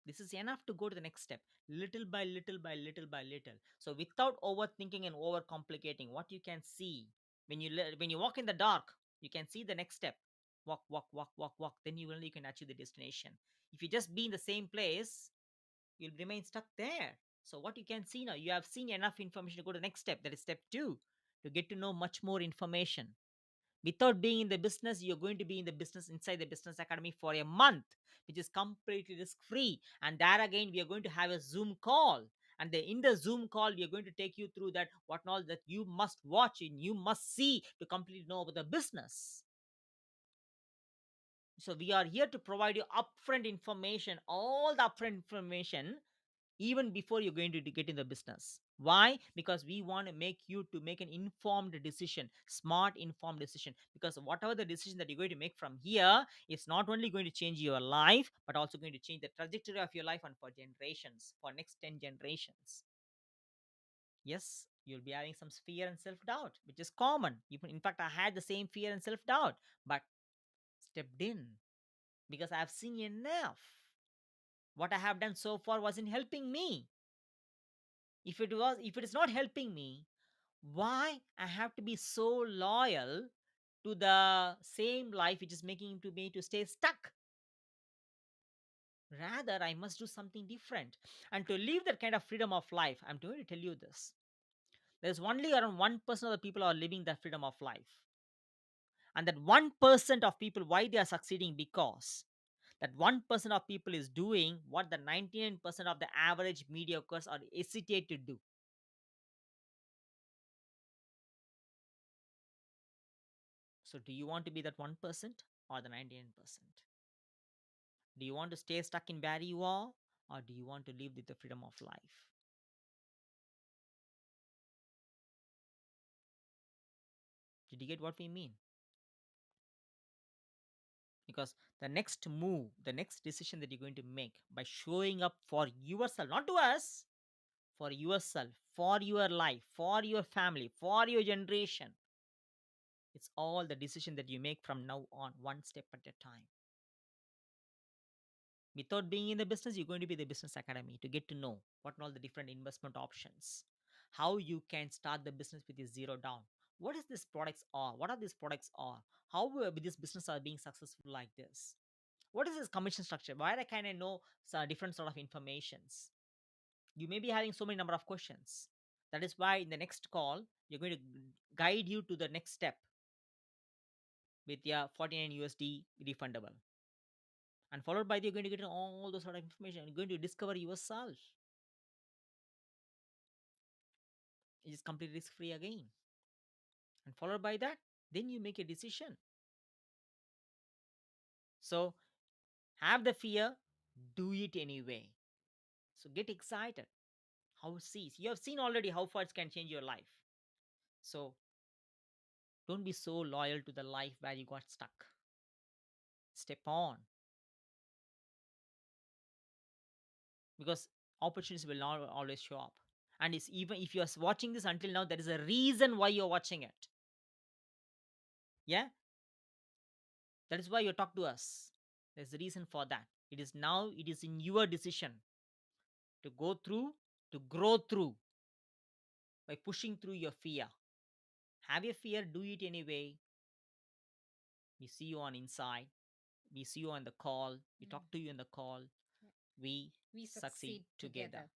This is enough to go to the next step, little by little by little by little. So without overthinking and overcomplicating, what you can see when you walk in the dark, you can see the next step. Walk, walk, walk, walk, walk. Then you can achieve the destination. If you just be in the same place, you'll remain stuck there. So what you can see now, you have seen enough information to go to the next step. That is step two, to get to know much more information. Without being in the business, you're going to be in the business inside the business academy for a month, which is completely risk free. And there again, we are going to have a Zoom call. And in the Zoom call, we are going to take you through that what all that you must watch and you must see to completely know about the business. So we are here to provide you upfront information, all the upfront information, even before you're going to get in the business. Why? Because we want to make you to make an informed decision, smart informed decision, because whatever the decision that you're going to make from here is not only going to change your life, but also going to change the trajectory of your life and for generations, for next 10 generations. Yes, you'll be having some fear and self-doubt, which is common. In fact, I had the same fear and self-doubt, but stepped in because I've seen enough. What I have done so far wasn't helping me. If it is not helping me, why I have to be so loyal to the same life which is making to me to stay stuck? Rather, I must do something different. And to live that kind of freedom of life, I'm going to tell you this. There's only around 1% of the people are living that freedom of life. And that 1% of people, why they are succeeding? Because that 1% of people is doing what the 99% of the average mediocres are hesitate to do. So, do you want to be that 1% or the 99%? Do you want to stay stuck in where you are, or do you want to live with the freedom of life? Did you get what we mean? Because the next move, the next decision that you're going to make by showing up for yourself, not to us, for yourself, for your life, for your family, for your generation, it's all the decision that you make from now on, one step at a time. Without being in the business, you're going to be the business academy to get to know what are all the different investment options, how you can start the business with a zero down. What is these products are? What are these products are? How this business are being successful like this? What is this commission structure? Why I kind of know some different sort of informations? You may be having so many number of questions. That is why in the next call, you're going to guide you to the next step with your 49 USD refundable. And followed by that, you're going to get all those sort of information. You're going to discover yourself. It is completely risk free again. And followed by that, then you make a decision. So have the fear, do it anyway. So get excited. How sees you have seen already how far it can change your life. So don't be so loyal to the life where you got stuck. Step on, because opportunities will not always show up. And it's even if you're watching this until now, there is a reason why you're watching it. Yeah, that is why you talk to us. There's a reason for that. It is now, it is in your decision to go through, to grow through by pushing through your fear. Have your fear, do it anyway. We see you on inside. We see you on the call. We Yeah. talk to you in the call. Yeah. We We succeed succeed together. together.